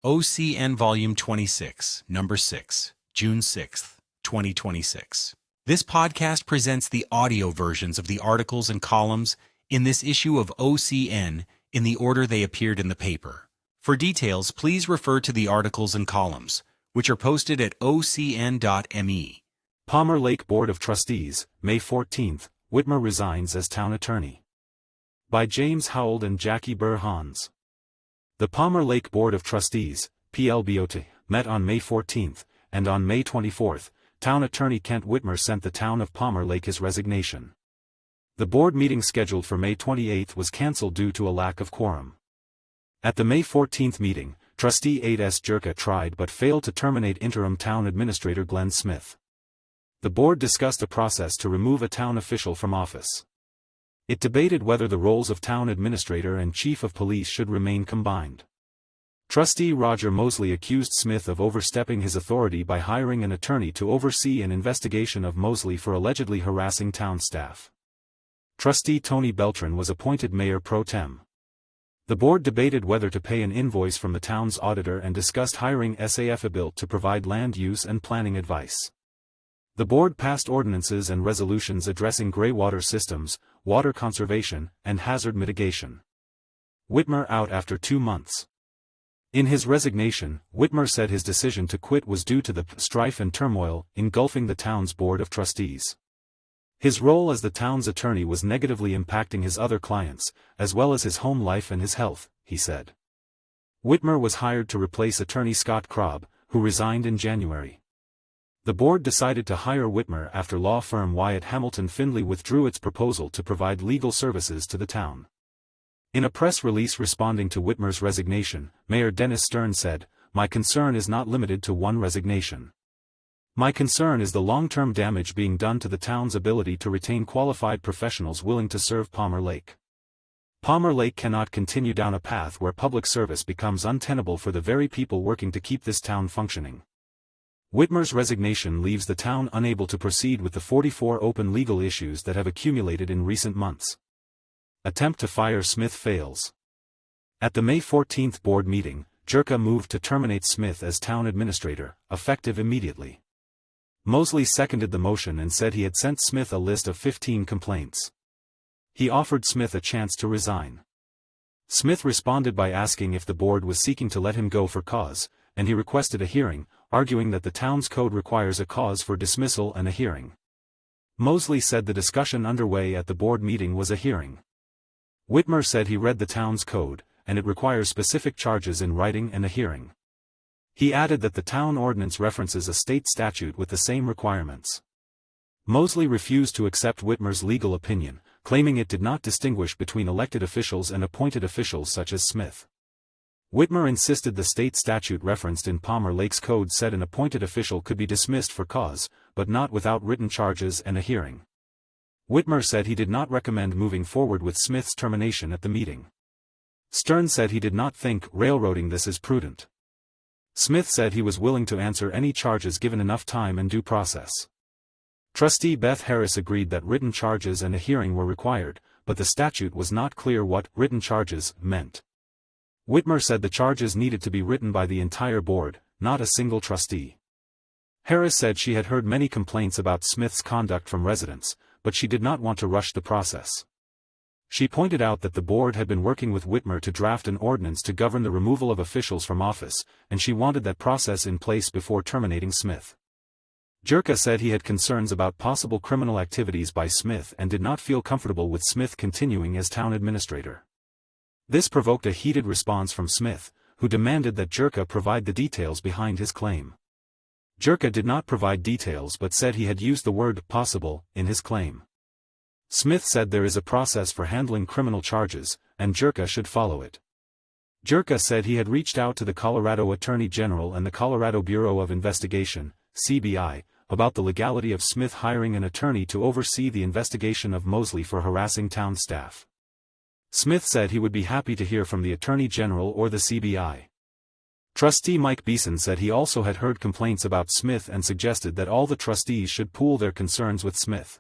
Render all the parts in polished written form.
OCN Volume 26, Number 6, June 6, 2026. This podcast presents the audio versions of the articles and columns in this issue of OCN in the order they appeared in the paper. For details, please refer to the articles and columns, which are posted at ocn.me. Palmer Lake Board of Trustees, May 14th, Whitmer resigns as town attorney. By James Howell and Jackie Burr-Hans. The Palmer Lake Board of Trustees, PLBOT, met on May 14th, and on May 24th, Town Attorney Kent Whitmer sent the town of Palmer Lake his resignation. The board meeting scheduled for May 28th was cancelled due to a lack of quorum. At the May 14th meeting, Trustee 8S Jerka tried but failed to terminate interim town administrator Glenn Smith. The board discussed a process to remove a town official from office. It debated whether the roles of town administrator and chief of police should remain combined. Trustee Roger Mosley accused Smith of overstepping his authority by hiring an attorney to oversee an investigation of Mosley for allegedly harassing town staff. Trustee Tony Beltran was appointed mayor pro tem. The board debated whether to pay an invoice from the town's auditor and discussed hiring SAF Abilt to provide land use and planning advice. The board passed ordinances and resolutions addressing greywater systems, water conservation, and hazard mitigation. Whitmer out after 2 months. In his resignation, Whitmer said his decision to quit was due to the strife and turmoil engulfing the town's Board of Trustees. His role as the town's attorney was negatively impacting his other clients, as well as his home life and his health, he said. Whitmer was hired to replace attorney Scott Krob, who resigned in January. The board decided to hire Whitmer after law firm Wyatt Hamilton Findlay withdrew its proposal to provide legal services to the town. In a press release responding to Whitmer's resignation, Mayor Dennis Stern said, "My concern is not limited to one resignation. My concern is the long-term damage being done to the town's ability to retain qualified professionals willing to serve Palmer Lake. Palmer Lake cannot continue down a path where public service becomes untenable for the very people working to keep this town functioning." Whitmer's resignation leaves the town unable to proceed with the 44 open legal issues that have accumulated in recent months. Attempt to fire Smith fails. At the May 14th board meeting, Jerka moved to terminate Smith as town administrator, effective immediately. Mosley seconded the motion and said he had sent Smith a list of 15 complaints. He offered Smith a chance to resign. Smith responded by asking if the board was seeking to let him go for cause, and he requested a hearing, arguing that the town's code requires a cause for dismissal and a hearing. Mosley said the discussion underway at the board meeting was a hearing. Whitmer said he read the town's code, and it requires specific charges in writing and a hearing. He added that the town ordinance references a state statute with the same requirements. Mosley refused to accept Whitmer's legal opinion, claiming it did not distinguish between elected officials and appointed officials such as Smith. Whitmer insisted the state statute referenced in Palmer Lake's code said an appointed official could be dismissed for cause, but not without written charges and a hearing. Whitmer said he did not recommend moving forward with Smith's termination at the meeting. Stern said he did not think railroading this is prudent. Smith said he was willing to answer any charges given enough time and due process. Trustee Beth Harris agreed that written charges and a hearing were required, but the statute was not clear what written charges meant. Whitmer said the charges needed to be written by the entire board, not a single trustee. Harris said she had heard many complaints about Smith's conduct from residents, but she did not want to rush the process. She pointed out that the board had been working with Whitmer to draft an ordinance to govern the removal of officials from office, and she wanted that process in place before terminating Smith. Jerka said he had concerns about possible criminal activities by Smith and did not feel comfortable with Smith continuing as town administrator. This provoked a heated response from Smith, who demanded that Jerka provide the details behind his claim. Jerka did not provide details but said he had used the word possible in his claim. Smith said there is a process for handling criminal charges, and Jerka should follow it. Jerka said he had reached out to the Colorado Attorney General and the Colorado Bureau of Investigation, CBI, about the legality of Smith hiring an attorney to oversee the investigation of Mosley for harassing town staff. Smith said he would be happy to hear from the Attorney General or the CBI. Trustee Mike Beeson said he also had heard complaints about Smith and suggested that all the trustees should pool their concerns with Smith.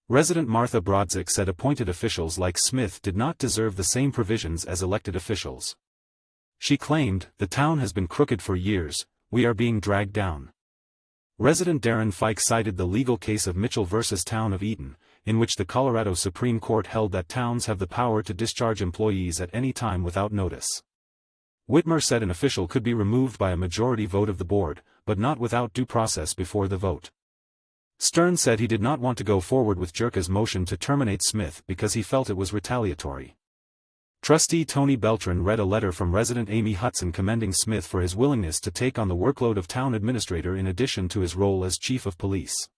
Resident Martha Brodzik said appointed officials like Smith did not deserve the same provisions as elected officials. She claimed, "The town has been crooked for years, we are being dragged down." Resident Darren Fike cited the legal case of Mitchell v. Town of Eaton, in which the Colorado Supreme Court held that towns have the power to discharge employees at any time without notice. Whitmer said an official could be removed by a majority vote of the board, but not without due process before the vote. Stern said he did not want to go forward with Jerka's motion to terminate Smith because he felt it was retaliatory. Trustee Tony Beltran read a letter from resident Amy Hudson commending Smith for his willingness to take on the workload of town administrator in addition to his role as chief of police.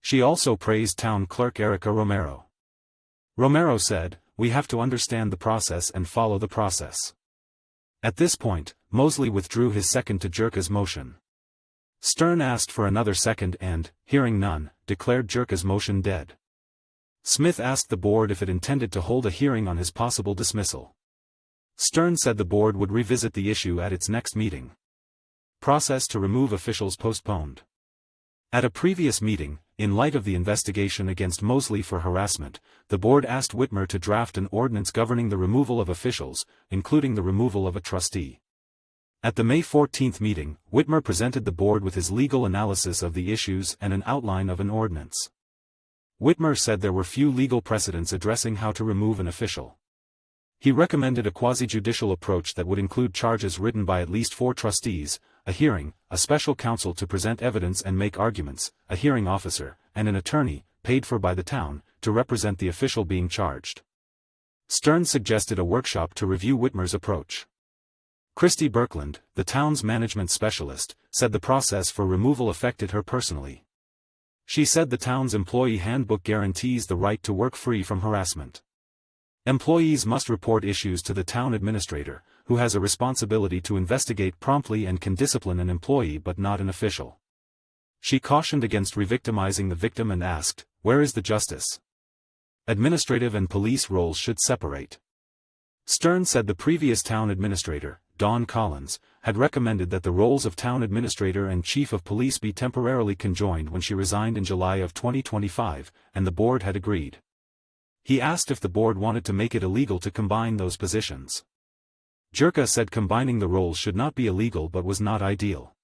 She also praised town clerk Erica Romero. Romero said, "We have to understand the process and follow the process." At this point, Mosley withdrew his second to Jerka's motion. Stern asked for another second and, hearing none, declared Jerka's motion dead. Smith asked the board if it intended to hold a hearing on his possible dismissal. Stern said the board would revisit the issue at its next meeting. Process to remove officials postponed. At a previous meeting, in light of the investigation against Mosley for harassment, the board asked Whitmer to draft an ordinance governing the removal of officials, including the removal of a trustee. At the May 14 meeting, Whitmer presented the board with his legal analysis of the issues and an outline of an ordinance. Whitmer said there were few legal precedents addressing how to remove an official. He recommended a quasi-judicial approach that would include charges written by at least 4 trustees, a hearing, a special counsel to present evidence and make arguments, a hearing officer, and an attorney, paid for by the town, to represent the official being charged. Stern suggested a workshop to review Whitmer's approach. Christy Birkland, the town's management specialist, said the process for removal affected her personally. She said the town's employee handbook guarantees the right to work free from harassment. Employees must report issues to the town administrator, who has a responsibility to investigate promptly and can discipline an employee but not an official. She cautioned against revictimizing the victim and asked, "Where is the justice? Administrative and police roles should separate." Stern said the previous town administrator, Dawn Collins, had recommended that the roles of town administrator and chief of police be temporarily conjoined when she resigned in July of 2025, and the board had agreed. He asked if the board wanted to make it illegal to combine those positions. Jerka said combining the roles should not be illegal but was not ideal.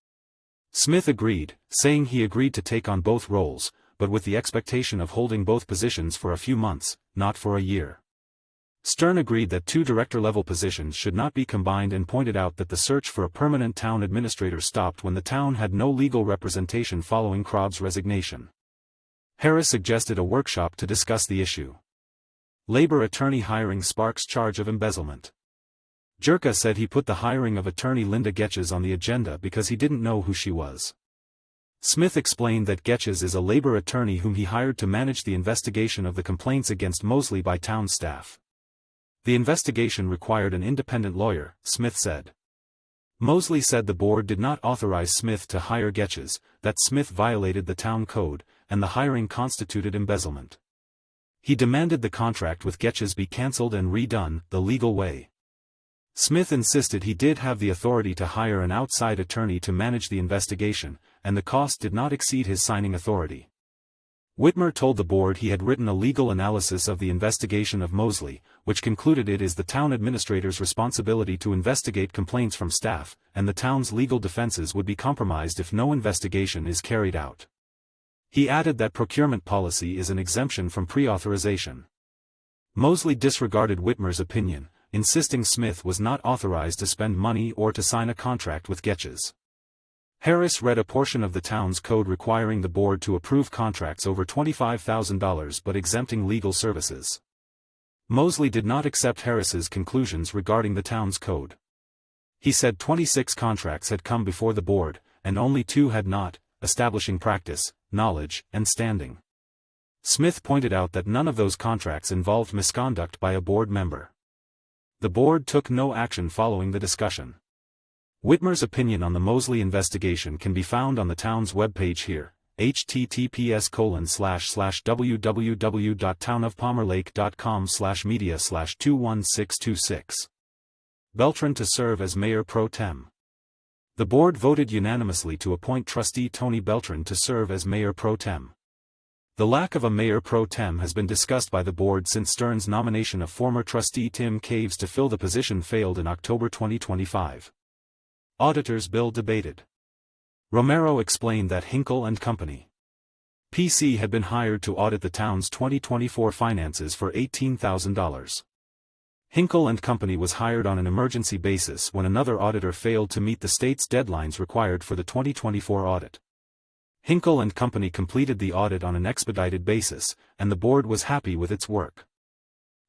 Smith agreed, saying he agreed to take on both roles, but with the expectation of holding both positions for a few months, not for a year. Stern agreed that 2 director-level positions should not be combined and pointed out that the search for a permanent town administrator stopped when the town had no legal representation following Krob's resignation. Harris suggested a workshop to discuss the issue. Labor attorney hiring sparks charge of embezzlement. Jerka said he put the hiring of attorney Linda Getches on the agenda because he didn't know who she was. Smith explained that Getches is a labor attorney whom he hired to manage the investigation of the complaints against Mosley by town staff. The investigation required an independent lawyer, Smith said. Mosley said the board did not authorize Smith to hire Getches, that Smith violated the town code, and the hiring constituted embezzlement. He demanded the contract with Getches be cancelled and redone the legal way. Smith insisted he did have the authority to hire an outside attorney to manage the investigation, and the cost did not exceed his signing authority. Whitmer told the board he had written a legal analysis of the investigation of Mosley, which concluded it is the town administrator's responsibility to investigate complaints from staff, and the town's legal defenses would be compromised if no investigation is carried out. He added that procurement policy is an exemption from pre-authorization. Mosley disregarded Whitmer's opinion, insisting Smith was not authorized to spend money or to sign a contract with Getches. Harris read a portion of the town's code requiring the board to approve contracts over $25,000 but exempting legal services. Mosley did not accept Harris's conclusions regarding the town's code. He said 26 contracts had come before the board, and only 2 had not, establishing practice, knowledge, and standing. Smith pointed out that none of those contracts involved misconduct by a board member. The board took no action following the discussion. Whitmer's opinion on the Mosley investigation can be found on the town's webpage here, https://www.townofpalmerlake.com/media/21626. Beltran to serve as mayor pro tem. The board voted unanimously to appoint trustee Tony Beltran to serve as mayor pro tem. The lack of a mayor pro tem has been discussed by the board since Stern's nomination of former trustee Tim Caves to fill the position failed in October 2025. Auditor's bill debated. Romero explained that Hinkle and Company PC had been hired to audit the town's 2024 finances for $18,000. Hinkle and Company was hired on an emergency basis when another auditor failed to meet the state's deadlines required for the 2024 audit. Hinkle and Company completed the audit on an expedited basis, and the board was happy with its work.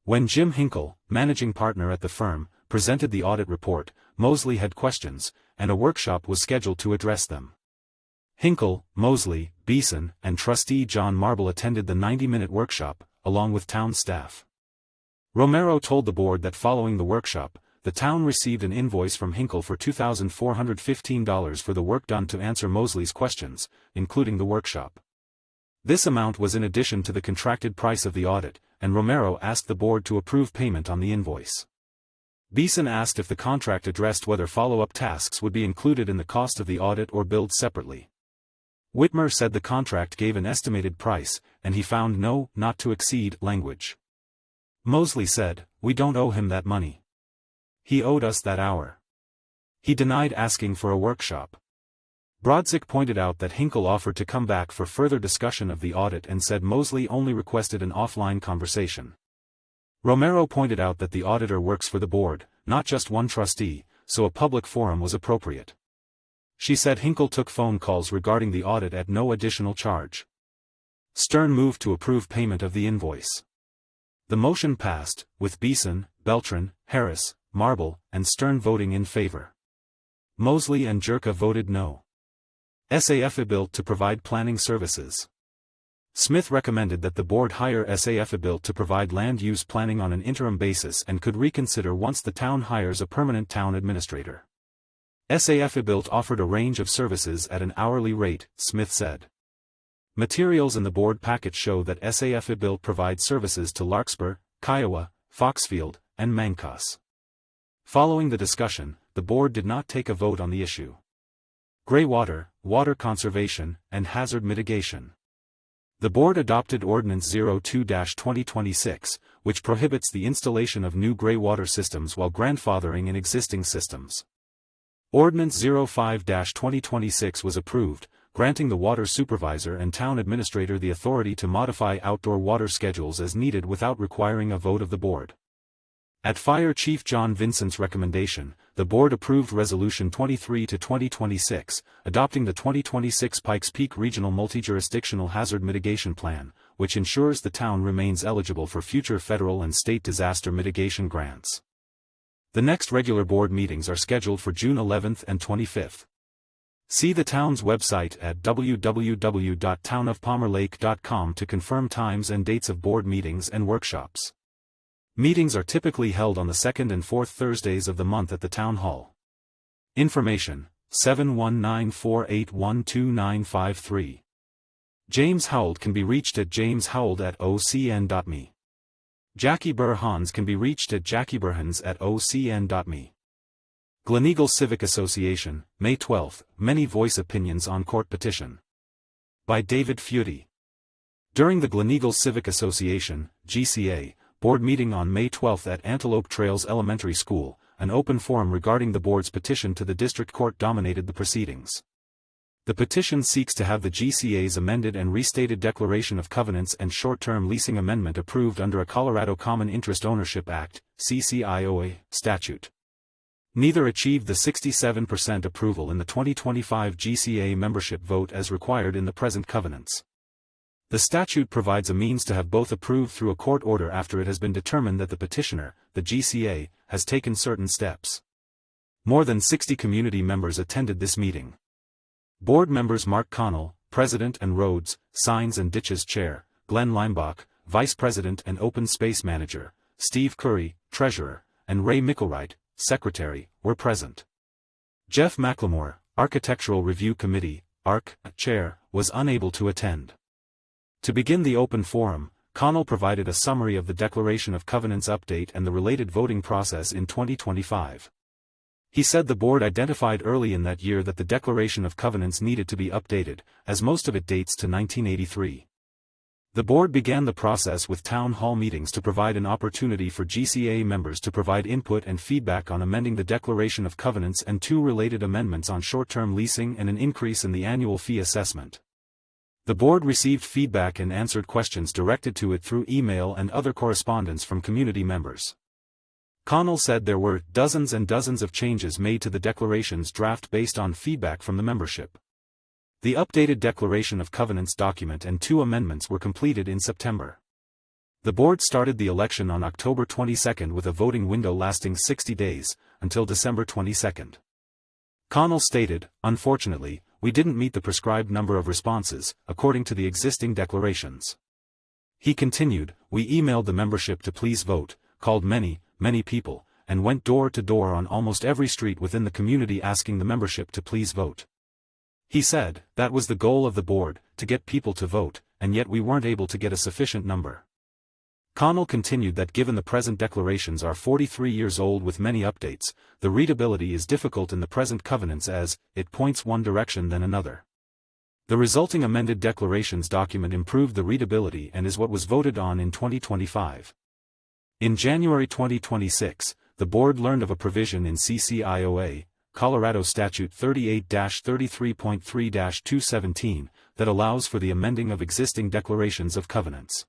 When Jim Hinkle, managing partner at the firm, presented the audit report, Mosley had questions, and a workshop was scheduled to address them. Hinkle, Mosley, Beeson, and trustee John Marble attended the 90-minute workshop, along with town staff. Romero told the board that following the workshop, the town received an invoice from Hinkle for $2,415 for the work done to answer Mosley's questions, including the workshop. This amount was in addition to the contracted price of the audit, and Romero asked the board to approve payment on the invoice. Beeson asked if the contract addressed whether follow-up tasks would be included in the cost of the audit or billed separately. Whitmer said the contract gave an estimated price, and he found no "not to exceed" language. Mosley said, "We don't owe him that money. He owed us that hour." He denied asking for a workshop. Brodzik pointed out that Hinkle offered to come back for further discussion of the audit and said Mosley only requested an offline conversation. Romero pointed out that the auditor works for the board, not just one trustee, so a public forum was appropriate. She said Hinkle took phone calls regarding the audit at no additional charge. Stern moved to approve payment of the invoice. The motion passed, with Beeson, Beltran, Harris, Marble, and Stern voting in favor. Mosley and Jerka voted no. SAF built to provide planning services. Smith recommended that the board hire SAF built to provide land use planning on an interim basis and could reconsider once the town hires a permanent town administrator. SAF built offered a range of services at an hourly rate, Smith said. Materials in the board packet show that SAF built provides services to Larkspur, Kiowa, Foxfield, and Mancos. Following the discussion, the board did not take a vote on the issue. Greywater, water conservation, and hazard mitigation. The board adopted Ordinance 02-2026, which prohibits the installation of new greywater systems while grandfathering in existing systems. Ordinance 05-2026 was approved, granting the water supervisor and town administrator the authority to modify outdoor water schedules as needed without requiring a vote of the board. At Fire Chief John Vincent's recommendation, the board approved Resolution 23-2026, adopting the 2026 Pikes Peak Regional Multi-Jurisdictional Hazard Mitigation Plan, which ensures the town remains eligible for future federal and state disaster mitigation grants. The next regular board meetings are scheduled for June 11th and 25th. See the town's website at www.townofpalmerlake.com to confirm times and dates of board meetings and workshops. Meetings are typically held on the second and fourth Thursdays of the month at the Town Hall. Information, 719-481-2953. James Howell can be reached at jameshowell@ocn.me. Jackie Burr-Hans can be reached at jackieburhans@ocn.me. Gleneagle Civic Association, May 12, Many Voice Opinions on Court Petition. By David Feudy. During the Gleneagle Civic Association, GCA, board meeting on May 12 at Antelope Trails Elementary School, an open forum regarding the board's petition to the district court dominated the proceedings. The petition seeks to have the GCA's amended and restated Declaration of Covenants and Short-Term Leasing Amendment approved under a Colorado Common Interest Ownership Act, CCIOA, statute. Neither achieved the 67% approval in the 2025 GCA membership vote as required in the present covenants. The statute provides a means to have both approved through a court order after it has been determined that the petitioner, the GCA, has taken certain steps. More than 60 community members attended this meeting. Board members Mark Connell, President and Roads, Signs and Ditches Chair, Glenn Limbaugh, Vice President and Open Space Manager, Steve Curry, Treasurer, and Ray Mickelwright, Secretary, were present. Jeff McLemore, Architectural Review Committee, ARC, Chair, was unable to attend. To begin the open forum, Connell provided a summary of the Declaration of Covenants update and the related voting process in 2025. He said the board identified early in that year that the Declaration of Covenants needed to be updated, as most of it dates to 1983. The board began the process with town hall meetings to provide an opportunity for GCA members to provide input and feedback on amending the Declaration of Covenants and 2 related amendments on short-term leasing and an increase in the annual fee assessment. The board received feedback and answered questions directed to it through email and other correspondence from community members. Connell said there were dozens and dozens of changes made to the declaration's draft based on feedback from the membership. The updated Declaration of Covenants document and 2 amendments were completed in September. The board started the election on October 22 with a voting window lasting 60 days, until December 22. Connell stated, "Unfortunately, we didn't meet the prescribed number of responses, according to the existing declarations." He continued, "We emailed the membership to please vote, called many people, and went door to door on almost every street within the community asking the membership to please vote." He said, "That was the goal of the board, to get people to vote, and yet we weren't able to get a sufficient number." Connell continued that given the present declarations are 43 years old with many updates, the readability is difficult in the present covenants as, it points one direction then another. The resulting amended declarations document improved the readability and is what was voted on in 2025. In January 2026, the board learned of a provision in CCIOA, Colorado Statute 38-33.3-217, that allows for the amending of existing declarations of covenants.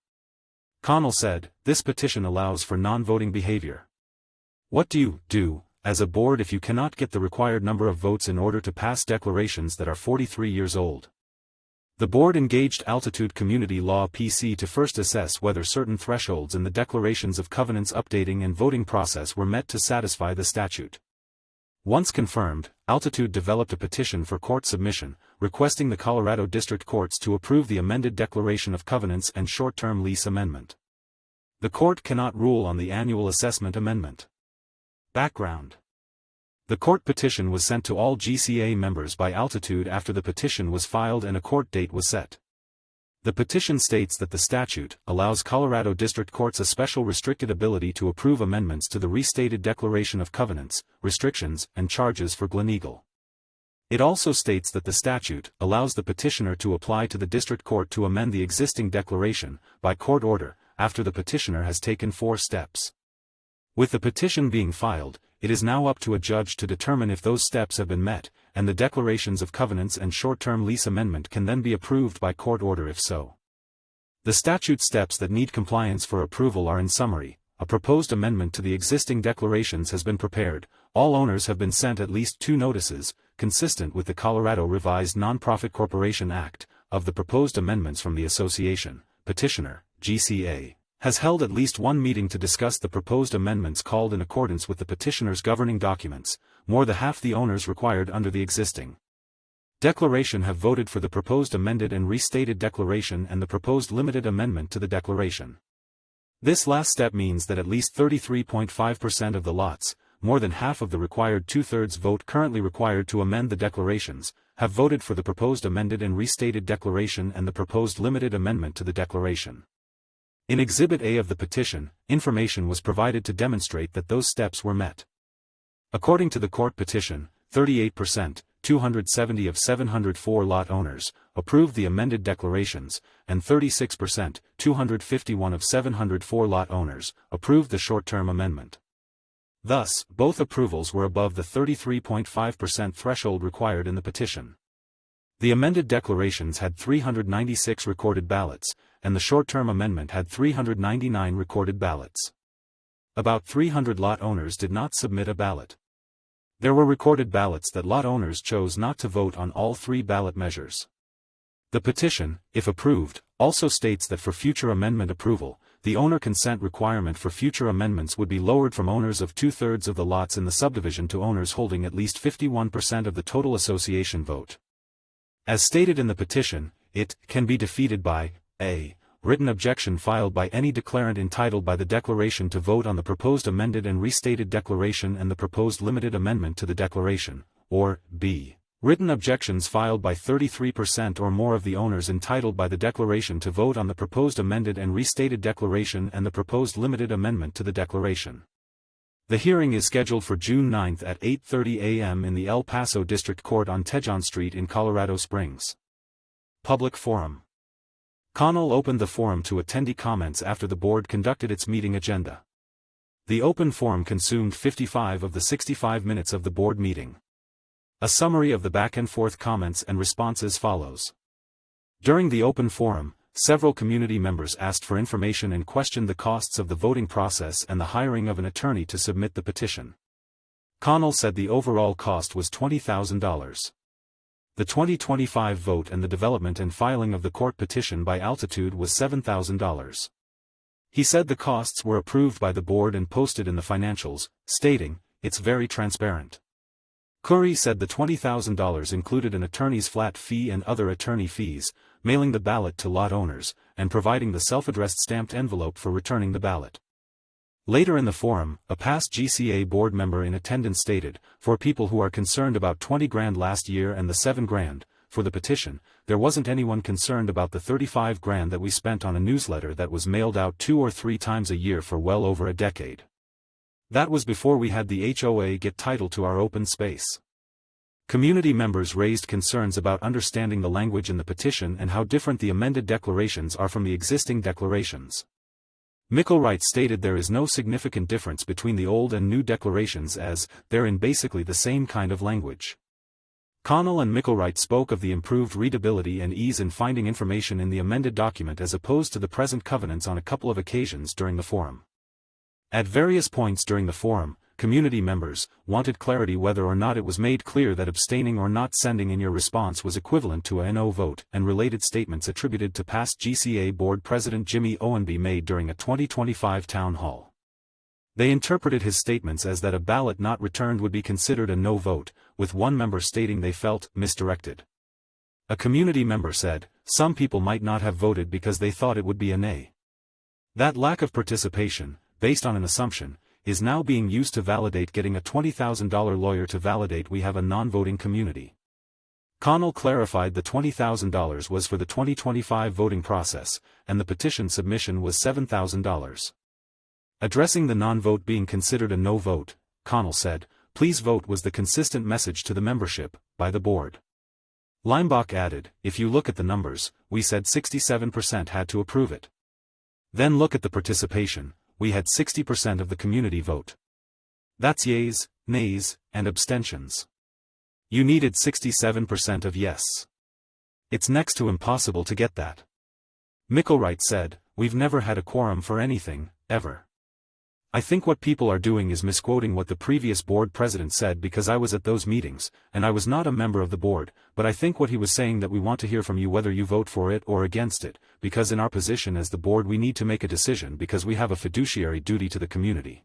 Connell said, "This petition allows for non-voting behavior. What do you do, as a board if you cannot get the required number of votes in order to pass declarations that are 43 years old?" The board engaged Altitude Community Law PC to first assess whether certain thresholds in the declarations of covenants updating and voting process were met to satisfy the statute. Once confirmed, Altitude developed a petition for court submission, requesting the Colorado District Courts to approve the amended Declaration of Covenants and short-term lease amendment. The court cannot rule on the annual assessment amendment. Background: the court petition was sent to all GCA members by Altitude after the petition was filed and a court date was set. The petition states that the statute allows Colorado District Courts a special restricted ability to approve amendments to the restated Declaration of Covenants, restrictions, and charges for Gleneagle. It also states that the statute allows the petitioner to apply to the district court to amend the existing declaration, by court order, after the petitioner has taken 4 steps. With the petition being filed, it is now up to a judge to determine if those steps have been met, and the declarations of covenants and short-term lease amendment can then be approved by court order if so. The statute steps that need compliance for approval are in summary: a proposed amendment to the existing declarations has been prepared, all owners have been sent at least 2 notices, consistent with the Colorado Revised Nonprofit Corporation Act, of the proposed amendments from the association. Petitioner, GCA, has held at least 1 meeting to discuss the proposed amendments called in accordance with the petitioner's governing documents. More than half the owners required under the existing declaration have voted for the proposed amended and restated declaration and the proposed limited amendment to the declaration. This last step means that at least 33.5% of the lots, more than half of the required 2/3 vote currently required to amend the declarations, have voted for the proposed amended and restated declaration and the proposed limited amendment to the declaration. In Exhibit A of the petition, information was provided to demonstrate that those steps were met. According to the court petition, 38%, 270 of 704 lot owners, approved the amended declarations, and 36%, 251 of 704 lot owners, approved the short-term amendment. Thus, both approvals were above the 33.5% threshold required in the petition. The amended declarations had 396 recorded ballots, and the short-term amendment had 399 recorded ballots. About 300 lot owners did not submit a ballot. There were recorded ballots that lot owners chose not to vote on all 3 ballot measures. The petition, if approved, also states that for future amendment approval, the owner consent requirement for future amendments would be lowered from owners of 2/3 of the lots in the subdivision to owners holding at least 51% of the total association vote. As stated in the petition, it can be defeated by a written objection filed by any declarant entitled by the declaration to vote on the proposed amended and restated declaration and the proposed limited amendment to the declaration, or b written objections filed by 33% or more of the owners entitled by the declaration to vote on the proposed amended and restated declaration and the proposed limited amendment to the declaration. The hearing is scheduled for June 9 at 8:30 a.m. in the El Paso District Court on Tejon Street in Colorado Springs. Public Forum. Connell opened the forum to attendee comments after the board conducted its meeting agenda. The open forum consumed 55 of the 65 minutes of the board meeting. A summary of the back-and-forth comments and responses follows. During the open forum, several community members asked for information and questioned the costs of the voting process and the hiring of an attorney to submit the petition. Connell said the overall cost was $20,000. The 2025 vote and the development and filing of the court petition by Altitude was $7,000. He said the costs were approved by the board and posted in the financials, stating, "It's very transparent." Curry said the $20,000 included an attorney's flat fee and other attorney fees, mailing the ballot to lot owners, and providing the self-addressed stamped envelope for returning the ballot. Later in the forum, a past GCA board member in attendance stated, "For people who are concerned about $20,000 last year and the $7,000, for the petition, there wasn't anyone concerned about the $35,000 that we spent on a newsletter that was mailed out 2 or 3 times a year for well over a decade. That was before we had the HOA get title to our open space." Community members raised concerns about understanding the language in the petition and how different the amended declarations are from the existing declarations. Micklewright stated there is no significant difference between the old and new declarations as they're in basically the same kind of language. Connell and Micklewright spoke of the improved readability and ease in finding information in the amended document as opposed to the present covenants on a couple of occasions during the forum. At various points during the forum, community members wanted clarity whether or not it was made clear that abstaining or not sending in your response was equivalent to a no vote, and related statements attributed to past GCA Board President Jimmy Owenby made during a 2025 town hall. They interpreted his statements as that a ballot not returned would be considered a no vote, with one member stating they felt misdirected. A community member said, "Some people might not have voted because they thought it would be a nay." That lack of participation, based on an assumption, is now being used to validate getting a $20,000 lawyer to validate we have a non-voting community. Connell clarified the $20,000 was for the 2025 voting process, and the petition submission was $7,000. Addressing the non-vote being considered a no vote, Connell said, "Please vote" was the consistent message to the membership, by the board. Limbaugh added, "If you look at the numbers, we said 67% had to approve it. Then look at the participation, we had 60% of the community vote. That's yeas, nays, and abstentions. You needed 67% of yes. It's next to impossible to get that." Micklewright said, "We've never had a quorum for anything, ever. I think what people are doing is misquoting what the previous board president said because I was at those meetings, and I was not a member of the board, but I think what he was saying that we want to hear from you whether you vote for it or against it, because in our position as the board we need to make a decision because we have a fiduciary duty to the community.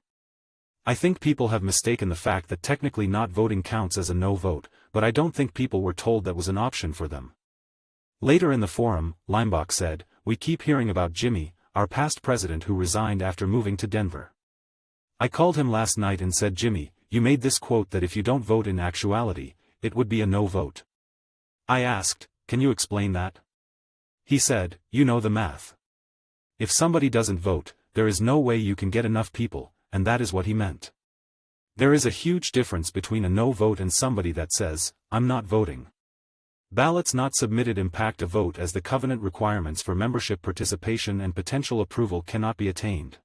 I think people have mistaken the fact that technically not voting counts as a no vote, but I don't think people were told that was an option for them." Later in the forum, Limbaugh said, "We keep hearing about Jimmy, our past president who resigned after moving to Denver. I called him last night and said, 'Jimmy, you made this quote that if you don't vote in actuality, it would be a no vote.' I asked, 'Can you explain that?' He said, 'You know the math. If somebody doesn't vote, there is no way you can get enough people,' and that is what he meant. There is a huge difference between a no vote and somebody that says, 'I'm not voting.' Ballots not submitted impact a vote as the covenant requirements for membership participation and potential approval cannot be attained.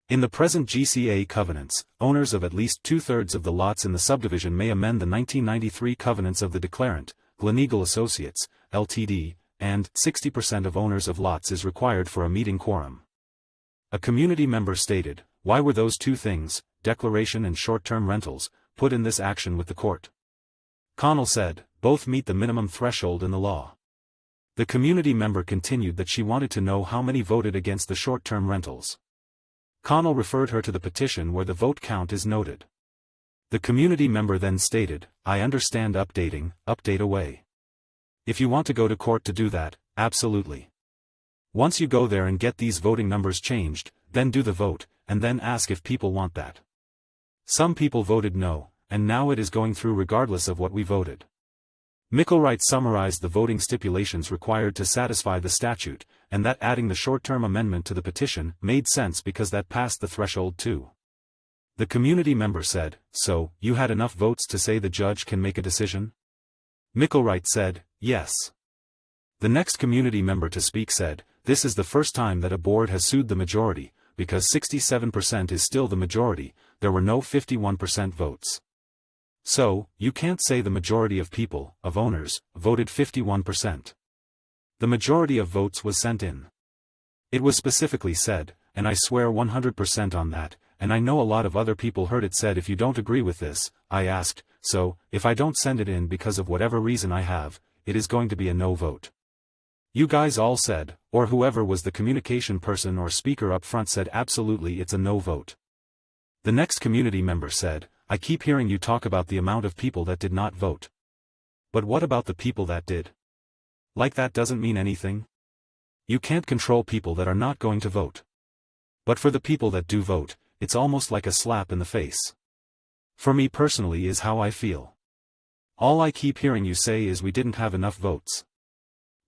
In the present GCA covenants, owners of at least 2/3 of the lots in the subdivision may amend the 1993 covenants of the declarant, Gleneagle Associates, Ltd., and 60% of owners of lots is required for a meeting quorum." A community member stated, "Why were those two things, declaration and short-term rentals, put in this action with the court?" Connell said, "Both meet the minimum threshold in the law." The community member continued that she wanted to know how many voted against the short-term rentals. Connell referred her to the petition where the vote count is noted. The community member then stated, "I understand update away. If you want to go to court to do that, absolutely. Once you go there and get these voting numbers changed, then do the vote, and then ask if people want that. Some people voted no, and now it is going through regardless of what we voted." Micklewright summarized the voting stipulations required to satisfy the statute, and that adding the short-term amendment to the petition made sense because that passed the threshold too. The community member said, "So, you had enough votes to say the judge can make a decision?" Micklewright said, "Yes." The next community member to speak said, this is the first time that a board has sued the majority, because 67% is still the majority, there were no 51% votes. So, you can't say the majority of people, of owners, voted 51%. The majority of votes was sent in. It was specifically said, and I swear 100% on that, and I know a lot of other people heard it said if you don't agree with this, I asked, so, if I don't send it in because of whatever reason I have, it is going to be a no vote. You guys all said, or whoever was the communication person or speaker up front said absolutely it's a no vote. The next community member said, I keep hearing you talk about the amount of people that did not vote. But what about the people that did? Like that doesn't mean anything? You can't control people that are not going to vote. But for the people that do vote, it's almost like a slap in the face. For me personally is how I feel. All I keep hearing you say is we didn't have enough votes.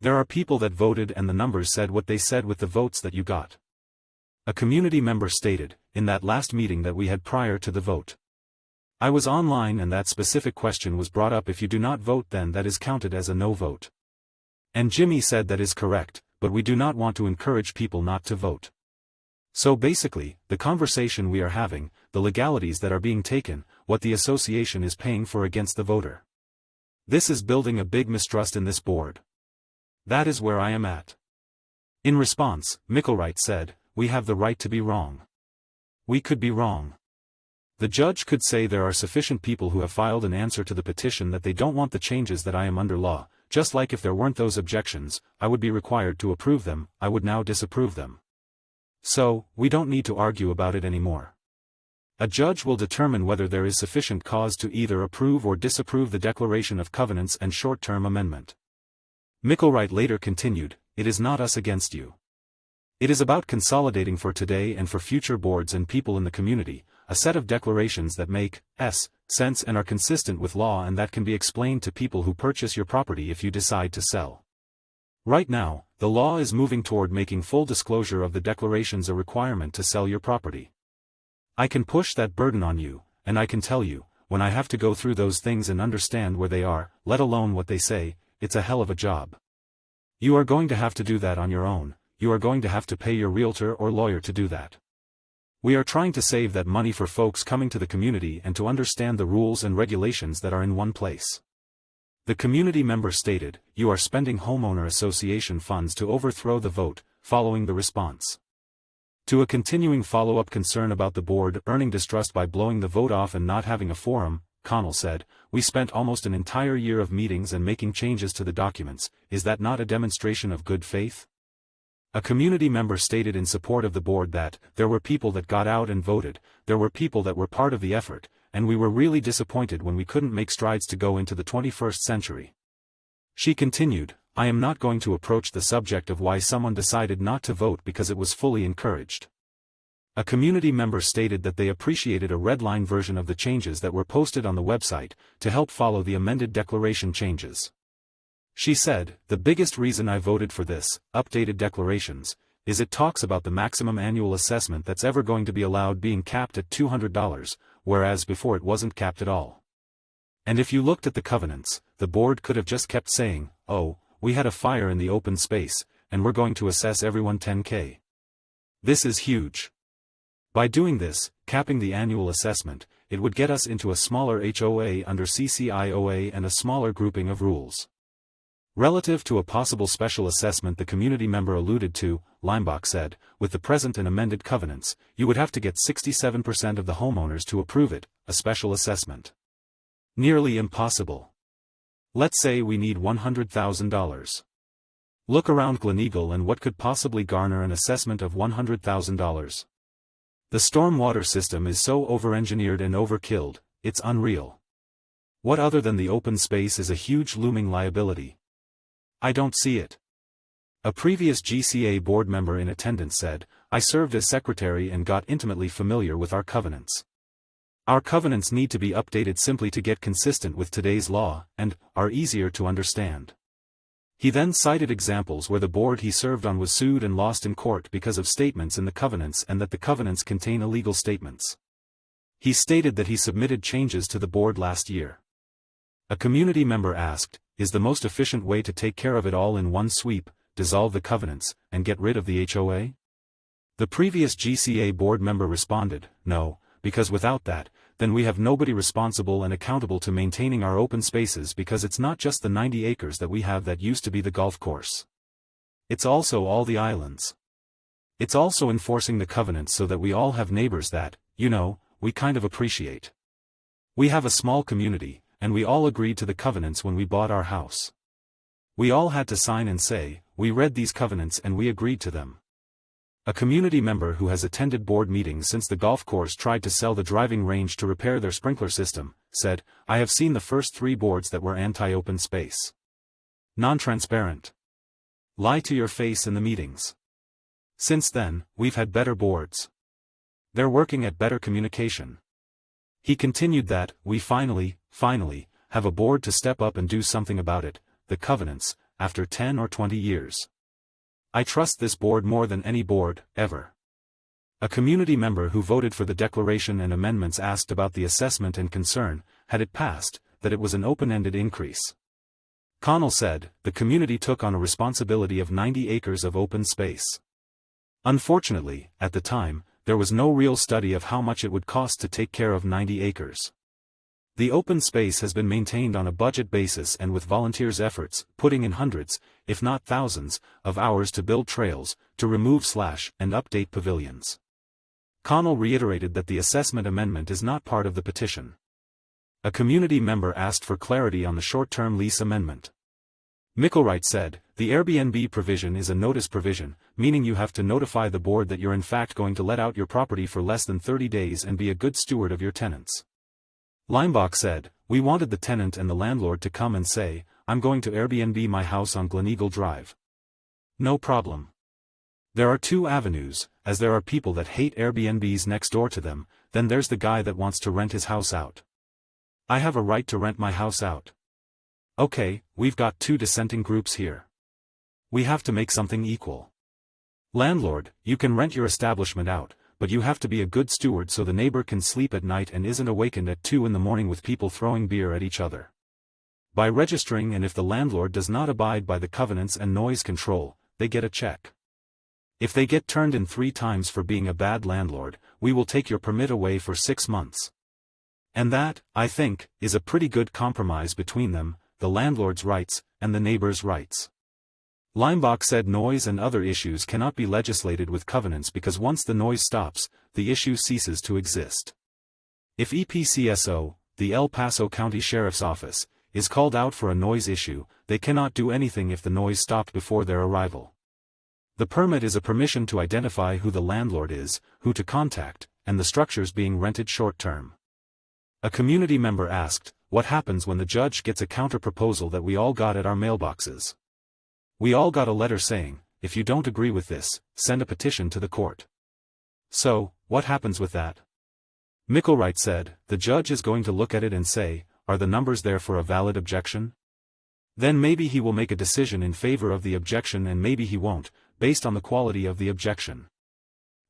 There are people that voted and the numbers said what they said with the votes that you got. A community member stated, in that last meeting that we had prior to the vote. I was online and that specific question was brought up: if you do not vote then that is counted as a no vote. And Jimmy said that is correct, but we do not want to encourage people not to vote. So basically, the conversation we are having, the legalities that are being taken, what the association is paying for against the voter. This is building a big mistrust in this board. That is where I am at. In response, Micklewright said, we have the right to be wrong. We could be wrong. The judge could say there are sufficient people who have filed an answer to the petition that they don't want the changes that I am under law, just like if there weren't those objections, I would be required to approve them, I would now disapprove them. So, we don't need to argue about it anymore. A judge will determine whether there is sufficient cause to either approve or disapprove the declaration of covenants and short-term amendment. Micklewright later continued, it is not us against you. It is about consolidating for today and for future boards and people in the community, a set of declarations that make sense and are consistent with law and that can be explained to people who purchase your property if you decide to sell. Right now, the law is moving toward making full disclosure of the declarations a requirement to sell your property. I can push that burden on you, and I can tell you, when I have to go through those things and understand where they are, let alone what they say, it's a hell of a job. You are going to have to do that on your own, you are going to have to pay your realtor or lawyer to do that. We are trying to save that money for folks coming to the community and to understand the rules and regulations that are in one place. The community member stated, you are spending homeowner association funds to overthrow the vote, following the response. To a continuing follow-up concern about the board earning distrust by blowing the vote off and not having a forum, Connell said, we spent almost an entire year of meetings and making changes to the documents, is that not a demonstration of good faith? A community member stated in support of the board that, there were people that got out and voted, there were people that were part of the effort, and we were really disappointed when we couldn't make strides to go into the 21st century. She continued, I am not going to approach the subject of why someone decided not to vote because it was fully encouraged. A community member stated that they appreciated a red-line version of the changes that were posted on the website, to help follow the amended declaration changes. She said, the biggest reason I voted for this, updated declarations, is it talks about the maximum annual assessment that's ever going to be allowed being capped at $200, whereas before it wasn't capped at all. And if you looked at the covenants, the board could have just kept saying, oh, we had a fire in the open space, and we're going to assess everyone $10,000. This is huge. By doing this, capping the annual assessment, it would get us into a smaller HOA under CCIOA and a smaller grouping of rules. Relative to a possible special assessment the community member alluded to, Limbaugh said, with the present and amended covenants, you would have to get 67% of the homeowners to approve it, a special assessment. Nearly impossible. Let's say we need $100,000. Look around Gleneagle and what could possibly garner an assessment of $100,000. The stormwater system is so over-engineered and overkilled, it's unreal. What other than the open space is a huge looming liability? I don't see it. A previous GCA board member in attendance said, I served as secretary and got intimately familiar with our covenants. Our covenants need to be updated simply to get consistent with today's law, and are easier to understand. He then cited examples where the board he served on was sued and lost in court because of statements in the covenants and that the covenants contain illegal statements. He stated that he submitted changes to the board last year. A community member asked, is the most efficient way to take care of it all in one sweep, dissolve the covenants, and get rid of the HOA? The previous GCA board member responded, no, because without that, then we have nobody responsible and accountable to maintaining our open spaces, because it's not just the 90 acres that we have that used to be the golf course. It's also all the islands. It's also enforcing the covenants so that we all have neighbors that, we kind of appreciate. We have a small community, and we all agreed to the covenants when we bought our house. We all had to sign and say, we read these covenants and we agreed to them. A community member who has attended board meetings since the golf course tried to sell the driving range to repair their sprinkler system, said, I have seen the first 3 boards that were anti-open space. Non-transparent. Lie to your face in the meetings. Since then, we've had better boards. They're working at better communication. He continued that, we finally, have a board to step up and do something about it, the covenants, after 10 or 20 years. I trust this board more than any board, ever. A community member who voted for the declaration and amendments asked about the assessment and concern, had it passed, that it was an open-ended increase. Connell said, the community took on a responsibility of 90 acres of open space. Unfortunately, at the time, there was no real study of how much it would cost to take care of 90 acres. The open space has been maintained on a budget basis and with volunteers' efforts, putting in hundreds, if not thousands, of hours to build trails, to remove and update pavilions. Connell reiterated that the assessment amendment is not part of the petition. A community member asked for clarity on the short-term lease amendment. Micklewright said, the Airbnb provision is a notice provision, meaning you have to notify the board that you're in fact going to let out your property for less than 30 days and be a good steward of your tenants. Limbaugh said, we wanted the tenant and the landlord to come and say, I'm going to Airbnb my house on Gleneagle Drive. No problem. There are 2 avenues, as there are people that hate Airbnbs next door to them, then there's the guy that wants to rent his house out. I have a right to rent my house out. Okay, we've got 2 dissenting groups here. We have to make something equal. Landlord, you can rent your establishment out, but you have to be a good steward so the neighbor can sleep at night and isn't awakened at 2 in the morning with people throwing beer at each other. By registering, and if the landlord does not abide by the covenants and noise control, they get a check. If they get turned in 3 times for being a bad landlord, we will take your permit away for 6 months. And that, I think, is a pretty good compromise between them, the landlord's rights, and the neighbor's rights. Limbaugh said noise and other issues cannot be legislated with covenants because once the noise stops, the issue ceases to exist. If EPCSO, the El Paso County Sheriff's Office, is called out for a noise issue, they cannot do anything if the noise stopped before their arrival. The permit is a permission to identify who the landlord is, who to contact, and the structures being rented short-term. A community member asked, what happens when the judge gets a counter-proposal that we all got at our mailboxes? We all got a letter saying, if you don't agree with this, send a petition to the court. So, what happens with that? Micklewright said, the judge is going to look at it and say, are the numbers there for a valid objection? Then maybe he will make a decision in favor of the objection and maybe he won't, based on the quality of the objection.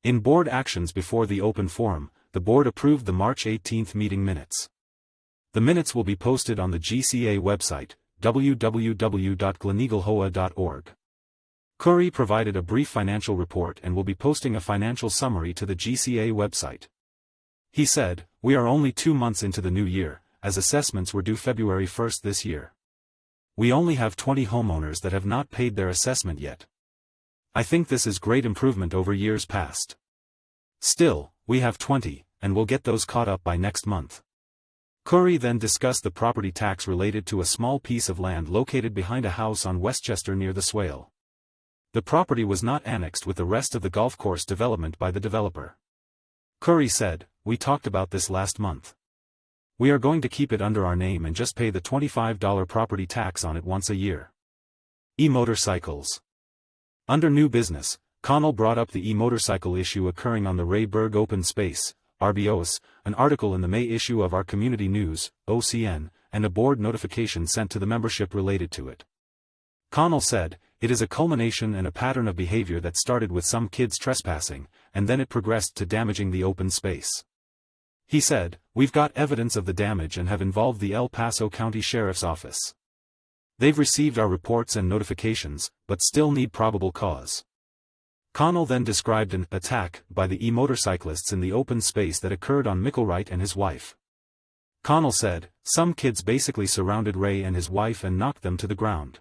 In board actions before the open forum, the board approved the March 18 meeting minutes. The minutes will be posted on the GCA website, www.gleneaglehoa.org. Curry provided a brief financial report and will be posting a financial summary to the GCA website. He said, we are only 2 months into the new year, as assessments were due February 1 this year. We only have 20 homeowners that have not paid their assessment yet. I think this is great improvement over years past. Still, we have 20, and we'll get those caught up by next month. Curry then discussed the property tax related to a small piece of land located behind a house on Westchester near the swale. The property was not annexed with the rest of the golf course development by the developer. Curry said, we talked about this last month. We are going to keep it under our name and just pay the $25 property tax on it once a year. E-motorcycles. Under new business, Connell brought up the e-motorcycle issue occurring on the Rayburg Open Space, RBOS, an article in the May issue of our Community News, OCN, and a board notification sent to the membership related to it. Connell said, it is a culmination and a pattern of behavior that started with some kids trespassing, and then it progressed to damaging the open space. He said, we've got evidence of the damage and have involved the El Paso County Sheriff's Office. They've received our reports and notifications, but still need probable cause. Connell then described an attack by the e-motorcyclists in the open space that occurred on Micklewright and his wife. Connell said, "Some kids basically surrounded Ray and his wife and knocked them to the ground."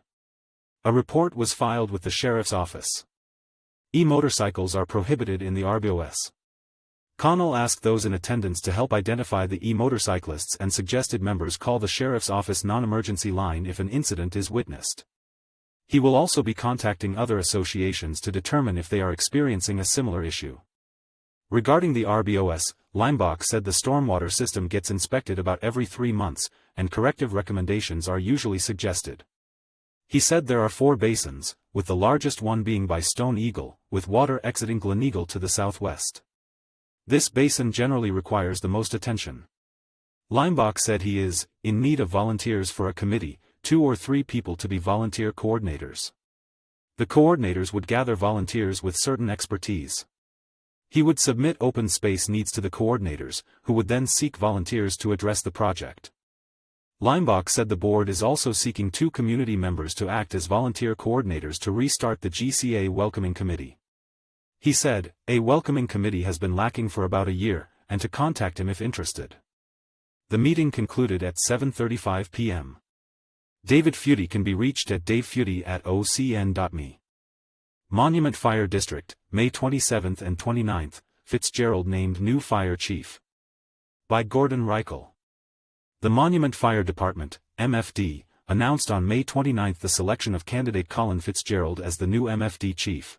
A report was filed with the sheriff's office. E-motorcycles are prohibited in the RBOS. Connell asked those in attendance to help identify the e-motorcyclists and suggested members call the sheriff's office non-emergency line if an incident is witnessed. He will also be contacting other associations to determine if they are experiencing a similar issue. Regarding the RBOS, Limbaugh said the stormwater system gets inspected about every 3 months, and corrective recommendations are usually suggested. He said there are 4 basins, with the largest one being by Stone Eagle, with water exiting Gleneagle to the southwest. This basin generally requires the most attention. Limbaugh said he is in need of volunteers for a committee, 2 or 3 people to be volunteer coordinators. The coordinators would gather volunteers with certain expertise. He would submit open space needs to the coordinators, who would then seek volunteers to address the project. Limbaugh said the board is also seeking 2 community members to act as volunteer coordinators to restart the GCA Welcoming Committee. He said, a welcoming committee has been lacking for about a year, and to contact him if interested. The meeting concluded at 7:35 p.m. David Feudy can be reached at davefeudy@ocn.me. Monument Fire District, May 27th and 29th, Fitzgerald named new fire chief. By Gordon Reichel. The Monument Fire Department, MFD, announced on May 29th the selection of candidate Colin Fitzgerald as the new MFD chief.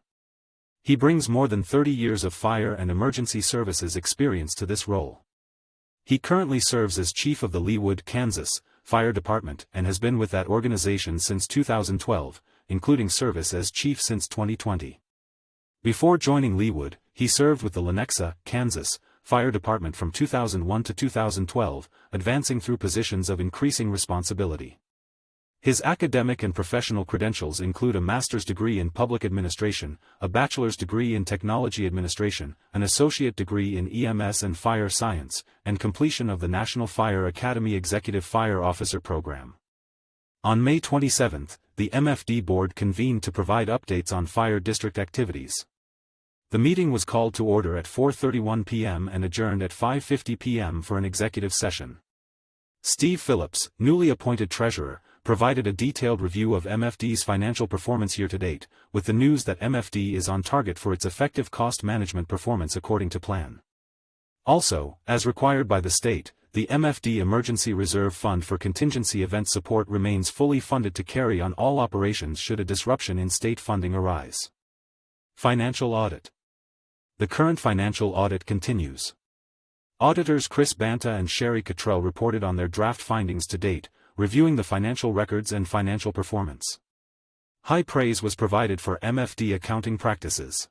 He brings more than 30 years of fire and emergency services experience to this role. He currently serves as chief of the Leawood, Kansas, Fire Department and has been with that organization since 2012, including service as chief since 2020. Before joining Leawood, he served with the Lenexa, Kansas, Fire Department from 2001 to 2012, advancing through positions of increasing responsibility. His academic and professional credentials include a master's degree in public administration, a bachelor's degree in technology administration, an associate degree in EMS and fire science, and completion of the National Fire Academy Executive Fire Officer Program. On May 27, the MFD board convened to provide updates on fire district activities. The meeting was called to order at 4:31 p.m. and adjourned at 5:50 p.m. for an executive session. Steve Phillips, newly appointed treasurer, provided a detailed review of MFD's financial performance year-to-date, with the news that MFD is on target for its effective cost management performance according to plan. Also, as required by the state, the MFD Emergency Reserve Fund for Contingency Event Support remains fully funded to carry on all operations should a disruption in state funding arise. Financial Audit. The current financial audit continues. Auditors Chris Banta and Sherry Cottrell reported on their draft findings to date, reviewing the financial records and financial performance. High praise was provided for MFD accounting practices.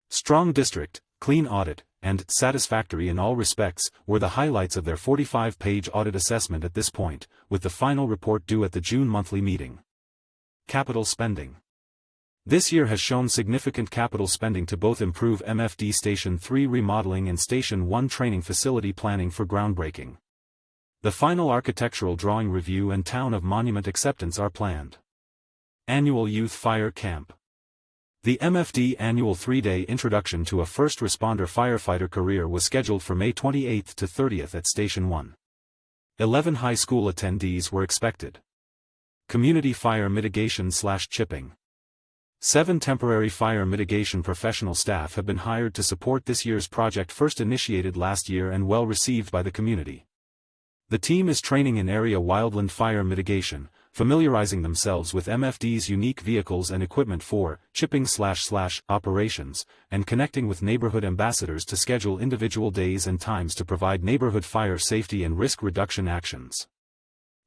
Strong district, clean audit, and satisfactory in all respects were the highlights of their 45-page audit assessment at this point, with the final report due at the June monthly meeting. Capital spending. This year has shown significant capital spending to both improve MFD Station 3 remodeling and Station 1 training facility planning for groundbreaking. The final architectural drawing review and Town of Monument acceptance are planned. Annual Youth Fire Camp. The MFD annual 3-day introduction to a first responder firefighter career was scheduled for May 28 to 30 at Station 1. 11 high school attendees were expected. Community fire mitigation/chipping. 7 temporary fire mitigation professional staff have been hired to support this year's project, first initiated last year and well received by the community. The team is training in area wildland fire mitigation, familiarizing themselves with MFD's unique vehicles and equipment for chipping/operations, and connecting with neighborhood ambassadors to schedule individual days and times to provide neighborhood fire safety and risk reduction actions.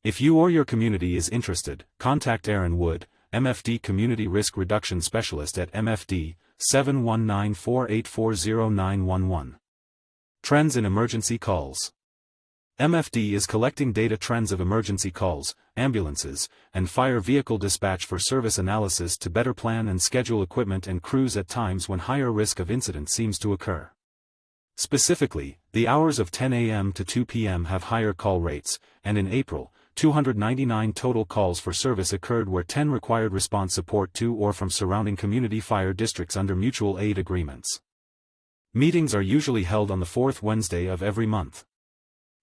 If you or your community is interested, contact Aaron Wood, MFD Community Risk Reduction Specialist at MFD 719-4840911. Trends in emergency calls. MFD is collecting data trends of emergency calls, ambulances, and fire vehicle dispatch for service analysis to better plan and schedule equipment and crews at times when higher risk of incident seems to occur. Specifically, the hours of 10 a.m. to 2 p.m. have higher call rates, and in April, 299 total calls for service occurred where 10 required response support to or from surrounding community fire districts under mutual aid agreements. Meetings are usually held on the fourth Wednesday of every month.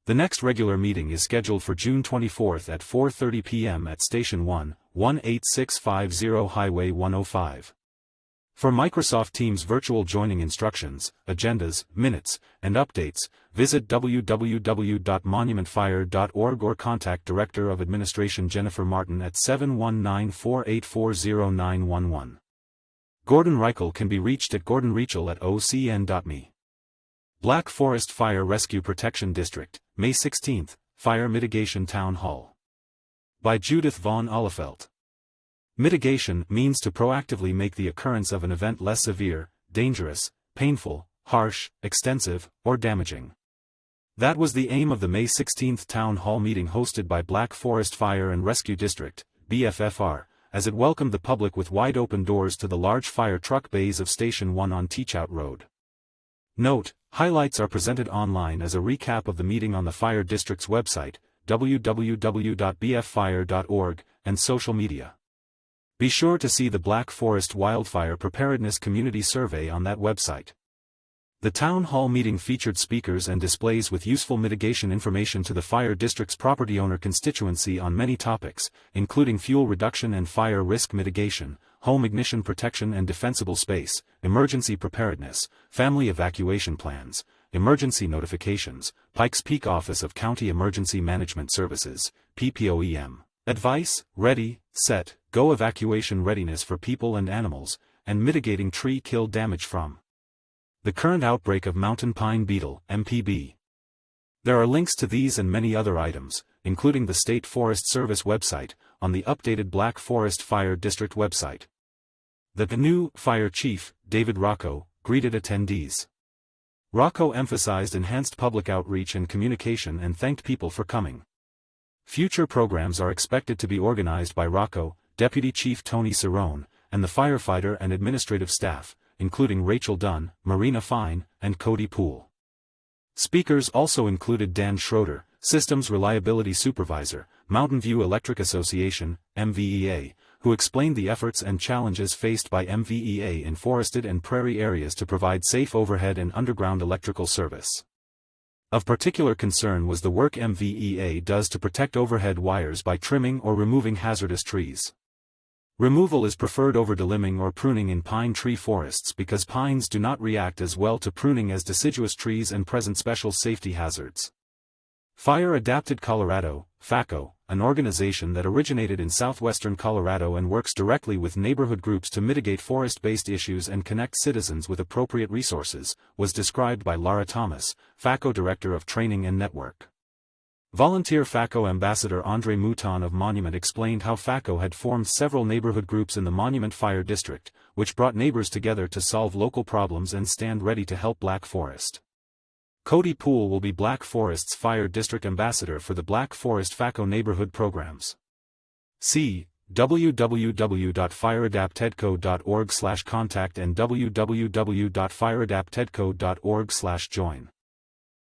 The next regular meeting is scheduled for June 24 at 4:30 p.m. at Station 1, 18650 Highway 105. For Microsoft Teams virtual joining instructions, agendas, minutes, and updates, visit www.monumentfire.org or contact Director of Administration Jennifer Martin at 719-4840911. Gordon Reichel can be reached at gordonreichel@ocn.me. Black Forest Fire Rescue Protection District, May 16, Fire Mitigation Town Hall. By Judith Vaughn Ollefelt. Mitigation means to proactively make the occurrence of an event less severe, dangerous, painful, harsh, extensive, or damaging. That was the aim of the May 16 town hall meeting hosted by Black Forest Fire and Rescue District, BFFR, as it welcomed the public with wide open doors to the large fire truck bays of Station 1 on Teachout Road. Note, highlights are presented online as a recap of the meeting on the Fire District's website, www.bffire.org, and social media. Be sure to see the Black Forest Wildfire Preparedness Community Survey on that website. The town hall meeting featured speakers and displays with useful mitigation information to the fire district's property owner constituency on many topics, including fuel reduction and fire risk mitigation, home ignition protection and defensible space, emergency preparedness, family evacuation plans, emergency notifications, Pikes Peak Office of County Emergency Management Services, PPOEM, advice, ready, set, go evacuation readiness for people and animals, and mitigating tree kill damage from the current outbreak of mountain pine beetle, MPB. There are links to these and many other items, including the State Forest Service website, on the updated Black Forest Fire District website. The new fire chief, David Rocco, greeted attendees. Rocco emphasized enhanced public outreach and communication and thanked people for coming. Future programs are expected to be organized by Rocco, Deputy Chief Tony Cerrone, and the firefighter and administrative staff, including Rachel Dunn, Marina Fine, and Cody Poole. Speakers also included Dan Schroeder, Systems Reliability Supervisor, Mountain View Electric Association, MVEA, who explained the efforts and challenges faced by MVEA in forested and prairie areas to provide safe overhead and underground electrical service. Of particular concern was the work MVEA does to protect overhead wires by trimming or removing hazardous trees. Removal is preferred over delimbing or pruning in pine tree forests because pines do not react as well to pruning as deciduous trees and present special safety hazards. Fire Adapted Colorado, FACO, an organization that originated in southwestern Colorado and works directly with neighborhood groups to mitigate forest-based issues and connect citizens with appropriate resources, was described by Laura Thomas, FACO Director of Training and Network. Volunteer FACO Ambassador Andre Mouton of Monument explained how FACO had formed several neighborhood groups in the Monument Fire District, which brought neighbors together to solve local problems and stand ready to help Black Forest. Cody Poole will be Black Forest's Fire District Ambassador for the Black Forest FACO neighborhood programs. See www.fireadaptedco.org/contact and www.fireadaptedco.org/join.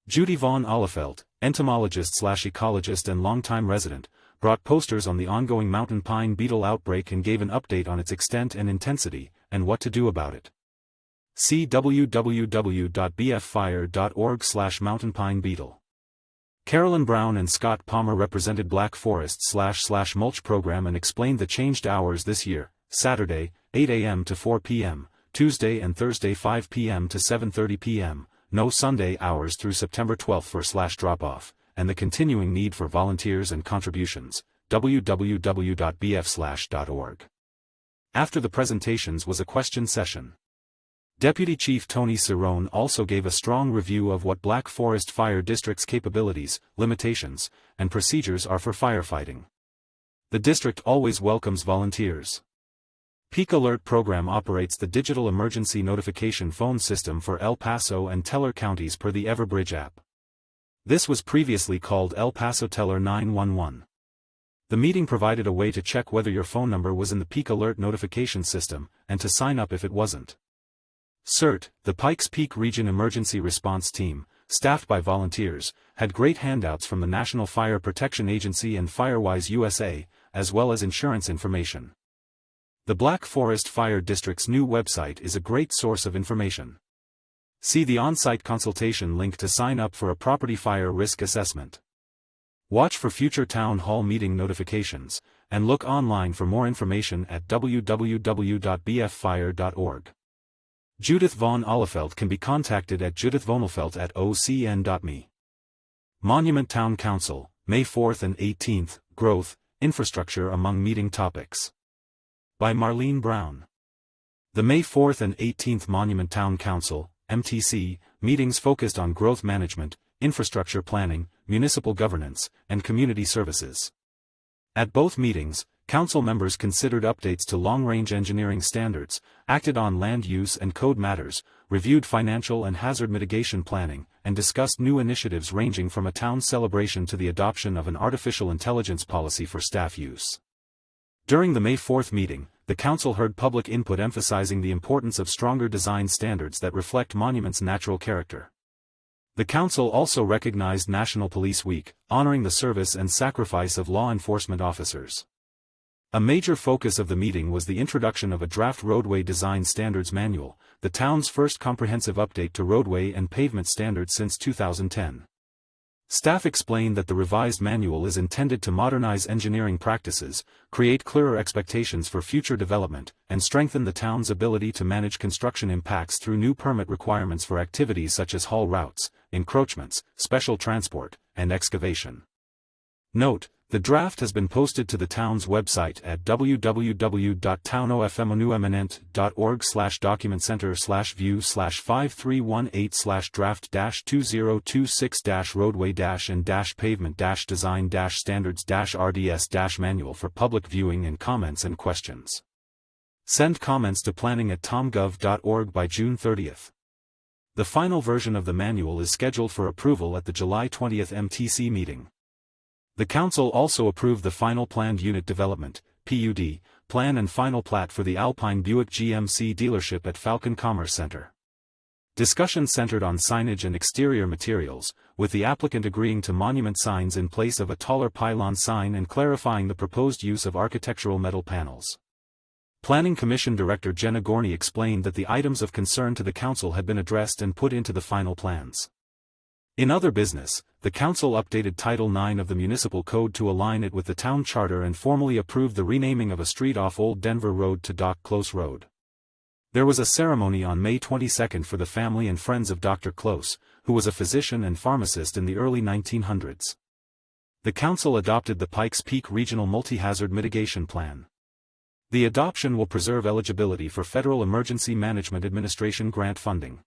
Judy Vaughn Ollefelt, entomologist/ecologist and longtime resident, brought posters on the ongoing mountain pine beetle outbreak and gave an update on its extent and intensity, and what to do about it. See www.bffire.org/mountainpinebeetle. Carolyn Brown and Scott Palmer represented Black Forest/mulch program and explained the changed hours this year: Saturday, 8 a.m. to 4 p.m., Tuesday and Thursday 5 p.m. to 7:30 p.m., no Sunday hours through September 12 for /drop-off, and the continuing need for volunteers and contributions, www.bf/.org. After the presentations was a question session. Deputy Chief Tony Cerrone also gave a strong review of what Black Forest Fire District's capabilities, limitations, and procedures are for firefighting. The district always welcomes volunteers. Peak Alert program operates the digital emergency notification phone system for El Paso and Teller counties per the Everbridge app. This was previously called El Paso Teller 911. The meeting provided a way to check whether your phone number was in the Peak Alert notification system, and to sign up if it wasn't. CERT, the Pikes Peak Region Emergency Response Team, staffed by volunteers, had great handouts from the National Fire Protection Agency and Firewise USA, as well as insurance information. The Black Forest Fire District's new website is a great source of information. See the on-site consultation link to sign up for a property fire risk assessment. Watch for future town hall meeting notifications, and look online for more information at www.bffire.org. Judith Von Ollefeld can be contacted at judithvonelfelt@ocn.me. Monument Town Council, May 4th and 18th, Growth, Infrastructure among meeting topics. By Marlene Brown. The May 4th and 18th Monument Town Council, MTC, meetings focused on growth management, infrastructure planning, municipal governance, and community services. At both meetings, council members considered updates to long-range engineering standards, acted on land use and code matters, reviewed financial and hazard mitigation planning, and discussed new initiatives ranging from a town celebration to the adoption of an artificial intelligence policy for staff use. During the May 4th meeting, the council heard public input emphasizing the importance of stronger design standards that reflect monuments' natural character. The council also recognized National Police Week, honoring the service and sacrifice of law enforcement officers. A major focus of the meeting was the introduction of a draft roadway design standards manual, the town's first comprehensive update to roadway and pavement standards since 2010. Staff explained that the revised manual is intended to modernize engineering practices, create clearer expectations for future development, and strengthen the town's ability to manage construction impacts through new permit requirements for activities such as haul routes, encroachments, special transport, and excavation. Note: the draft has been posted to the town's website at www.townofm.org/document-center/view/53188/draft-2026-roadway-and-pavement-standards-RDS-manual for public viewing and comments and questions. Send comments to planning@tomgov.org by June 30th. The final version of the manual is scheduled for approval at the July 20th MTC meeting. The council also approved the final planned unit development, PUD, plan and final plat for the Alpine Buick GMC dealership at Falcon Commerce Center. Discussion centered on signage and exterior materials, with the applicant agreeing to monument signs in place of a taller pylon sign and clarifying the proposed use of architectural metal panels. Planning Commission Director Jenna Gorney explained that the items of concern to the council had been addressed and put into the final plans. In other business, the council updated Title IX of the Municipal Code to align it with the town charter and formally approved the renaming of a street off Old Denver Road to Dock Close Road. There was a ceremony on May 22 for the family and friends of Dr. Close, who was a physician and pharmacist in the early 1900s. The council adopted the Pikes Peak Regional Multi-Hazard Mitigation Plan. The adoption will preserve eligibility for Federal Emergency Management Administration grant funding.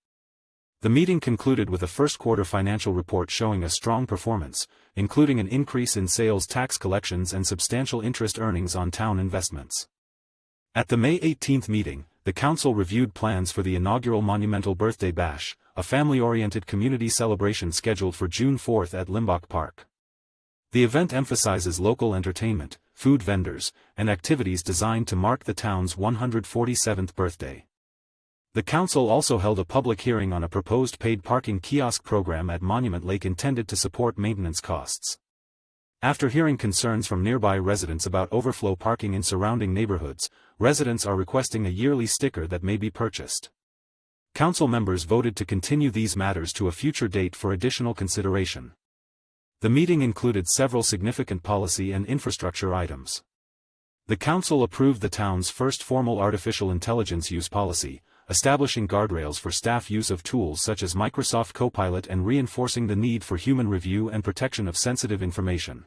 The meeting concluded with a first-quarter financial report showing a strong performance, including an increase in sales tax collections and substantial interest earnings on town investments. At the May 18 meeting, the council reviewed plans for the inaugural Monumental Birthday Bash, a family-oriented community celebration scheduled for June 4 at Limbaugh Park. The event emphasizes local entertainment, food vendors, and activities designed to mark the town's 147th birthday. The council also held a public hearing on a proposed paid parking kiosk program at Monument Lake intended to support maintenance costs. After hearing concerns from nearby residents about overflow parking in surrounding neighborhoods, residents are requesting a yearly sticker that may be purchased. Council members voted to continue these matters to a future date for additional consideration. The meeting included several significant policy and infrastructure items. The council approved the town's first formal artificial intelligence use policy, establishing guardrails for staff use of tools such as Microsoft Copilot and reinforcing the need for human review and protection of sensitive information.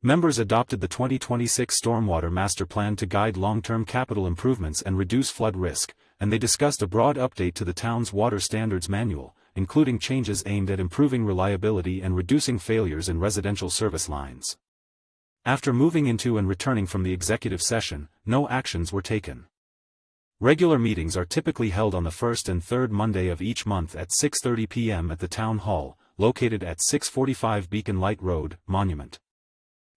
Members adopted the 2026 Stormwater Master Plan to guide long-term capital improvements and reduce flood risk, and they discussed a broad update to the town's water standards manual, including changes aimed at improving reliability and reducing failures in residential service lines. After moving into and returning from the executive session, no actions were taken. Regular meetings are typically held on the first and third Monday of each month at 6:30 p.m. at the Town Hall, located at 645 Beacon Light Road, Monument.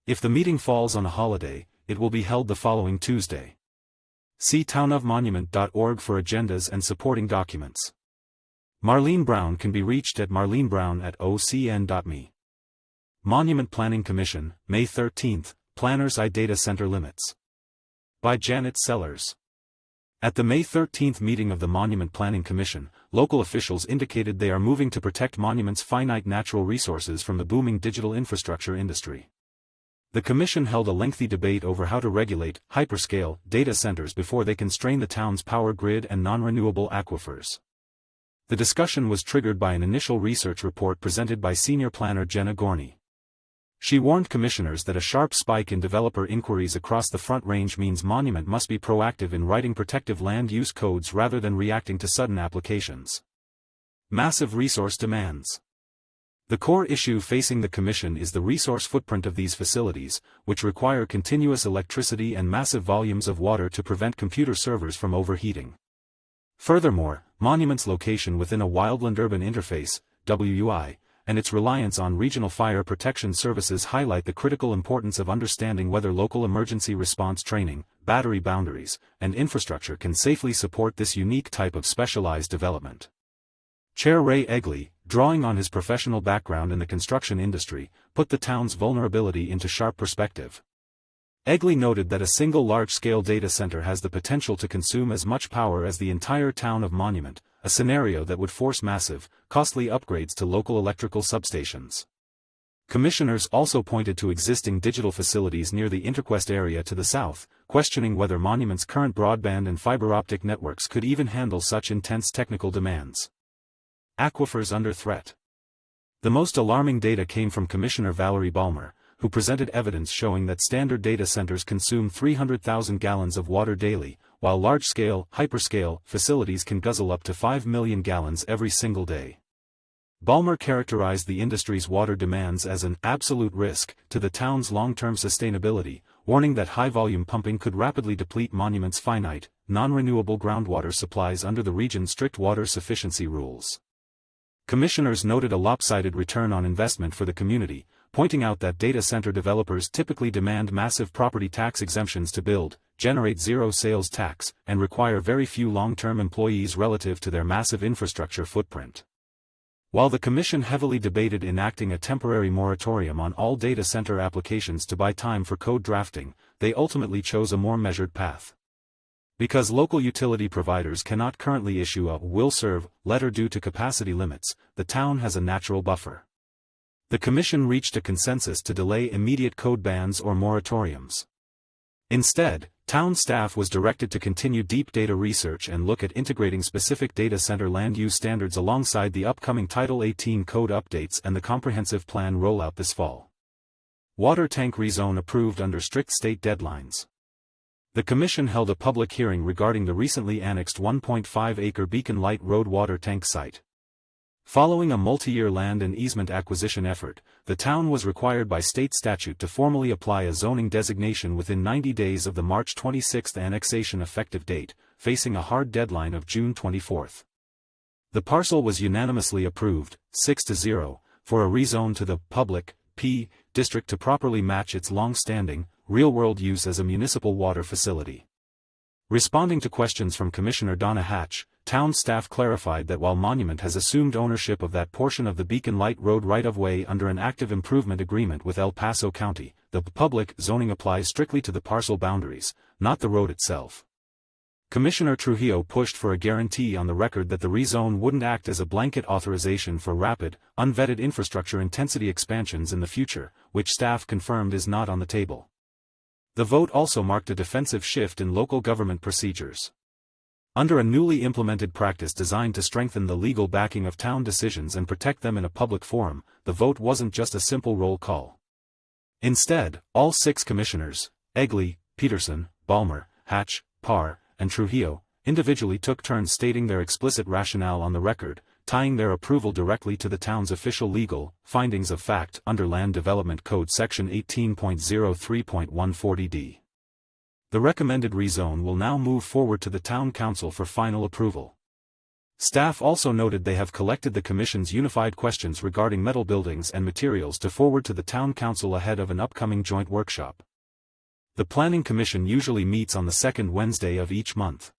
If the meeting falls on a holiday, it will be held the following Tuesday. See townofmonument.org for agendas and supporting documents. Marlene Brown can be reached at marlenebrown@ocn.me. Monument Planning Commission, May 13, Planners I Data Center Limits. By Janet Sellers. At the May 13 meeting of the Monument Planning Commission, local officials indicated they are moving to protect monuments' finite natural resources from the booming digital infrastructure industry. The commission held a lengthy debate over how to regulate hyperscale data centers before they constrain the town's power grid and non-renewable aquifers. The discussion was triggered by an initial research report presented by senior planner Jenna Gorney. She warned commissioners that a sharp spike in developer inquiries across the Front Range means Monument must be proactive in writing protective land use codes rather than reacting to sudden applications. Massive resource demands. The core issue facing the Commission is the resource footprint of these facilities, which require continuous electricity and massive volumes of water to prevent computer servers from overheating. Furthermore, Monument's location within a wildland-urban interface, WUI, and its reliance on regional fire protection services highlight the critical importance of understanding whether local emergency response training, battery boundaries, and infrastructure can safely support this unique type of specialized development. Chair Ray Egley, drawing on his professional background in the construction industry, put the town's vulnerability into sharp perspective. Egley noted that a single large-scale data center has the potential to consume as much power as the entire town of Monument, a scenario that would force massive, costly upgrades to local electrical substations. Commissioners also pointed to existing digital facilities near the Interquest area to the south, questioning whether Monument's current broadband and fiber optic networks could even handle such intense technical demands. Aquifers under threat. The most alarming data came from Commissioner Valerie Balmer, who presented evidence showing that standard data centers consume 300,000 gallons of water daily, while large-scale, hyperscale facilities can guzzle up to 5 million gallons every single day. Balmer characterized the industry's water demands as an absolute risk to the town's long-term sustainability, warning that high-volume pumping could rapidly deplete Monument's finite, non-renewable groundwater supplies under the region's strict water sufficiency rules. Commissioners noted a lopsided return on investment for the community, pointing out that data center developers typically demand massive property tax exemptions to build, generate zero sales tax, and require very few long-term employees relative to their massive infrastructure footprint. While the Commission heavily debated enacting a temporary moratorium on all data center applications to buy time for code drafting, they ultimately chose a more measured path. Because local utility providers cannot currently issue a will serve letter due to capacity limits, the town has a natural buffer. The Commission reached a consensus to delay immediate code bans or moratoriums. Instead, town staff was directed to continue deep data research and look at integrating specific data center land use standards alongside the upcoming Title 18 code updates and the comprehensive plan rollout this fall. Water tank rezone approved under strict state deadlines. The Commission held a public hearing regarding the recently annexed 1.5-acre Beacon Light Road water tank site. Following a multi-year land and easement acquisition effort, the town was required by state statute to formally apply a zoning designation within 90 days of the March 26 annexation effective date, facing a hard deadline of June 24. The parcel was unanimously approved, 6-0, for a rezone to the public P district to properly match its long-standing, real-world use as a municipal water facility. Responding to questions from Commissioner Donna Hatch, town staff clarified that while Monument has assumed ownership of that portion of the Beacon Light Road right-of-way under an active improvement agreement with El Paso County, the public zoning applies strictly to the parcel boundaries, not the road itself. Commissioner Trujillo pushed for a guarantee on the record that the rezone wouldn't act as a blanket authorization for rapid, unvetted infrastructure intensity expansions in the future, which staff confirmed is not on the table. The vote also marked a defensive shift in local government procedures. Under a newly implemented practice designed to strengthen the legal backing of town decisions and protect them in a public forum, the vote wasn't just a simple roll call. Instead, all 6 commissioners, Egley, Peterson, Balmer, Hatch, Parr, and Trujillo, individually took turns stating their explicit rationale on the record, tying their approval directly to the town's official legal findings of fact under Land Development Code Section 18.03.140d. The recommended rezone will now move forward to the Town Council for final approval. Staff also noted they have collected the Commission's unified questions regarding metal buildings and materials to forward to the Town Council ahead of an upcoming joint workshop. The Planning Commission usually meets on the second Wednesday of each month.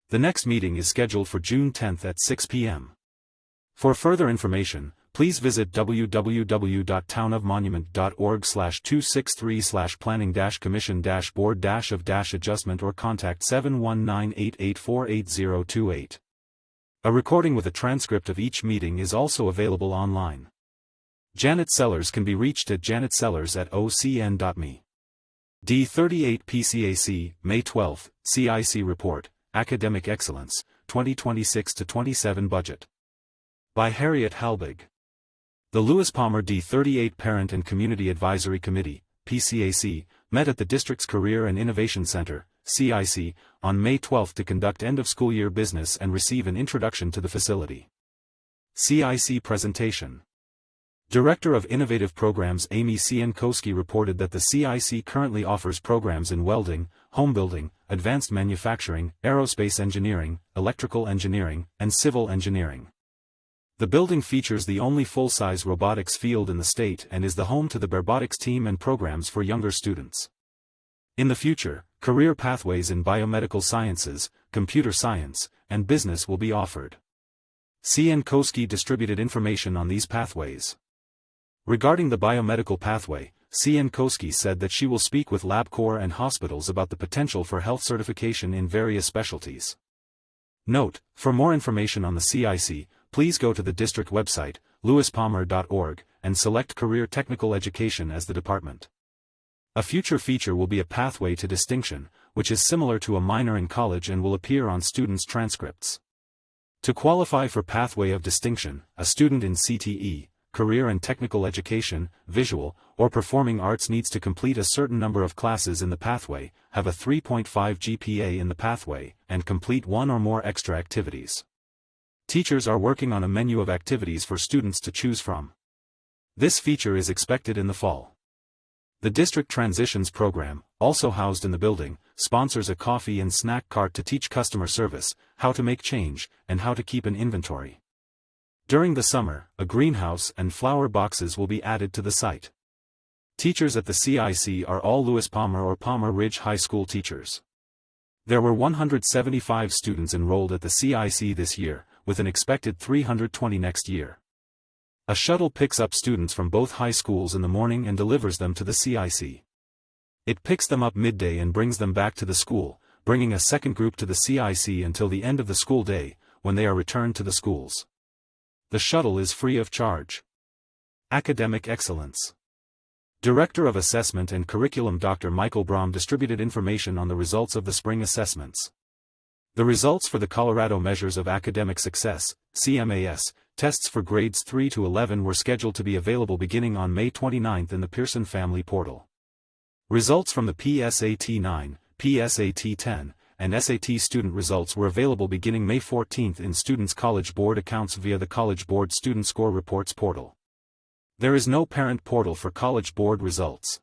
The next meeting is scheduled for June 10 at 6 p.m. For further information, please visit www.townofmonument.org/263/planning-commission-board-of-adjustment or contact 719-884-8028. A recording with a transcript of each meeting is also available online. Janet Sellers can be reached at janetsellers@ocn.me. D38 PCAC, May 12, CIC Report, Academic Excellence, 2026-27 Budget. By Harriet Halbig. The Lewis Palmer D38 Parent and Community Advisory Committee, PCAC, met at the district's Career and Innovation Center, CIC, on May 12 to conduct end-of-school year business and receive an introduction to the facility. CIC Presentation. Director of Innovative Programs Amy Ciankowski reported that the CIC currently offers programs in welding, home building, advanced manufacturing, aerospace engineering, electrical engineering, and civil engineering. The building features the only full-size robotics field in the state and is the home to the Barbotics team and programs for younger students. In the future, career pathways in biomedical sciences, computer science, and business will be offered. Ciankowski distributed information on these pathways. Regarding the biomedical pathway, Ciankowski said that she will speak with LabCorp and hospitals about the potential for health certification in various specialties. Note, for more information on the CIC, please go to the district website, lewispalmer.org, and select Career Technical Education as the department. A future feature will be a pathway to distinction, which is similar to a minor in college and will appear on students' transcripts. To qualify for Pathway of Distinction, a student in CTE, Career and Technical Education, Visual, or Performing Arts needs to complete a certain number of classes in the pathway, have a 3.5 GPA in the pathway, and complete one or more extra activities. Teachers are working on a menu of activities for students to choose from. This feature is expected in the fall. The District Transitions Program, also housed in the building, sponsors a coffee and snack cart to teach customer service, how to make change, and how to keep an inventory. During the summer, a greenhouse and flower boxes will be added to the site. Teachers at the CIC are all Lewis Palmer or Palmer Ridge High School teachers. There were 175 students enrolled at the CIC this year, with an expected 320 next year. A shuttle picks up students from both high schools in the morning and delivers them to the CIC. It picks them up midday and brings them back to the school, bringing a second group to the CIC until the end of the school day, when they are returned to the schools. The shuttle is free of charge. Academic Excellence. Director of Assessment and Curriculum Dr. Michael Braum distributed information on the results of the spring assessments. The results for the Colorado Measures of Academic Success, CMAS, tests for grades 3 to 11 were scheduled to be available beginning on May 29 in the Pearson Family Portal. Results from the PSAT 9, PSAT 10, and SAT student results were available beginning May 14 in Students' College Board accounts via the College Board Student Score Reports portal. There is no parent portal for College Board results.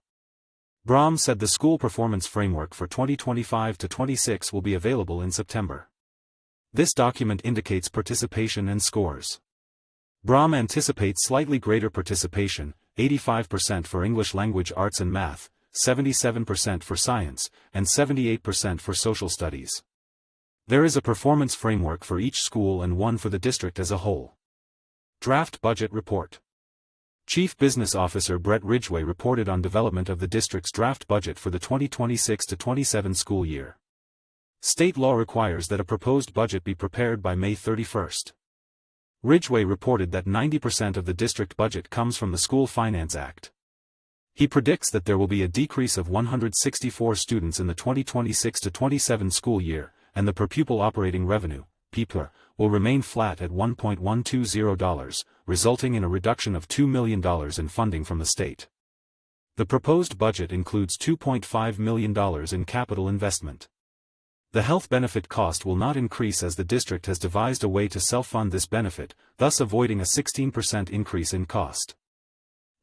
Braum said the school performance framework for 2025-26 will be available in September. This document indicates participation and scores. Braum anticipates slightly greater participation, 85% for English language arts and math, 77% for science, and 78% for social studies. There is a performance framework for each school and one for the district as a whole. Draft Budget Report. Chief Business Officer Brett Ridgway reported on development of the district's draft budget for the 2026-27 school year. State law requires that a proposed budget be prepared by May 31. Ridgway reported that 90% of the district budget comes from the School Finance Act. He predicts that there will be a decrease of 164 students in the 2026-27 school year, and the per-pupil operating revenue, PPR, will remain flat at $1.120, resulting in a reduction of $2 million in funding from the state. The proposed budget includes $2.5 million in capital investment. The health benefit cost will not increase as the district has devised a way to self-fund this benefit, thus avoiding a 16% increase in cost.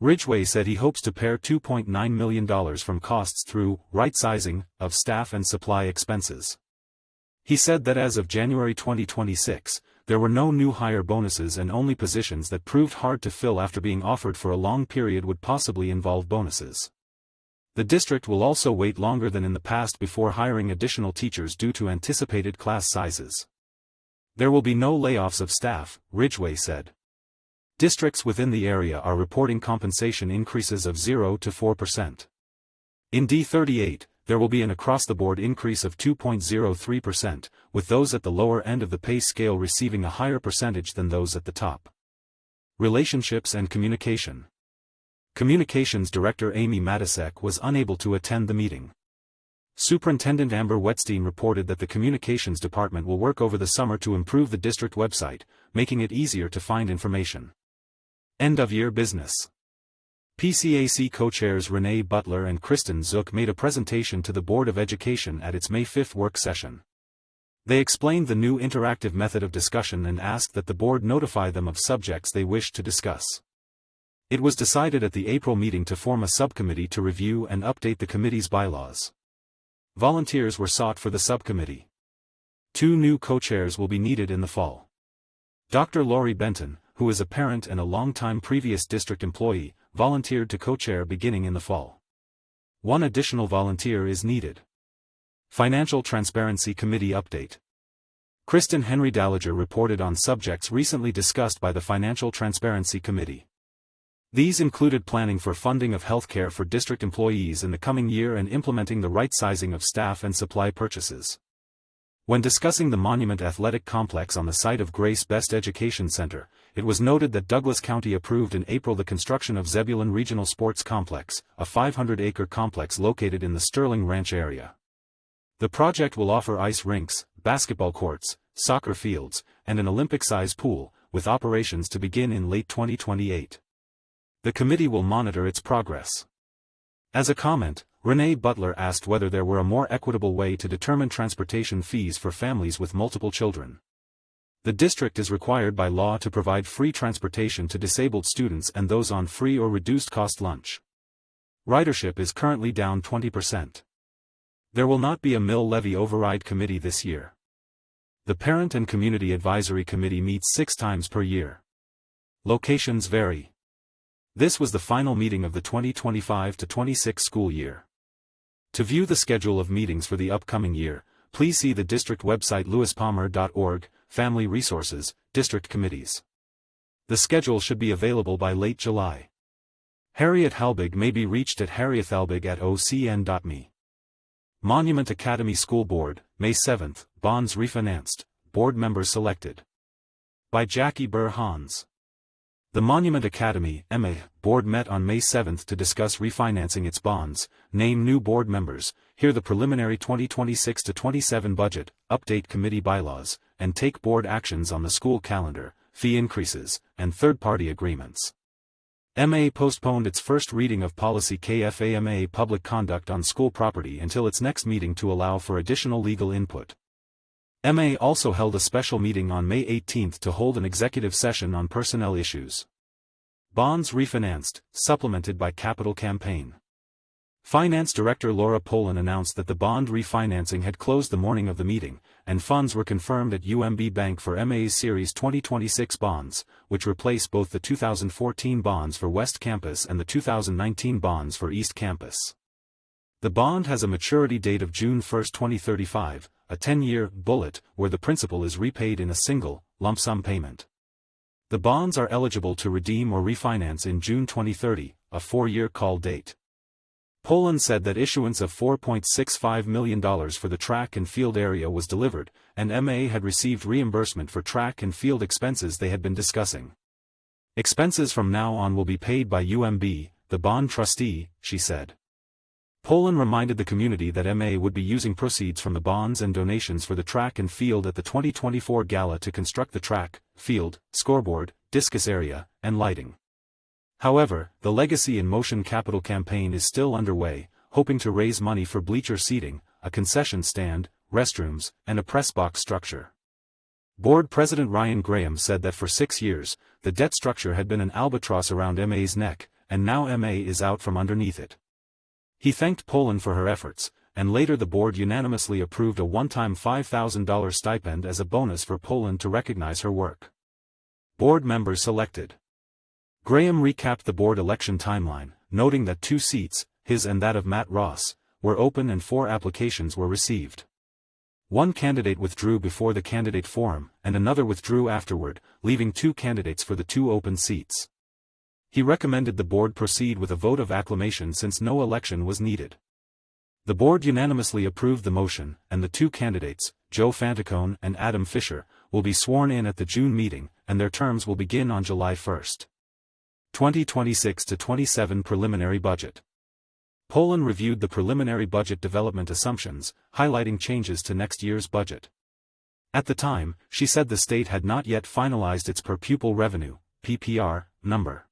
Ridgway said he hopes to pare $2.9 million from costs through right-sizing of staff and supply expenses. He said that as of January 2026, there were no new hire bonuses and only positions that proved hard to fill after being offered for a long period would possibly involve bonuses. The district will also wait longer than in the past before hiring additional teachers due to anticipated class sizes. There will be no layoffs of staff, Ridgway said. Districts within the area are reporting compensation increases of 0 to 4%. In D38, there will be an across-the-board increase of 2.03%, with those at the lower end of the pay scale receiving a higher percentage than those at the top. Relationships and Communication. Communications Director Amy Matisek was unable to attend the meeting. Superintendent Amber Wetstein reported that the Communications Department will work over the summer to improve the district website, making it easier to find information. End-of-year business. PCAC co-chairs Renee Butler and Kristen Zook made a presentation to the Board of Education at its May 5 work session. They explained the new interactive method of discussion and asked that the board notify them of subjects they wished to discuss. It was decided at the April meeting to form a subcommittee to review and update the committee's bylaws. Volunteers were sought for the subcommittee. 2 new co-chairs will be needed in the fall. Dr. Lori Benton, who is a parent and a longtime previous district employee, volunteered to co-chair beginning in the fall. 1 additional volunteer is needed. Financial Transparency Committee update. Kristen Henry Dallager reported on subjects recently discussed by the Financial Transparency Committee. These included planning for funding of healthcare for district employees in the coming year and implementing the right sizing of staff and supply purchases. When discussing the Monument Athletic Complex on the site of Grace Best Education Center, it was noted that Douglas County approved in April the construction of Zebulon Regional Sports Complex, a 500-acre complex located in the Sterling Ranch area. The project will offer ice rinks, basketball courts, soccer fields, and an Olympic-size pool, with operations to begin in late 2028. The committee will monitor its progress. As a comment, Renee Butler asked whether there were a more equitable way to determine transportation fees for families with multiple children. The district is required by law to provide free transportation to disabled students and those on free or reduced-cost lunch. Ridership is currently down 20%. There will not be a mill levy override committee this year. The Parent and Community Advisory Committee meets 6 times per year. Locations vary. This was the final meeting of the 2025-26 school year. To view the schedule of meetings for the upcoming year, please see the district website lewispalmer.org, Family Resources, District Committees. The schedule should be available by late July. Harriet Halbig may be reached at harriethalbig@ocn.me. Monument Academy School Board, May 7, bonds refinanced, board members selected. By Jackie Burr-Hans. The Monument Academy (MA) board met on May 7 to discuss refinancing its bonds, name new board members, hear the preliminary 2026-27 budget, update committee bylaws, and take board actions on the school calendar, fee increases, and third-party agreements. MA postponed its first reading of policy KFAMA public conduct on school property until its next meeting to allow for additional legal input. MA also held a special meeting on May 18 to hold an executive session on personnel issues. Bonds refinanced, supplemented by capital campaign. Finance Director Laura Poland announced that the bond refinancing had closed the morning of the meeting, and funds were confirmed at UMB Bank for MA's Series 2026 bonds, which replace both the 2014 bonds for West Campus and the 2019 bonds for East Campus. The bond has a maturity date of June 1, 2035, a 10-year bullet, where the principal is repaid in a single, lump sum payment. The bonds are eligible to redeem or refinance in June 2030, a 4-year call date. Poland said that issuance of $4.65 million for the track and field area was delivered, and MA had received reimbursement for track and field expenses they had been discussing. Expenses from now on will be paid by UMB, the bond trustee, she said. Poland reminded the community that MA would be using proceeds from the bonds and donations for the track and field at the 2024 gala to construct the track, field, scoreboard, discus area, and lighting. However, the Legacy in Motion capital campaign is still underway, hoping to raise money for bleacher seating, a concession stand, restrooms, and a press box structure. Board President Ryan Graham said that for 6 years, the debt structure had been an albatross around MA's neck, and now MA is out from underneath it. He thanked Poland for her efforts, and later the board unanimously approved a one-time $5,000 stipend as a bonus for Poland to recognize her work. Board members selected. Graham recapped the board election timeline, noting that 2 seats, his and that of Matt Ross, were open and 4 applications were received. One candidate withdrew before the candidate forum, and another withdrew afterward, leaving 2 candidates for the 2 open seats. He recommended the board proceed with a vote of acclamation since no election was needed. The board unanimously approved the motion, and the 2 candidates, Joe Fantacone and Adam Fisher, will be sworn in at the June meeting, and their terms will begin on July 1. 2026-27 Preliminary Budget. Poland reviewed the preliminary budget development assumptions, highlighting changes to next year's budget. At the time, she said the state had not yet finalized its per-pupil revenue, PPR, number.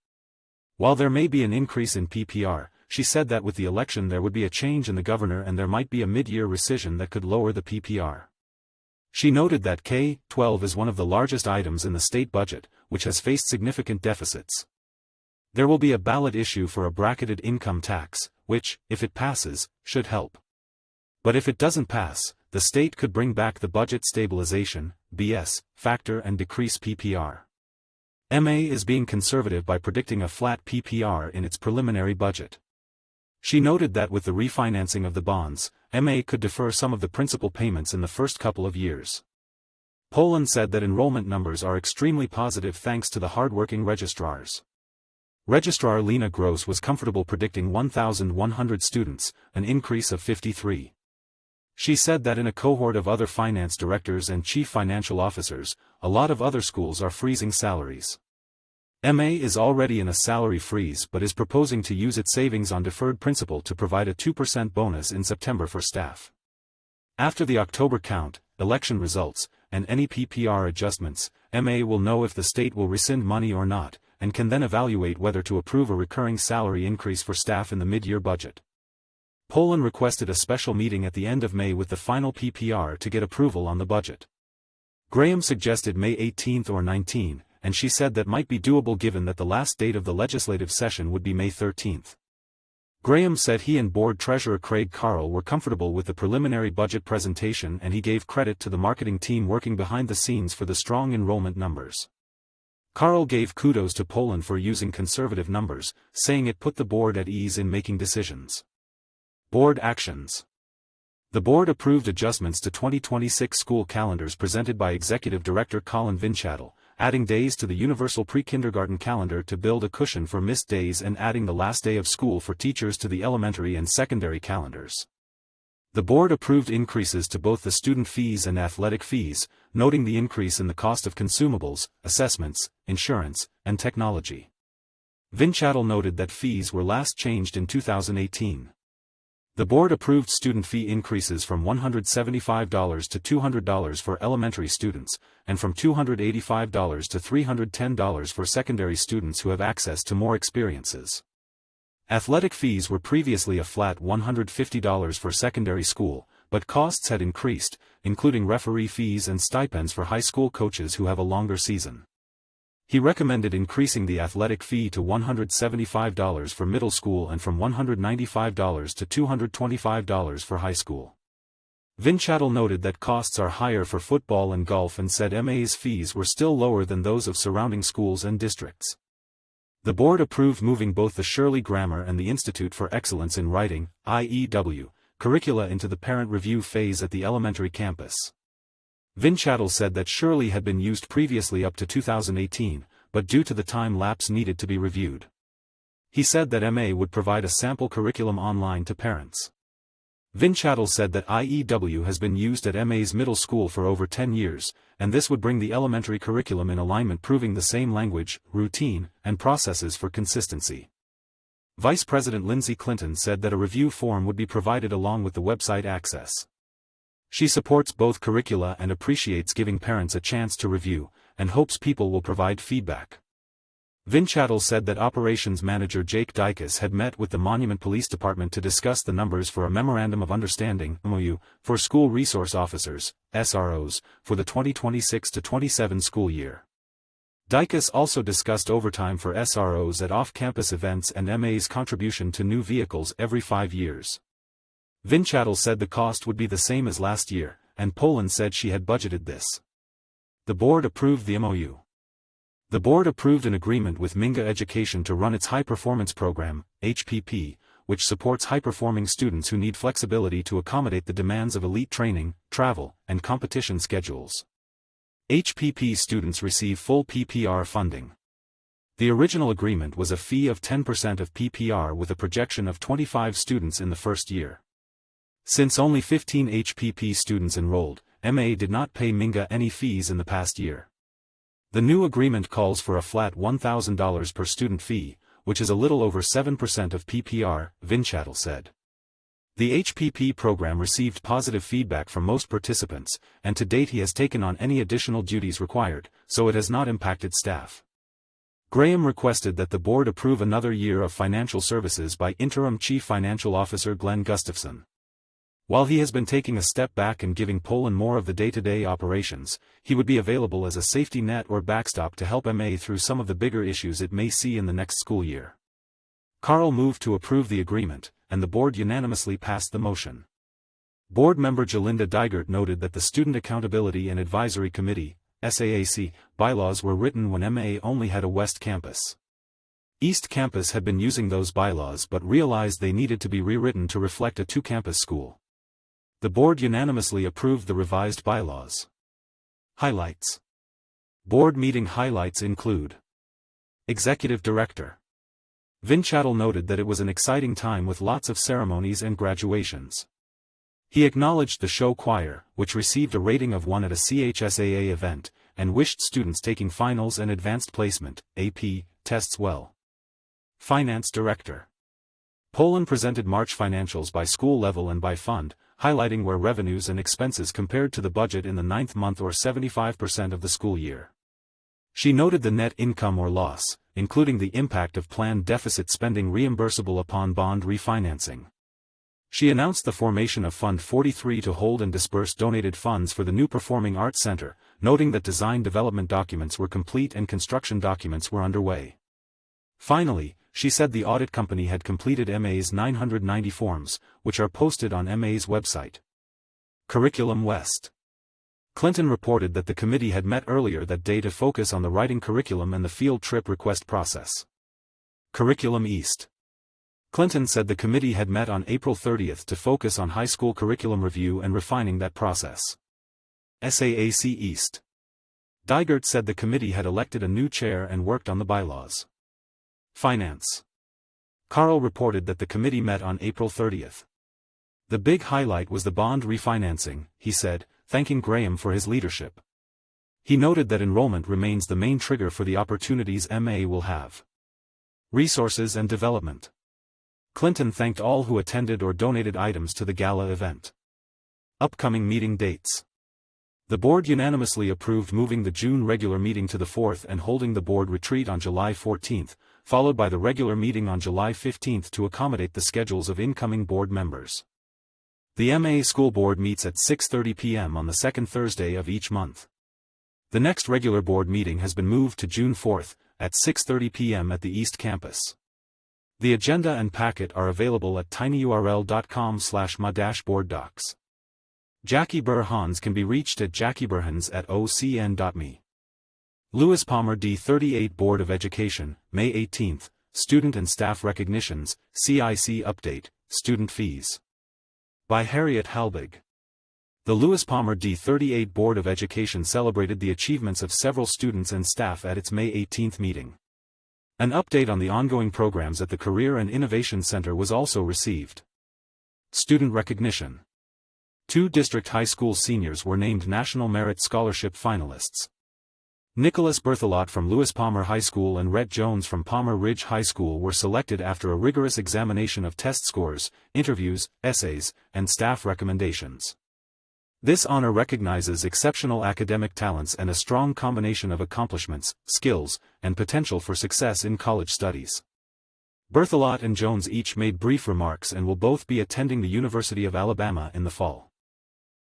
While there may be an increase in PPR, she said that with the election there would be a change in the governor and there might be a mid-year rescission that could lower the PPR. She noted that K-12 is one of the largest items in the state budget, which has faced significant deficits. There will be a ballot issue for a bracketed income tax, which, if it passes, should help. But if it doesn't pass, the state could bring back the budget stabilization (BS) factor and decrease PPR. MA is being conservative by predicting a flat PPR in its preliminary budget. She noted that with the refinancing of the bonds, MA could defer some of the principal payments in the first couple of years. Poland said that enrollment numbers are extremely positive thanks to the hard-working registrars. Registrar Lena Gross was comfortable predicting 1,100 students, an increase of 53. She said that in a cohort of other finance directors and chief financial officers, a lot of other schools are freezing salaries. MA is already in a salary freeze but is proposing to use its savings on deferred principal to provide a 2% bonus in September for staff. After the October count, election results, and any PPR adjustments, MA will know if the state will rescind money or not, and can then evaluate whether to approve a recurring salary increase for staff in the mid-year budget. Poland requested a special meeting at the end of May with the final PPR to get approval on the budget. Graham suggested May 18 or 19, and she said that might be doable given that the last date of the legislative session would be May 13. Graham said he and Board Treasurer Craig Carl were comfortable with the preliminary budget presentation and he gave credit to the marketing team working behind the scenes for the strong enrollment numbers. Carl gave kudos to Poland for using conservative numbers, saying it put the board at ease in making decisions. Board actions. The board approved adjustments to 2026 school calendars presented by Executive Director Colin Vinchattel, adding days to the universal pre-kindergarten calendar to build a cushion for missed days and adding the last day of school for teachers to the elementary and secondary calendars. The board approved increases to both the student fees and athletic fees, noting the increase in the cost of consumables, assessments, insurance, and technology. Vinchattel noted that fees were last changed in 2018. The board approved student fee increases from $175 to $200 for elementary students, and from $285 to $310 for secondary students who have access to more experiences. Athletic fees were previously a flat $150 for secondary school, but costs had increased, including referee fees and stipends for high school coaches who have a longer season. He recommended increasing the athletic fee to $175 for middle school and from $195 to $225 for high school. Vinchattel noted that costs are higher for football and golf and said MA's fees were still lower than those of surrounding schools and districts. The board approved moving both the Shirley Grammar and the Institute for Excellence in Writing, IEW, curricula into the parent review phase at the elementary campus. Vinchattel said that Shirley had been used previously up to 2018, but due to the time lapse needed to be reviewed. He said that MA would provide a sample curriculum online to parents. Vinchattel said that IEW has been used at MA's middle school for over 10 years, and this would bring the elementary curriculum in alignment, proving the same language, routine, and processes for consistency. Vice President Lindsay Clinton said that a review form would be provided along with the website access. She supports both curricula and appreciates giving parents a chance to review, and hopes people will provide feedback. Vinchattel said that Operations Manager Jake Dicus had met with the Monument Police Department to discuss the numbers for a Memorandum of Understanding (MOU) for School Resource Officers (SROs) for the 2026-27 school year. Dicus also discussed overtime for SROs at off-campus events and MA's contribution to new vehicles every 5 years. Vinchattel said the cost would be the same as last year, and Poland said she had budgeted this. The board approved the MOU. The board approved an agreement with Minga Education to run its High Performance Program, HPP, which supports high-performing students who need flexibility to accommodate the demands of elite training, travel, and competition schedules. HPP students receive full PPR funding. The original agreement was a fee of 10% of PPR with a projection of 25 students in the first year. Since only 15 HPP students enrolled, MA did not pay Minga any fees in the past year. The new agreement calls for a flat $1,000 per student fee, which is a little over 7% of PPR, Vinchattel said. The HPP program received positive feedback from most participants, and to date he has taken on any additional duties required, so it has not impacted staff. Graham requested that the board approve another year of financial services by Interim Chief Financial Officer Glenn Gustafson. While he has been taking a step back and giving Poland more of the day-to-day operations, he would be available as a safety net or backstop to help MA through some of the bigger issues it may see in the next school year. Carl moved to approve the agreement, and the board unanimously passed the motion. Board member Jalinda Digert noted that the Student Accountability and Advisory Committee, SAAC, bylaws were written when MA only had a West Campus. East Campus had been using those bylaws but realized they needed to be rewritten to reflect a two-campus school. The board unanimously approved the revised bylaws. Highlights. Board meeting highlights include: Executive Director Vinchattel noted that it was an exciting time with lots of ceremonies and graduations. He acknowledged the show choir, which received a rating of 1 at a CHSAA event, and wished students taking finals and advanced placement (AP) tests well. Finance Director Poland presented March financials by school level and by fund, highlighting where revenues and expenses compared to the budget in the 9th month or 75% of the school year. She noted the net income or loss, including the impact of planned deficit spending reimbursable upon bond refinancing. She announced the formation of Fund 43 to hold and disperse donated funds for the new Performing Arts Center, noting that design development documents were complete and construction documents were underway. Finally, she said the audit company had completed MA's 990 forms, which are posted on MA's website. Curriculum West Clinton reported that the committee had met earlier that day to focus on the writing curriculum and the field trip request process. Curriculum East Clinton said the committee had met on April 30 to focus on high school curriculum review and refining that process. SAAC East Digert said the committee had elected a new chair and worked on the bylaws. Finance Carl reported that the committee met on April 30. The big highlight was the bond refinancing, he said, thanking Graham for his leadership. He noted that enrollment remains the main trigger for the opportunities MA will have. Resources and Development Clinton thanked all who attended or donated items to the gala event. Upcoming meeting dates. The board unanimously approved moving the June regular meeting to the 4th and holding the board retreat on July 14, followed by the regular meeting on July 15 to accommodate the schedules of incoming board members. The MA School Board meets at 6:30 p.m. on the second Thursday of each month. The next regular board meeting has been moved to June 4 at 6:30 p.m. at the East Campus. The agenda and packet are available at tinyurl.com/my-boarddocs. Jackie Burr-Hans can be reached at jackieburhans@ocn.me. Lewis Palmer D38 Board of Education, May 18, Student and Staff Recognitions, CIC Update, Student Fees. By Harriet Halbig. The Lewis Palmer D38 Board of Education celebrated the achievements of several students and staff at its May 18 meeting. An update on the ongoing programs at the Career and Innovation Center was also received. Student recognition. 2 district high school seniors were named National Merit Scholarship finalists. Nicholas Berthelot from Lewis Palmer High School and Rhett Jones from Palmer Ridge High School were selected after a rigorous examination of test scores, interviews, essays, and staff recommendations. This honor recognizes exceptional academic talents and a strong combination of accomplishments, skills, and potential for success in college studies. Berthelot and Jones each made brief remarks and will both be attending the University of Alabama in the fall.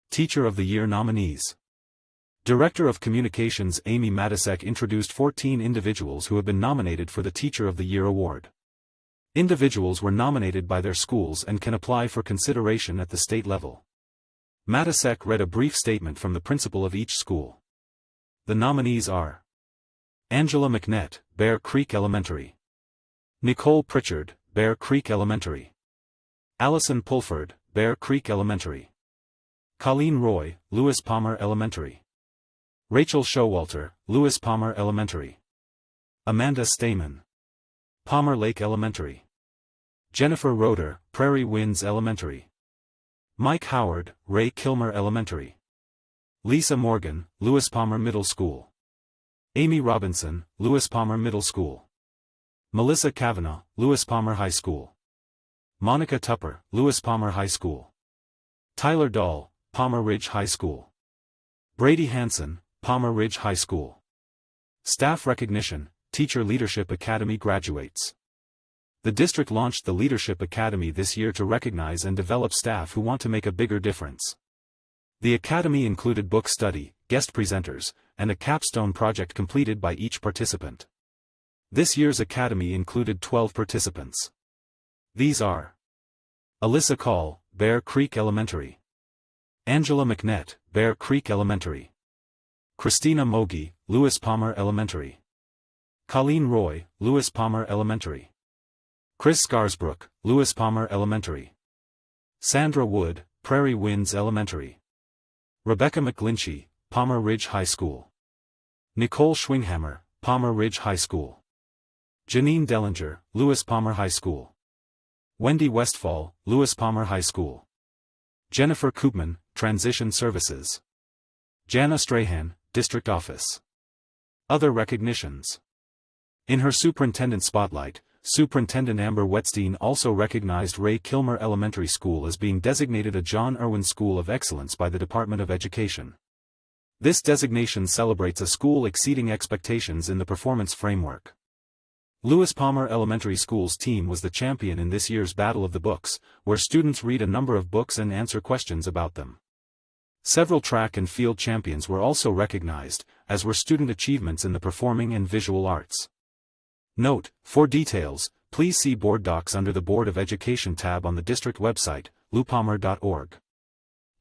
Teacher of the Year nominees. Director of Communications Amy Matisek introduced 14 individuals who have been nominated for the Teacher of the Year award. Individuals were nominated by their schools and can apply for consideration at the state level. Matisek read a brief statement from the principal of each school. The nominees are Angela McNett, Bear Creek Elementary; Nicole Pritchard, Bear Creek Elementary; Allison Pulford, Bear Creek Elementary; Colleen Roy, Lewis Palmer Elementary. Rachel Showalter, Lewis Palmer Elementary. Amanda Stamen, Palmer Lake Elementary. Jennifer Roeder, Prairie Winds Elementary. Mike Howard, Ray Kilmer Elementary. Lisa Morgan, Lewis Palmer Middle School. Amy Robinson, Lewis Palmer Middle School. Melissa Kavanaugh, Lewis Palmer High School. Monica Tupper, Lewis Palmer High School. Tyler Dahl, Palmer Ridge High School. Brady Hanson, Palmer Ridge High School. Staff Recognition, Teacher Leadership Academy graduates. The district launched the Leadership Academy this year to recognize and develop staff who want to make a bigger difference. The academy included book study, guest presenters, and a capstone project completed by each participant. This year's academy included 12 participants. These are Alyssa Call, Bear Creek Elementary. Angela McNett, Bear Creek Elementary. Christina Mogi, Lewis Palmer Elementary. Colleen Roy, Lewis Palmer Elementary. Chris Scarsbrook, Lewis Palmer Elementary. Sandra Wood, Prairie Winds Elementary. Rebecca McGlinchey, Palmer Ridge High School. Nicole Schwinghammer, Palmer Ridge High School. Janine Dellinger, Lewis Palmer High School. Wendy Westfall, Lewis Palmer High School. Jennifer Koopman, Transition Services. Jana Strahan, District Office. Other recognitions. In her Superintendent Spotlight, Superintendent Amber Wetstein also recognized Ray Kilmer Elementary School as being designated a John Irwin School of Excellence by the Department of Education. This designation celebrates a school exceeding expectations in the performance framework. Lewis Palmer Elementary School's team was the champion in this year's Battle of the Books, where students read a number of books and answer questions about them. Several track and field champions were also recognized, as were student achievements in the performing and visual arts. Note, for details, please see Board Docs under the Board of Education tab on the district website, lewpalmer.org.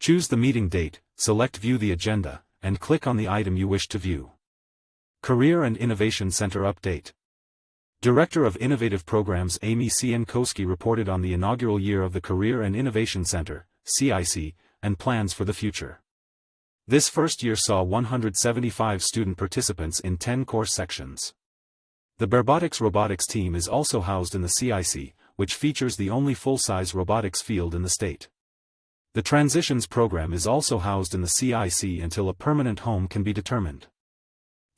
Choose the meeting date, select View the Agenda, and click on the item you wish to view. Career and Innovation Center Update. Director of Innovative Programs Amy Ciankowski reported on the inaugural year of the Career and Innovation Center, CIC, and plans for the future. This first year saw 175 student participants in 10 course sections. The Barbotics Robotics team is also housed in the CIC, which features the only full-size robotics field in the state. The Transitions program is also housed in the CIC until a permanent home can be determined.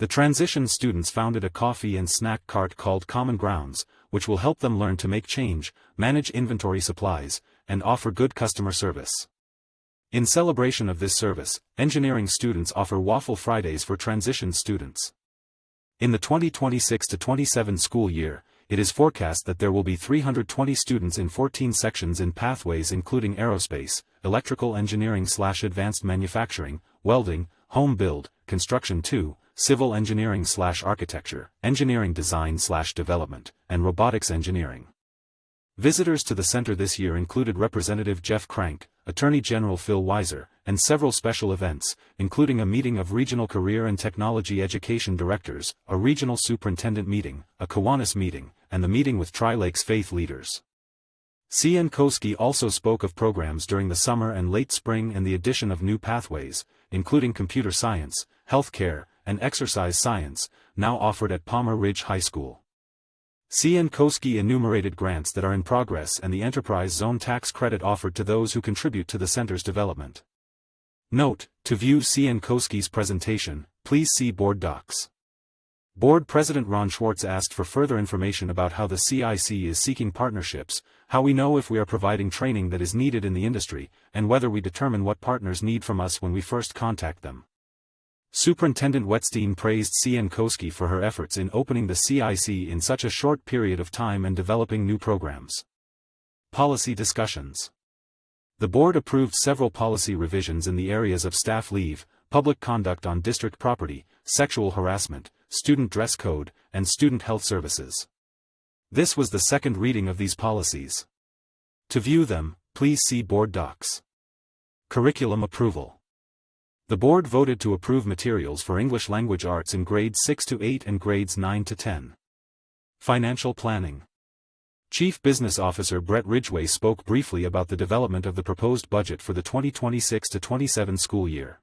The Transitions students founded a coffee and snack cart called Common Grounds, which will help them learn to make change, manage inventory supplies, and offer good customer service. In celebration of this service, engineering students offer Waffle Fridays for Transitions students. In the 2026-27 school year, it is forecast that there will be 320 students in 14 sections in pathways including aerospace, electrical engineering/advanced manufacturing, welding, home build, construction 2, civil engineering/architecture, engineering design/development, and robotics engineering. Visitors to the center this year included Representative Jeff Crank, Attorney General Phil Weiser, and several special events, including a meeting of Regional Career and Technology Education Directors, a Regional Superintendent meeting, a Kiwanis meeting, and the meeting with Tri-Lakes faith leaders. Ciankowski also spoke of programs during the summer and late spring and the addition of new pathways, including computer science, healthcare, and exercise science, now offered at Palmer Ridge High School. Ciankowski enumerated grants that are in progress and the Enterprise Zone tax credit offered to those who contribute to the center's development. Note, to view Ciankowski's presentation, please see Board Docs. Board President Ron Schwartz asked for further information about how the CIC is seeking partnerships, how we know if we are providing training that is needed in the industry, and whether we determine what partners need from us when we first contact them. Superintendent Wetstein praised Ciankowski for her efforts in opening the CIC in such a short period of time and developing new programs. Policy discussions. The board approved several policy revisions in the areas of staff leave, public conduct on district property, sexual harassment, student dress code, and student health services. This was the second reading of these policies. To view them, please see Board Docs. Curriculum approval. The board voted to approve materials for English language arts in grades 6 to 8 and grades 9 to 10. Financial planning. Chief Business Officer Brett Ridgway spoke briefly about the development of the proposed budget for the 2026-27 school year.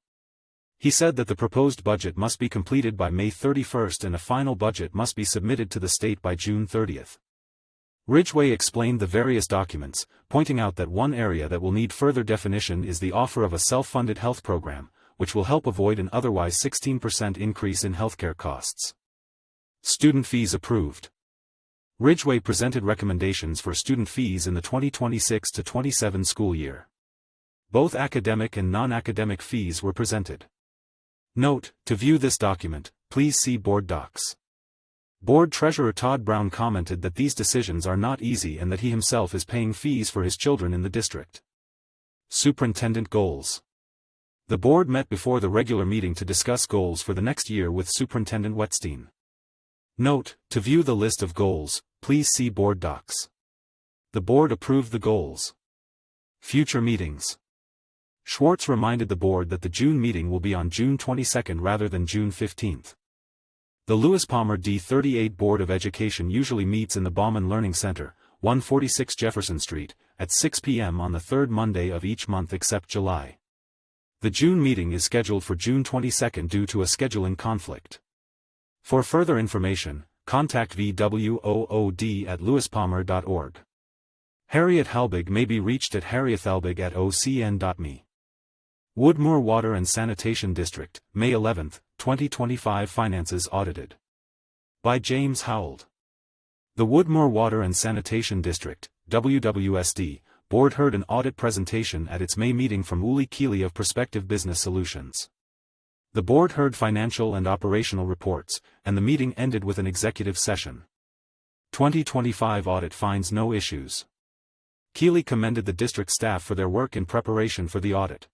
He said that the proposed budget must be completed by May 31st and a final budget must be submitted to the state by June 30th. Ridgway explained the various documents, pointing out that one area that will need further definition is the offer of a self-funded health program, which will help avoid an otherwise 16% increase in healthcare costs. Student fees approved. Ridgway presented recommendations for student fees in the 2026-27 school year. Both academic and non-academic fees were presented. Note: to view this document, please see Board Docs. Board Treasurer Todd Brown commented that these decisions are not easy and that he himself is paying fees for his children in the district. Superintendent Goals. The board met before the regular meeting to discuss goals for the next year with Superintendent Wetstein. Note: to view the list of goals, please see Board Docs. The board approved the goals. Future meetings. Schwartz reminded the board that the June meeting will be on June 22 rather than June 15. The Lewis Palmer D38 Board of Education usually meets in the Bauman Learning Center, 146 Jefferson Street, at 6 p.m. on the third Monday of each month except July. The June meeting is scheduled for June 22 due to a scheduling conflict. For further information, contact VWOOD@lewispalmer.org. Harriet Halbig may be reached at harriethalbig@ocn.me. Woodmoor Water and Sanitation District, May 11, 2025 Finances audited. By James Howell. The Woodmoor Water and Sanitation District, WWSD, Board heard an audit presentation at its May meeting from Uli Keeley of Prospective Business Solutions. The board heard financial and operational reports, and the meeting ended with an executive session. 2025 audit finds no issues. Keeley commended the district staff for their work in preparation for the audit.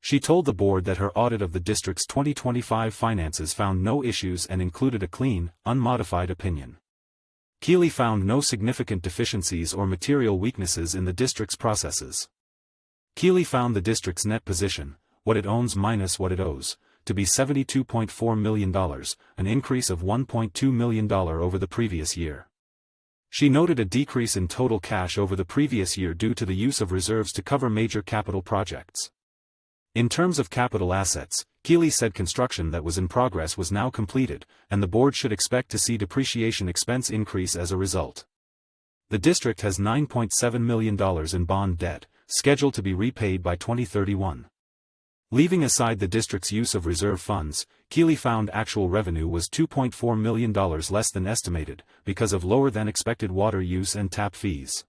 She told the board that her audit of the district's 2025 finances found no issues and included a clean, unmodified opinion. Keeley found no significant deficiencies or material weaknesses in the district's processes. Keeley found the district's net position, what it owns minus what it owes, to be $72.4 million, an increase of $1.2 million over the previous year. She noted a decrease in total cash over the previous year due to the use of reserves to cover major capital projects. In terms of capital assets, Keeley said construction that was in progress was now completed, and the board should expect to see depreciation expense increase as a result. The district has $9.7 million in bond debt, scheduled to be repaid by 2031. Leaving aside the district's use of reserve funds, Keeley found actual revenue was $2.4 million less than estimated, because of lower than expected water use and tap fees.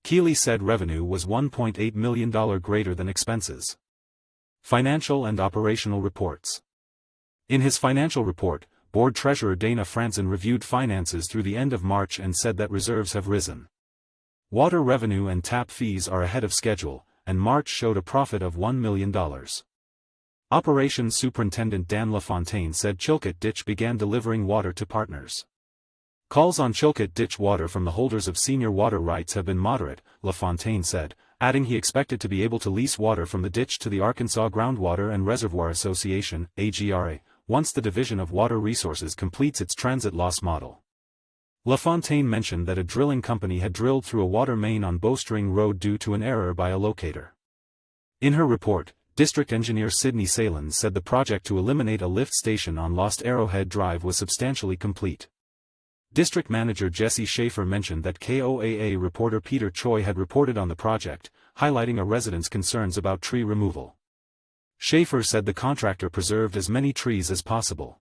Keeley said revenue was $1.8 million greater than expenses. Financial and operational reports. In his financial report, Board Treasurer Dana Franzen reviewed finances through the end of March and said that reserves have risen. Water revenue and tap fees are ahead of schedule, and March showed a profit of $1 million. Operations Superintendent Dan LaFontaine said Chilcot Ditch began delivering water to partners. Calls on Chilcot Ditch water from the holders of senior water rights have been moderate, LaFontaine said, adding he expected to be able to lease water from the ditch to the Arkansas Groundwater and Reservoir Association, AGRA, once the Division of Water Resources completes its transit loss model. LaFontaine mentioned that a drilling company had drilled through a water main on Bowstring Road due to an error by a locator. In her report, District Engineer Sidney Salins said the project to eliminate a lift station on Lost Arrowhead Drive was substantially complete. District Manager Jesse Schaefer mentioned that KOAA reporter Peter Choi had reported on the project, highlighting a resident's concerns about tree removal. Schaefer said the contractor preserved as many trees as possible.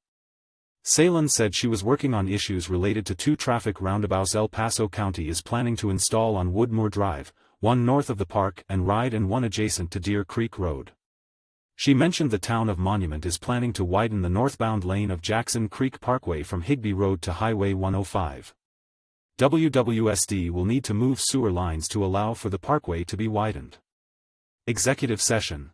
Salins said she was working on issues related to two traffic roundabouts El Paso County is planning to install on Woodmoor Drive, one north of the park and ride and one adjacent to Deer Creek Road. She mentioned the town of Monument is planning to widen the northbound lane of Jackson Creek Parkway from Higbee Road to Highway 105. WWSD will need to move sewer lines to allow for the parkway to be widened. Executive Session.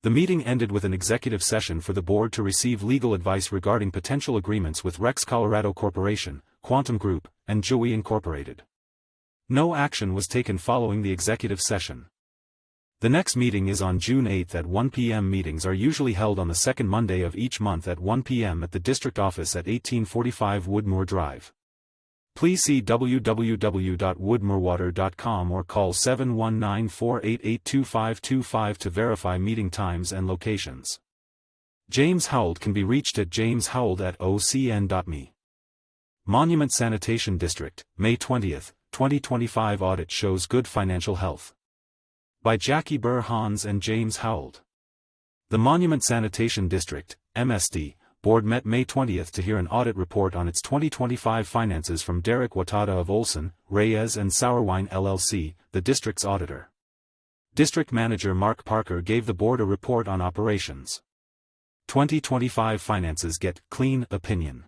The meeting ended with an executive session for the board to receive legal advice regarding potential agreements with Rex Colorado Corporation, Quantum Group, and Joey Incorporated. No action was taken following the executive session. The next meeting is on June 8 at 1 p.m. Meetings are usually held on the second Monday of each month at 1 p.m. at the district office at 1845 Woodmoor Drive. Please see www.woodmoorwater.com or call 719-488-2525 to verify meeting times and locations. James Howell can be reached at jameshowell@ocn.me. Monument Sanitation District, May 20, 2025 audit shows good financial health. By Jackie Burr-Hans and James Howell. The Monument Sanitation District, MSD, Board met May 20 to hear an audit report on its 2025 finances from Derek Watada of Olson, Reyes and Sauerwein LLC, the district's auditor. District Manager Mark Parker gave the board a report on operations. 2025 finances get clean opinion.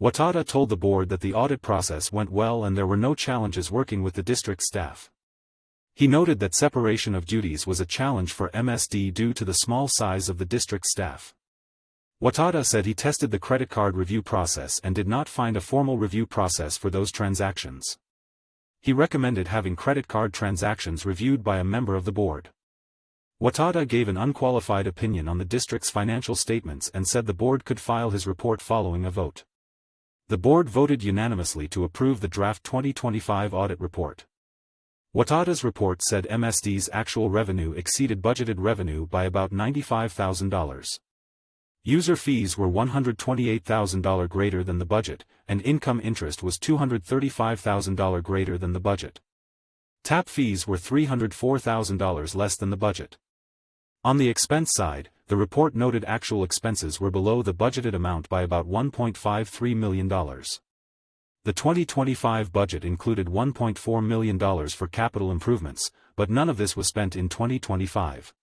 Watada told the board that the audit process went well and there were no challenges working with the district staff. He noted that separation of duties was a challenge for MSD due to the small size of the district staff. Watada said he tested the credit card review process and did not find a formal review process for those transactions. He recommended having credit card transactions reviewed by a member of the board. Watada gave an unqualified opinion on the district's financial statements and said the board could file his report following a vote. The board voted unanimously to approve the draft 2025 audit report. Watada's report said MSD's actual revenue exceeded budgeted revenue by about $95,000. User fees were $128,000 greater than the budget, and income interest was $235,000 greater than the budget. Tap fees were $304,000 less than the budget. On the expense side, the report noted actual expenses were below the budgeted amount by about $1.53 million. The 2025 budget included $1.4 million for capital improvements, but none of this was spent in 2025.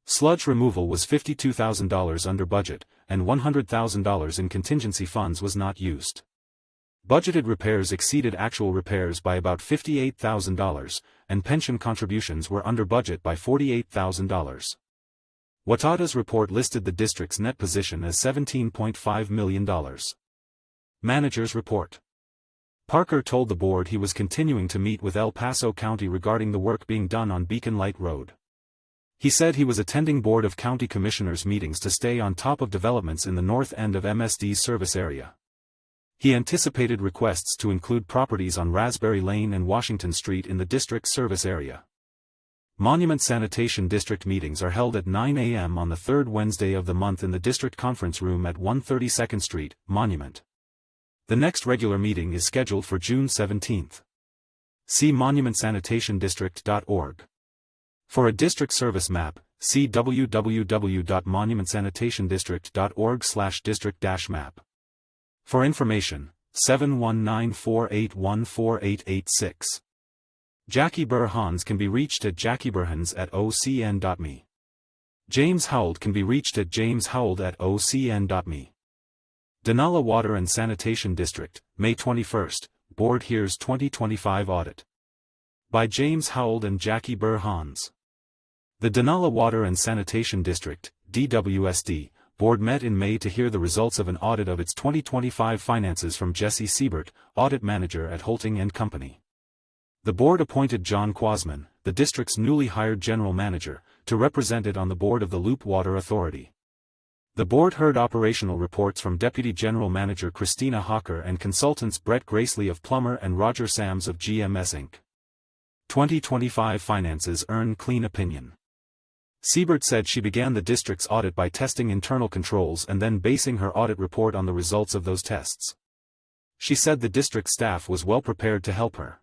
Sludge removal was $52,000 under budget, and $100,000 in contingency funds was not used. Budgeted repairs exceeded actual repairs by about $58,000, and pension contributions were under budget by $48,000. Watada's report listed the district's net position as $17.5 million. Manager's report. Parker told the board he was continuing to meet with El Paso County regarding the work being done on Beacon Light Road. He said he was attending Board of County Commissioners meetings to stay on top of developments in the north end of MSD's service area. He anticipated requests to include properties on Raspberry Lane and Washington Street in the district's service area. Monument Sanitation District meetings are held at 9 a.m. on the third Wednesday of the month in the district conference room at 132nd Street, Monument. The next regular meeting is scheduled for June 17. See monumentsanitation.district.org. For a district service map, see www.monumentsanitation.district.org/district-map. For information, 719-481-4886. Jackie Burr-Hans can be reached at jackieburhans@ocn.me. James Howell can be reached at jameshowell@ocn.me. Donala Water and Sanitation District, May 21, Board hears 2025 audit. By James Howell and Jackie Burr-Hans. The Donala Water and Sanitation District, DWSD, Board met in May to hear the results of an audit of its 2025 finances from Jesse Siebert, Audit Manager at Holting & Company. The board appointed John Quasman, the district's newly hired general manager, to represent it on the board of the Loop Water Authority. The board heard operational reports from Deputy General Manager Christina Hawker and consultants Brett Gracely of Plummer and Roger Sams of GMS Inc. 2025 finances earn clean opinion. Siebert said she began the district's audit by testing internal controls and then basing her audit report on the results of those tests. She said the district staff was well prepared to help her.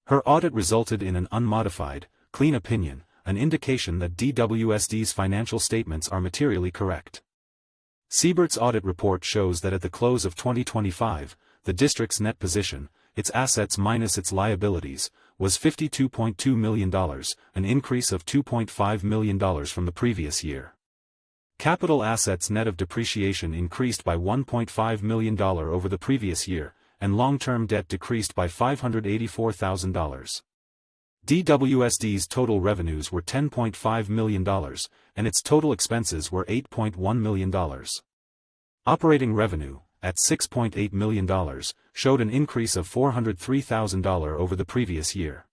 Her audit resulted in an unmodified, clean opinion, an indication that DWSD's financial statements are materially correct. Siebert's audit report shows that at the close of 2025, the district's net position, its assets minus its liabilities, was $52.2 million, an increase of $2.5 million from the previous year. Capital assets net of depreciation increased by $1.5 million over the previous year, and long-term debt decreased by $584,000. DWSD's total revenues were $10.5 million, and its total expenses were $8.1 million. Operating revenue, at $6.8 million, showed an increase of $403,000 over the previous year.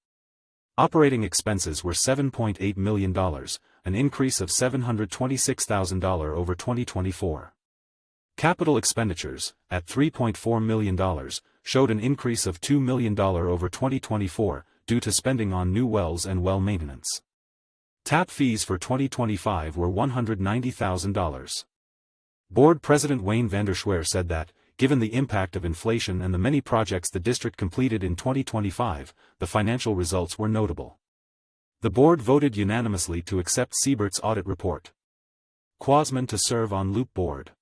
Operating expenses were $7.8 million, an increase of $726,000 over 2024. Capital expenditures, at $3.4 million, showed an increase of $2 million over 2024, due to spending on new wells and well maintenance. TAP fees for 2025 were $190,000. Board President Wayne Vanderschwer said that, given the impact of inflation and the many projects the district completed in 2025, the financial results were notable. The board voted unanimously to accept Siebert's audit report. Quasman to serve on Loop Board.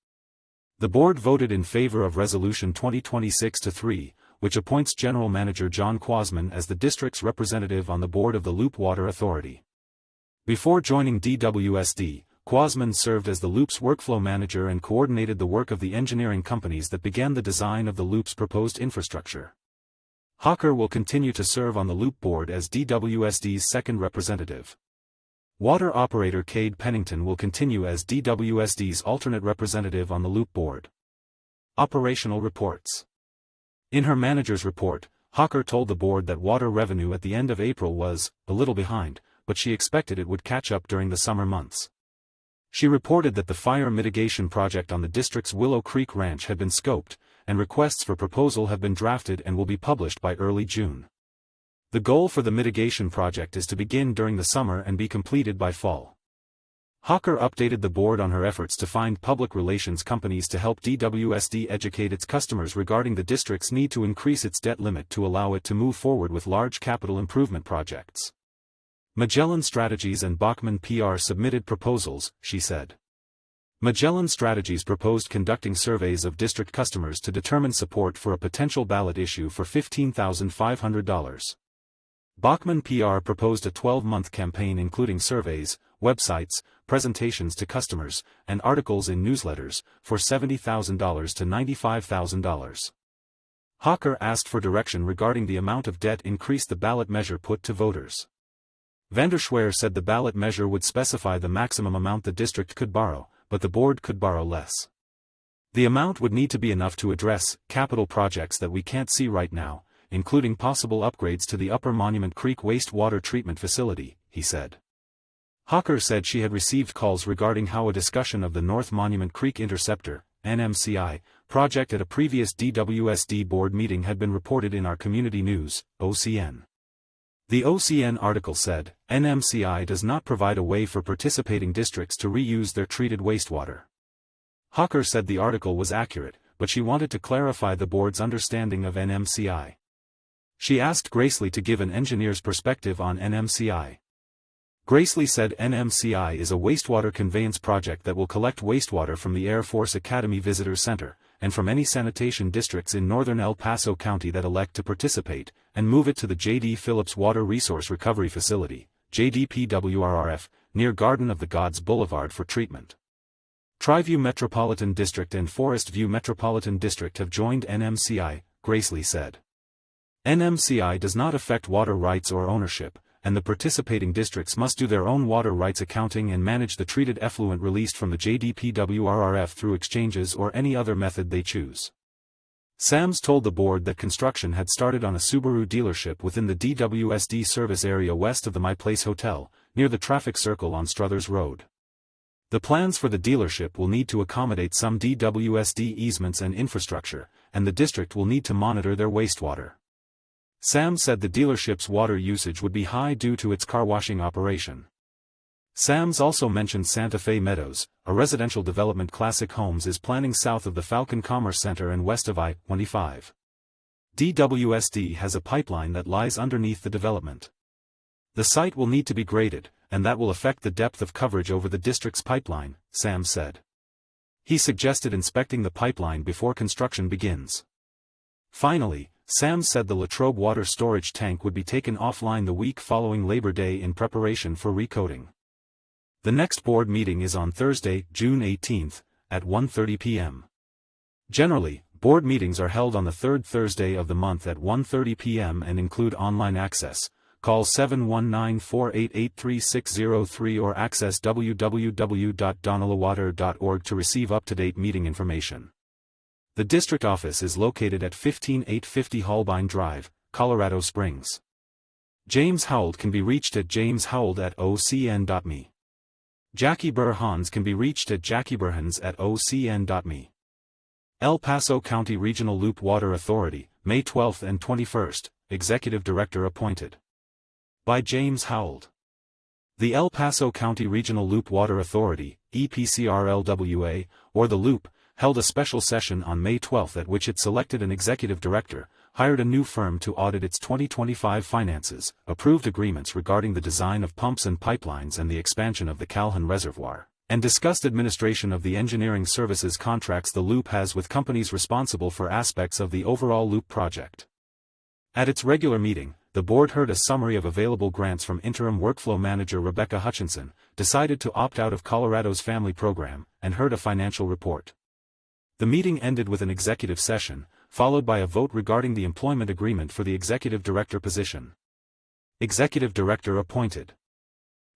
The board voted in favor of Resolution 2026-3, which appoints General Manager John Quasman as the district's representative on the board of the Loop Water Authority. Before joining DWSD, Quasman served as the Loop's workflow manager and coordinated the work of the engineering companies that began the design of the Loop's proposed infrastructure. Hawker will continue to serve on the Loop Board as DWSD's second representative. Water operator Cade Pennington will continue as DWSD's alternate representative on the Loop Board. Operational reports. In her manager's report, Hawker told the board that water revenue at the end of April was a little behind, but she expected it would catch up during the summer months. She reported that the fire mitigation project on the district's Willow Creek Ranch had been scoped, and requests for proposal have been drafted and will be published by early June. The goal for the mitigation project is to begin during the summer and be completed by fall. Hawker updated the board on her efforts to find public relations companies to help DWSD educate its customers regarding the district's need to increase its debt limit to allow it to move forward with large capital improvement projects. Magellan Strategies and Bachman PR submitted proposals, she said. Magellan Strategies proposed conducting surveys of district customers to determine support for a potential ballot issue for $15,500. Bachman PR proposed a 12-month campaign including surveys, websites, presentations to customers, and articles in newsletters, for $70,000 to $95,000. Hawker asked for direction regarding the amount of debt increase the ballot measure put to voters. Vanderschwer said the ballot measure would specify the maximum amount the district could borrow, but the board could borrow less. The amount would need to be enough to address capital projects that we can't see right now, including possible upgrades to the Upper Monument Creek wastewater treatment facility, he said. Hawker said she had received calls regarding how a discussion of the North Monument Creek Interceptor, NMCI, project at a previous DWSD board meeting had been reported in our community news, OCN. The OCN article said, NMCI does not provide a way for participating districts to reuse their treated wastewater. Hawker said the article was accurate, but she wanted to clarify the board's understanding of NMCI. She asked Gracely to give an engineer's perspective on NMCI. Gracely said NMCI is a wastewater conveyance project that will collect wastewater from the Air Force Academy Visitor Center, and from any sanitation districts in northern El Paso County that elect to participate, and move it to the J.D. Phillips Water Resource Recovery Facility, JDPWRRF, near Garden of the Gods Boulevard for treatment. Triview Metropolitan District and Forest View Metropolitan District have joined NMCI, Gracely said. NMCI does not affect water rights or ownership, and the participating districts must do their own water rights accounting and manage the treated effluent released from the JDPWRRF through exchanges or any other method they choose. Sams told the board that construction had started on a Subaru dealership within the DWSD service area west of the My Place Hotel, near the traffic circle on Struthers Road. The plans for the dealership will need to accommodate some DWSD easements and infrastructure, and the district will need to monitor their wastewater. Sam said the dealership's water usage would be high due to its car washing operation. Sams also mentioned Santa Fe Meadows, a residential development Classic Homes is planning south of the Falcon Commerce Center and west of I-25. DWSD has a pipeline that lies underneath the development. The site will need to be graded, and that will affect the depth of coverage over the district's pipeline, Sam said. He suggested inspecting the pipeline before construction begins. Finally, Sam said the Latrobe water storage tank would be taken offline the week following Labor Day in preparation for recoating. The next board meeting is on Thursday, June 18, at 1:30 p.m. Generally, board meetings are held on the third Thursday of the month at 1:30 p.m. and include online access. Call 719-488-3603 or access www.donalawater.org to receive up-to-date meeting information. The district office is located at 15850 Holbein Drive, Colorado Springs. James Howell can be reached at jameshowell@ocn.me. Jackie Burr Hans can be reached at jackieburhans@ocn.me. El Paso County Regional Loop Water Authority, May 12 and 21, Executive Director appointed. By James Howell. The El Paso County Regional Loop Water Authority, EPCRLWA, or the Loop, held a special session on May 12 at which it selected an executive director, hired a new firm to audit its 2025 finances, approved agreements regarding the design of pumps and pipelines and the expansion of the Calhoun Reservoir, and discussed administration of the engineering services contracts the Loop has with companies responsible for aspects of the overall Loop project. At its regular meeting, the board heard a summary of available grants from interim workflow manager Rebecca Hutchinson, decided to opt out of Colorado's family program, and heard a financial report. The meeting ended with an executive session, followed by a vote regarding the employment agreement for the executive director position. Executive director appointed.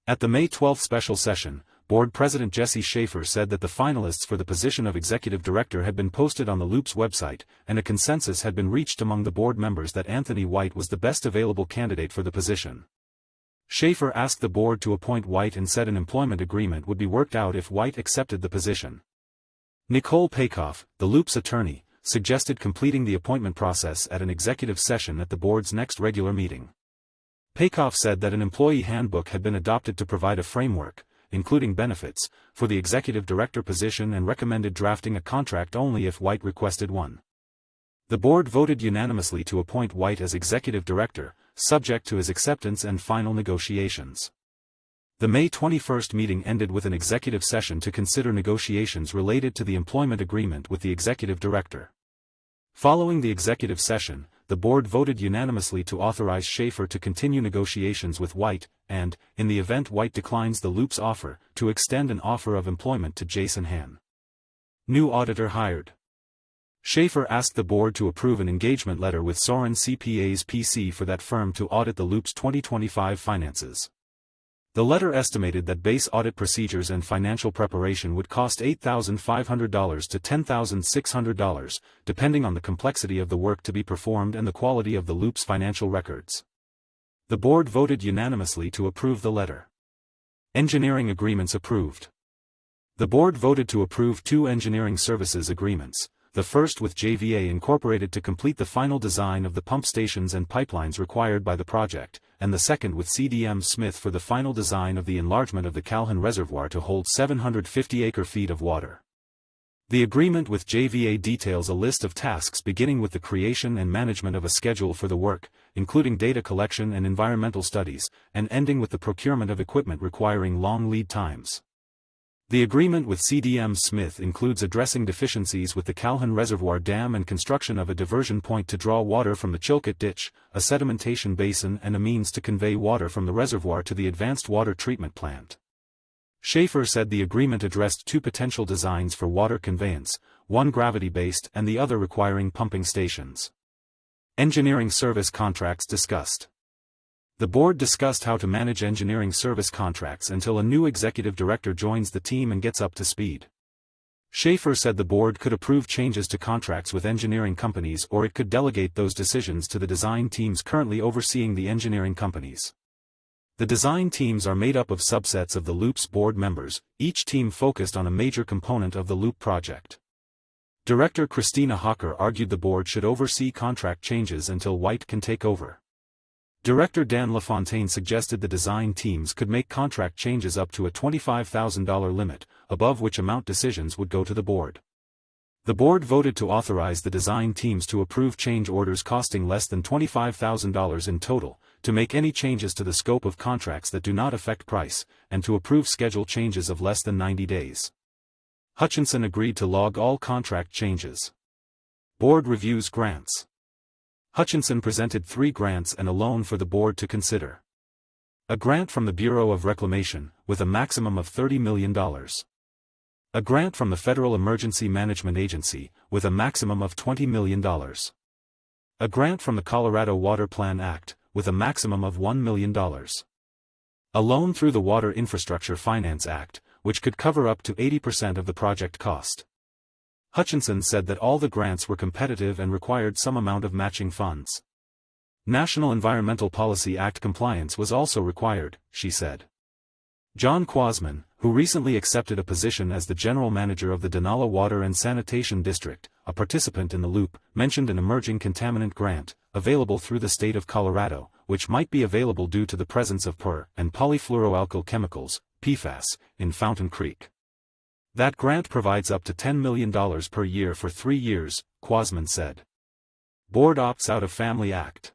At the May 12 special session, Board President Jesse Schaefer said that the finalists for the position of executive director had been posted on the Loop's website, and a consensus had been reached among the board members that Anthony White was the best available candidate for the position. Schaefer asked the board to appoint White and said an employment agreement would be worked out if White accepted the position. Nicole Pakoff, the Loop's attorney, suggested completing the appointment process at an executive session at the board's next regular meeting. Pakoff said that an employee handbook had been adopted to provide a framework, including benefits, for the executive director position and recommended drafting a contract only if White requested one. The board voted unanimously to appoint White as executive director, subject to his acceptance and final negotiations. The May 21 meeting ended with an executive session to consider negotiations related to the employment agreement with the executive director. Following the executive session, the board voted unanimously to authorize Schaefer to continue negotiations with White, and, in the event White declines the Loop's offer, to extend an offer of employment to Jason Hann. New auditor hired. Schaefer asked the board to approve an engagement letter with Soren CPAs PC for that firm to audit the Loop's 2025 finances. The letter estimated that base audit procedures and financial preparation would cost $8,500 to $10,600, depending on the complexity of the work to be performed and the quality of the Loop's financial records. The board voted unanimously to approve the letter. Engineering agreements approved. The board voted to approve 2 engineering services agreements, the first with JVA Incorporated to complete the final design of the pump stations and pipelines required by the project, and the second with CDM Smith for the final design of the enlargement of the Calhoun Reservoir to hold 750 acre-feet of water. The agreement with JVA details a list of tasks beginning with the creation and management of a schedule for the work, including data collection and environmental studies, and ending with the procurement of equipment requiring long lead times. The agreement with CDM Smith includes addressing deficiencies with the Calhoun Reservoir Dam and construction of a diversion point to draw water from the Chilkat Ditch, a sedimentation basin and a means to convey water from the reservoir to the Advanced Water Treatment Plant. Schaefer said the agreement addressed 2 potential designs for water conveyance, one gravity-based and the other requiring pumping stations. Engineering service contracts discussed. The board discussed how to manage engineering service contracts until a new executive director joins the team and gets up to speed. Schaefer said the board could approve changes to contracts with engineering companies or it could delegate those decisions to the design teams currently overseeing the engineering companies. The design teams are made up of subsets of the Loop's board members, each team focused on a major component of the Loop project. Director Christina Hawker argued the board should oversee contract changes until White can take over. Director Dan LaFontaine suggested the design teams could make contract changes up to a $25,000 limit, above which amount decisions would go to the board. The board voted to authorize the design teams to approve change orders costing less than $25,000 in total, to make any changes to the scope of contracts that do not affect price, and to approve schedule changes of less than 90 days. Hutchinson agreed to log all contract changes. Board reviews grants. Hutchinson presented 3 grants and a loan for the board to consider. A grant from the Bureau of Reclamation, with a maximum of $30 million. A grant from the Federal Emergency Management Agency, with a maximum of $20 million. A grant from the Colorado Water Plan Act, with a maximum of $1 million. A loan through the Water Infrastructure Finance Act, which could cover up to 80% of the project cost. Hutchinson said that all the grants were competitive and required some amount of matching funds. National Environmental Policy Act compliance was also required, she said. John Quasman, who recently accepted a position as the general manager of the Donala Water and Sanitation District, a participant in the loop, mentioned an emerging contaminant grant, available through the state of Colorado, which might be available due to the presence of per- and polyfluoroalkyl chemicals, PFAS, in Fountain Creek. That grant provides up to $10 million per year for 3 years, Quasman said. Board opts out of Family Act.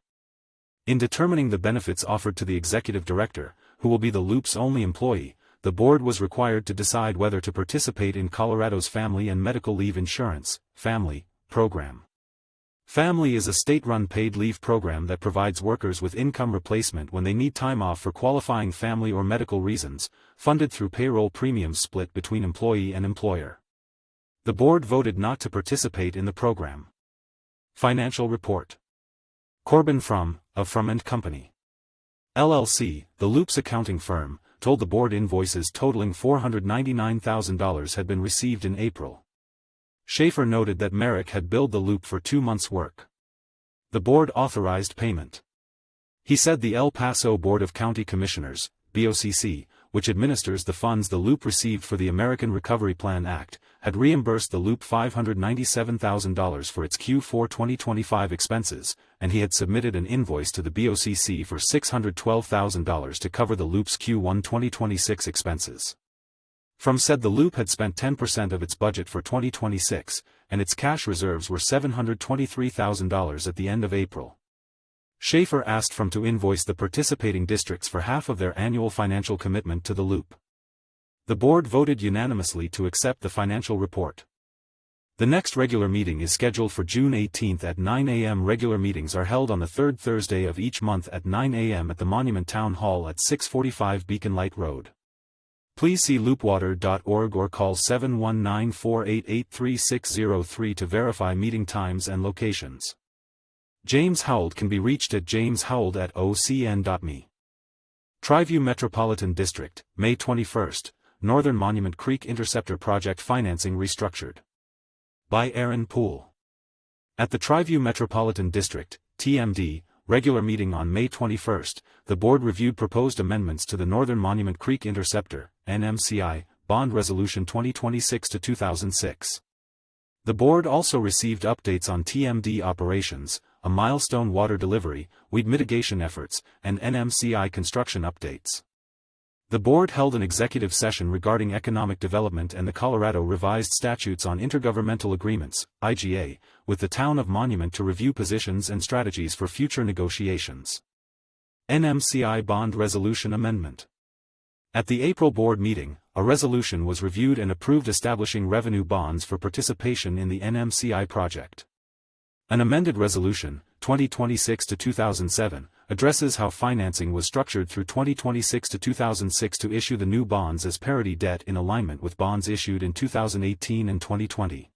In determining the benefits offered to the executive director, who will be the loop's only employee, the board was required to decide whether to participate in Colorado's Family and Medical Leave Insurance, FAMLY, program. FAMLY is a state-run paid leave program that provides workers with income replacement when they need time off for qualifying family or medical reasons, funded through payroll premiums split between employee and employer. The board voted not to participate in the program. Financial report. Corbin from & Company, LLC, the Loop's accounting firm, told the board invoices totaling $499,000 had been received in April. Schaefer noted that Merrick had billed the Loop for 2 months' work. The board authorized payment. He said the El Paso Board of County Commissioners, BOCC, which administers the funds the Loop received for the American Recovery Plan Act, had reimbursed the Loop $597,000 for its Q4 2025 expenses, and he had submitted an invoice to the BOCC for $612,000 to cover the Loop's Q1 2026 expenses. From said the Loop had spent 10% of its budget for 2026, and its cash reserves were $723,000 at the end of April. Schaefer asked From to invoice the participating districts for half of their annual financial commitment to the Loop. The board voted unanimously to accept the financial report. The next regular meeting is scheduled for June 18 at 9 a.m. Regular meetings are held on the third Thursday of each month at 9 a.m. at the Monument Town Hall at 645 Beacon Light Road. Please see loopwater.org or call 719-488-3603 to verify meeting times and locations. James Howell can be reached at jameshowell@ocn.me. Triview Metropolitan District, May 21, Northern Monument Creek Interceptor Project Financing Restructured. By Aaron Poole. At the Triview Metropolitan District, TMD, regular meeting on May 21, the board reviewed proposed amendments to the Northern Monument Creek Interceptor, NMCI, Bond Resolution 2026-2006. The board also received updates on TMD operations, a milestone water delivery, weed mitigation efforts, and NMCI construction updates. The board held an executive session regarding economic development and the Colorado Revised Statutes on Intergovernmental Agreements, IGA, with the town of Monument to review positions and strategies for future negotiations. NMCI Bond Resolution Amendment. At the April board meeting, a resolution was reviewed and approved establishing revenue bonds for participation in the NMCI project. An amended resolution, 2026-2007, addresses how financing was structured through 2026-2006 to issue the new bonds as parity debt in alignment with bonds issued in 2018 and 2020.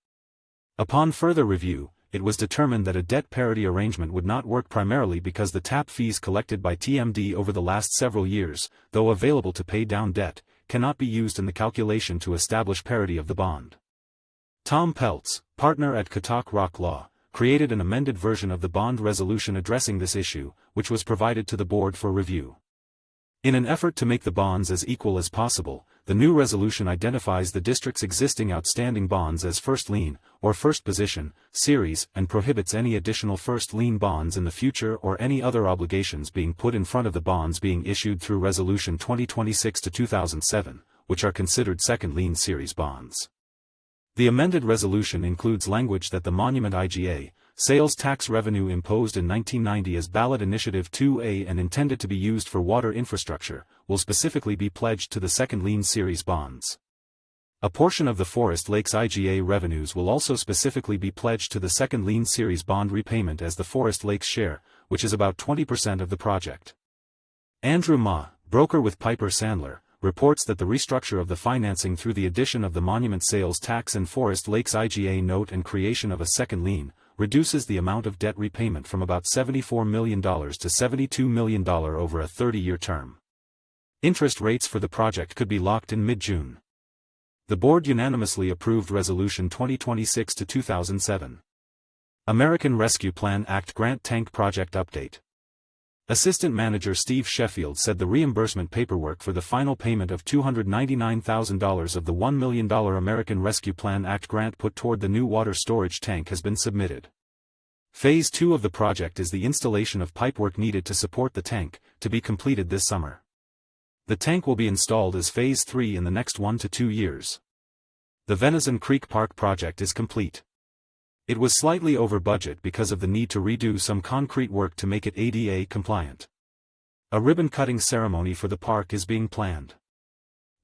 Upon further review, it was determined that a debt parity arrangement would not work primarily because the tap fees collected by TMD over the last several years, though available to pay down debt, cannot be used in the calculation to establish parity of the bond. Tom Peltz, partner at Katak Rock Law, created an amended version of the bond resolution addressing this issue, which was provided to the board for review. In an effort to make the bonds as equal as possible, the new resolution identifies the district's existing outstanding bonds as first lien, or first position, series, and prohibits any additional first lien bonds in the future or any other obligations being put in front of the bonds being issued through Resolution 2026-2007, which are considered second lien series bonds. The amended resolution includes language that the Monument IGA, sales tax revenue imposed in 1990 as Ballot Initiative 2A and intended to be used for water infrastructure, will specifically be pledged to the second lien series bonds. A portion of the Forest Lakes IGA revenues will also specifically be pledged to the second lien series bond repayment as the Forest Lakes share, which is about 20% of the project. Andrew Ma, broker with Piper Sandler, reports that the restructure of the financing through the addition of the monument sales tax and Forest Lakes IGA note and creation of a second lien, reduces the amount of debt repayment from about $74 million to $72 million over a 30-year term. Interest rates for the project could be locked in mid-June. The board unanimously approved Resolution 2026-2007. American Rescue Plan Act Grant Tank Project Update. Assistant Manager Steve Sheffield said the reimbursement paperwork for the final payment of $299,000 of the $1 million American Rescue Plan Act grant put toward the new water storage tank has been submitted. Phase 2 of the project is the installation of pipework needed to support the tank, to be completed this summer. The tank will be installed as Phase 3 in the next 1 to 2 years. The Venison Creek Park project is complete. It was slightly over budget because of the need to redo some concrete work to make it ADA compliant. A ribbon-cutting ceremony for the park is being planned.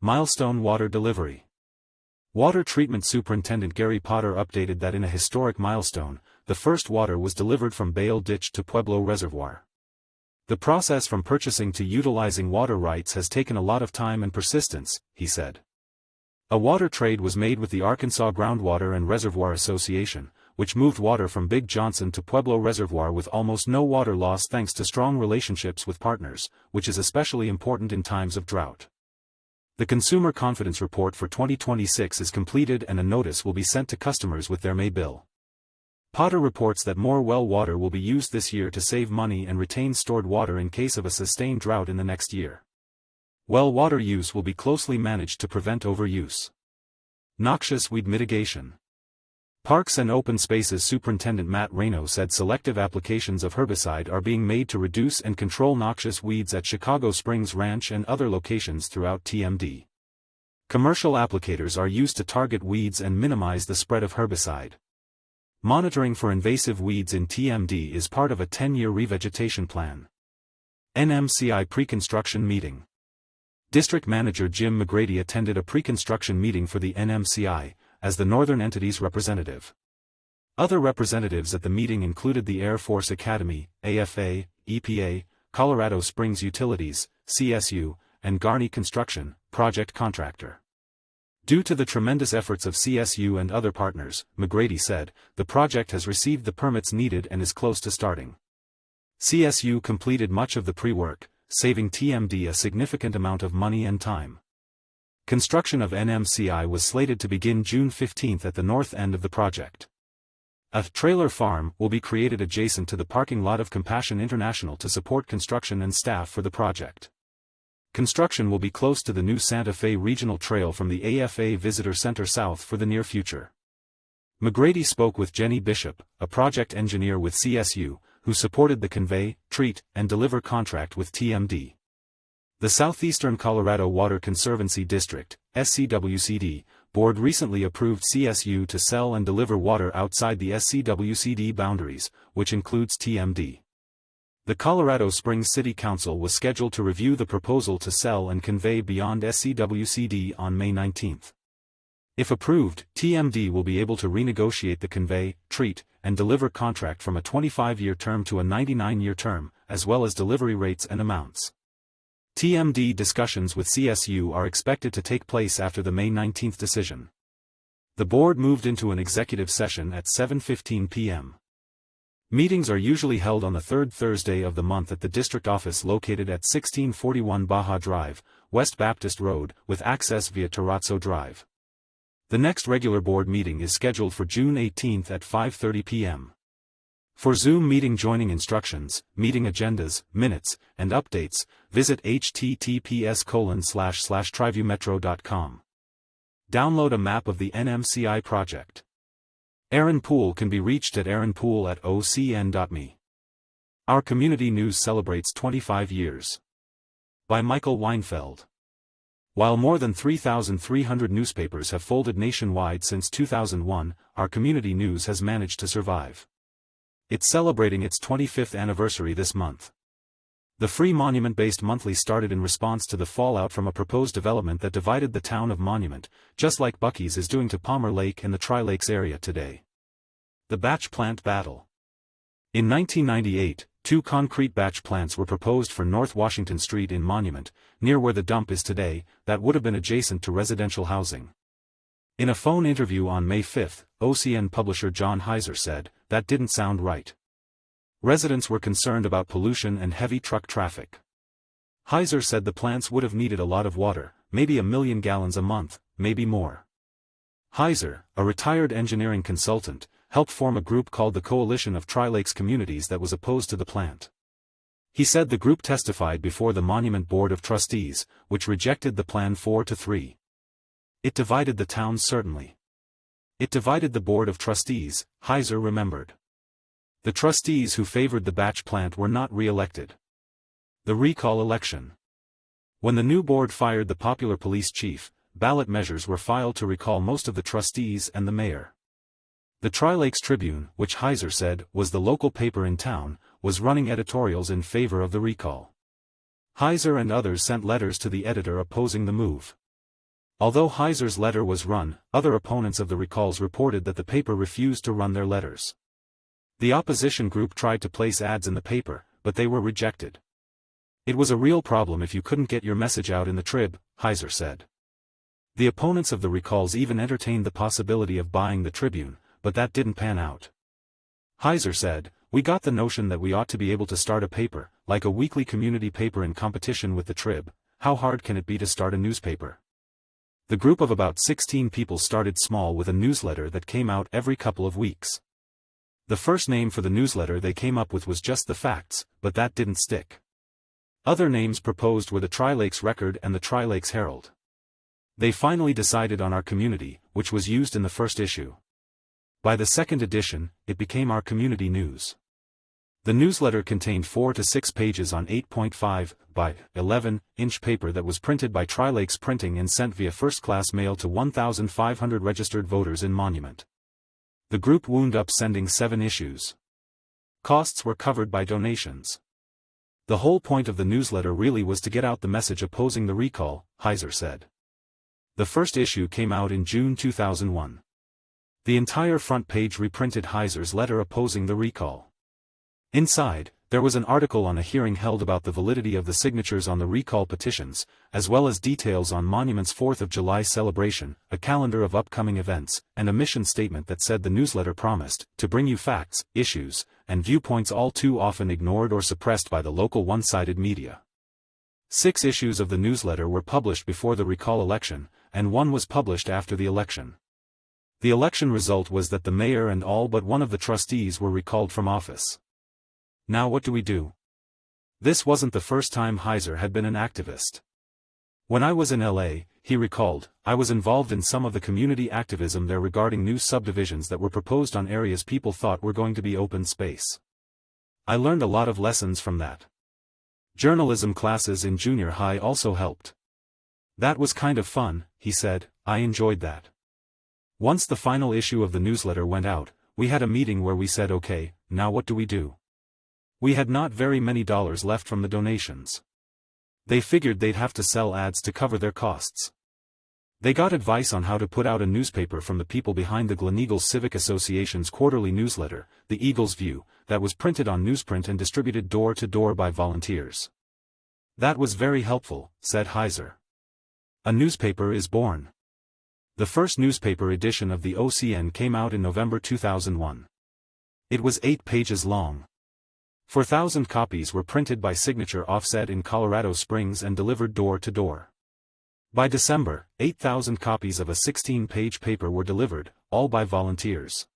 Milestone water delivery. Water Treatment Superintendent Gary Potter updated that in a historic milestone, the first water was delivered from Bale Ditch to Pueblo Reservoir. The process from purchasing to utilizing water rights has taken a lot of time and persistence, he said. A water trade was made with the Arkansas Groundwater and Reservoir Association, which moved water from Big Johnson to Pueblo Reservoir with almost no water loss thanks to strong relationships with partners, which is especially important in times of drought. The Consumer Confidence Report for 2026 is completed and a notice will be sent to customers with their May bill. Potter reports that more well water will be used this year to save money and retain stored water in case of a sustained drought in the next year. Well water use will be closely managed to prevent overuse. Noxious weed mitigation. Parks and Open Spaces Superintendent Matt Reno said selective applications of herbicide are being made to reduce and control noxious weeds at Chicago Springs Ranch and other locations throughout TMD. Commercial applicators are used to target weeds and minimize the spread of herbicide. Monitoring for invasive weeds in TMD is part of a 10-year revegetation plan. NMCI Pre-Construction Meeting. District Manager Jim McGrady attended a pre-construction meeting for the NMCI, as the Northern Entities representative. Other representatives at the meeting included the Air Force Academy, AFA, EPA, Colorado Springs Utilities, CSU, and Garney Construction, project contractor. Due to the tremendous efforts of CSU and other partners, McGrady said, the project has received the permits needed and is close to starting. CSU completed much of the pre-work, saving TMD a significant amount of money and time. Construction of NMCI was slated to begin June 15 at the north end of the project. A trailer farm will be created adjacent to the parking lot of Compassion International to support construction and staff for the project. Construction will be close to the new Santa Fe Regional Trail from the AFA Visitor Center south for the near future. McGrady spoke with Jenny Bishop, a project engineer with CSU, who supported the convey, treat, and deliver contract with TMD. The Southeastern Colorado Water Conservancy District, SCWCD, board recently approved CSU to sell and deliver water outside the SCWCD boundaries, which includes TMD. The Colorado Springs City Council was scheduled to review the proposal to sell and convey beyond SCWCD on May 19. If approved, TMD will be able to renegotiate the convey, treat, and deliver contract from a 25-year term to a 99-year term, as well as delivery rates and amounts. TMD discussions with CSU are expected to take place after the May 19 decision. The board moved into an executive session at 7:15 p.m. Meetings are usually held on the third Thursday of the month at the district office located at 1641 Baja Drive, West Baptist Road, with access via Terrazzo Drive. The next regular board meeting is scheduled for June 18 at 5:30 p.m. For Zoom meeting joining instructions, meeting agendas, minutes, and updates, visit https://triviewmetro.com. Download a map of the NMCI project. Aaron Poole can be reached at aaronpoole@ocn.me. Our community news celebrates 25 years. By Michael Weinfeld. While more than 3,300 newspapers have folded nationwide since 2001, our community news has managed to survive. It's celebrating its 25th anniversary this month. The free Monument-based monthly started in response to the fallout from a proposed development that divided the town of Monument, just like Buc-ee's is doing to Palmer Lake and the Tri-Lakes area today. The Batch Plant Battle. In 1998, 2 concrete batch plants were proposed for North Washington Street in Monument, near where the dump is today, that would have been adjacent to residential housing. In a phone interview on May 5, OCN publisher John Heiser said, "That didn't sound right." Residents were concerned about pollution and heavy truck traffic. Heiser said the plants would have needed a lot of water, maybe 1 million gallons a month, maybe more. Heiser, a retired engineering consultant, helped form a group called the Coalition of Tri-Lakes Communities that was opposed to the plant. He said the group testified before the Monument Board of Trustees, which rejected the plan 4-3. It divided the town certainly. It divided the Board of Trustees, Heiser remembered. The trustees who favored the batch plant were not re-elected. The recall election. When the new board fired the popular police chief, ballot measures were filed to recall most of the trustees and the mayor. The Tri-Lakes Tribune, which Heiser said was the local paper in town, was running editorials in favor of the recall. Heiser and others sent letters to the editor opposing the move. Although Heiser's letter was run, other opponents of the recalls reported that the paper refused to run their letters. The opposition group tried to place ads in the paper, but they were rejected. It was a real problem if you couldn't get your message out in the Trib, Heiser said. The opponents of the recalls even entertained the possibility of buying the Tribune, but that didn't pan out. Heiser said, "We got the notion that we ought to be able to start a paper, like a weekly community paper in competition with the Trib. How hard can it be to start a newspaper?" The group of about 16 people started small with a newsletter that came out every couple of weeks. The first name for the newsletter they came up with was just The Facts, but that didn't stick. Other names proposed were the Tri-Lakes Record and the Tri-Lakes Herald. They finally decided on Our Community, which was used in the first issue. By the second edition, it became Our Community News. The newsletter contained 4 to 6 pages on 8.5 by 11-inch paper that was printed by Tri-Lakes Printing and sent via first-class mail to 1,500 registered voters in Monument. The group wound up sending 7 issues. Costs were covered by donations. The whole point of the newsletter really was to get out the message opposing the recall, Heiser said. The first issue came out in June 2001. The entire front page reprinted Heiser's letter opposing the recall. Inside, there was an article on a hearing held about the validity of the signatures on the recall petitions, as well as details on Monument's 4th of July celebration, a calendar of upcoming events, and a mission statement that said the newsletter promised to bring you facts, issues, and viewpoints all too often ignored or suppressed by the local one-sided media. 6 issues of the newsletter were published before the recall election, and 1 was published after the election. The election result was that the mayor and all but one of the trustees were recalled from office. Now what do we do? This wasn't the first time Heiser had been an activist. When I was in LA, he recalled, I was involved in some of the community activism there regarding new subdivisions that were proposed on areas people thought were going to be open space. I learned a lot of lessons from that. Journalism classes in junior high also helped. That was kind of fun, he said, I enjoyed that. Once the final issue of the newsletter went out, we had a meeting where we said okay, now what do we do? We had not very many dollars left from the donations. They figured they'd have to sell ads to cover their costs. They got advice on how to put out a newspaper from the people behind the Gleneagle Civic Association's quarterly newsletter, The Eagle's View, that was printed on newsprint and distributed door to door by volunteers. That was very helpful, said Heiser. A newspaper is born. The first newspaper edition of the OCN came out in November 2001. It was 8 pages long. 4,000 copies were printed by signature offset in Colorado Springs and delivered door to door. By December, 8,000 copies of a 16-page paper were delivered, all by volunteers.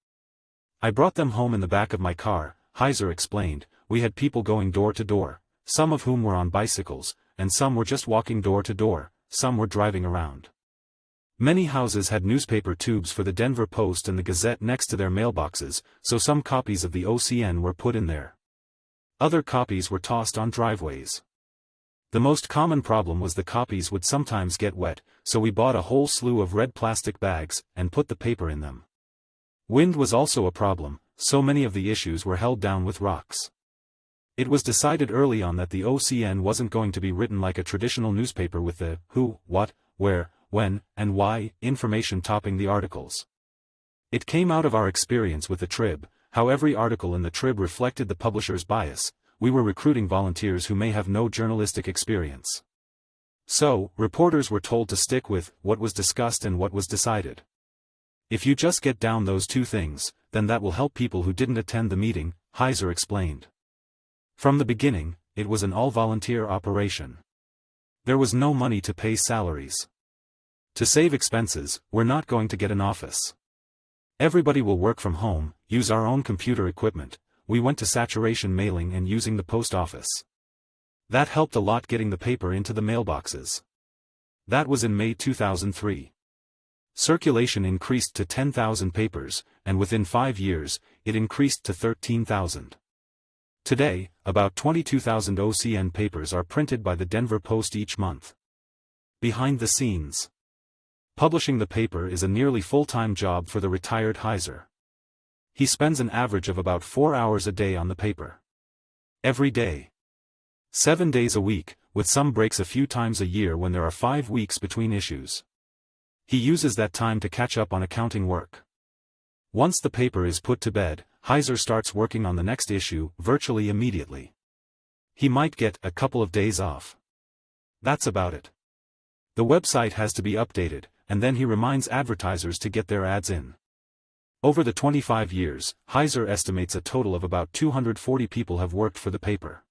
I brought them home in the back of my car, Heiser explained. We had people going door to door, some of whom were on bicycles, and some were just walking door to door, some were driving around. Many houses had newspaper tubes for the Denver Post and the Gazette next to their mailboxes, so some copies of the OCN were put in there. Other copies were tossed on driveways. The most common problem was the copies would sometimes get wet, so we bought a whole slew of red plastic bags and put the paper in them. Wind was also a problem, so many of the issues were held down with rocks. It was decided early on that the OCN wasn't going to be written like a traditional newspaper with the who, what, where, when, and why information topping the articles. It came out of our experience with the Trib, how every article in the Trib reflected the publisher's bias. We were recruiting volunteers who may have no journalistic experience. So, reporters were told to stick with what was discussed and what was decided. If you just get down those 2 things, then that will help people who didn't attend the meeting, Heiser explained. From the beginning, it was an all-volunteer operation. There was no money to pay salaries. To save expenses, we're not going to get an office. Everybody will work from home, use our own computer equipment. We went to saturation mailing and using the post office. That helped a lot getting the paper into the mailboxes. That was in May 2003. Circulation increased to 10,000 papers, and within 5 years, it increased to 13,000. Today, about 22,000 OCN papers are printed by the Denver Post each month. Behind the scenes. Publishing the paper is a nearly full-time job for the retired Heiser. He spends an average of about 4 hours a day on the paper. Every day. 7 days a week, with some breaks a few times a year when there are 5 weeks between issues. He uses that time to catch up on accounting work. Once the paper is put to bed, Heiser starts working on the next issue virtually immediately. He might get a couple of days off. That's about it. The website has to be updated, and then he reminds advertisers to get their ads in. Over the 25 years, Heiser estimates a total of about 240 people have worked for the paper.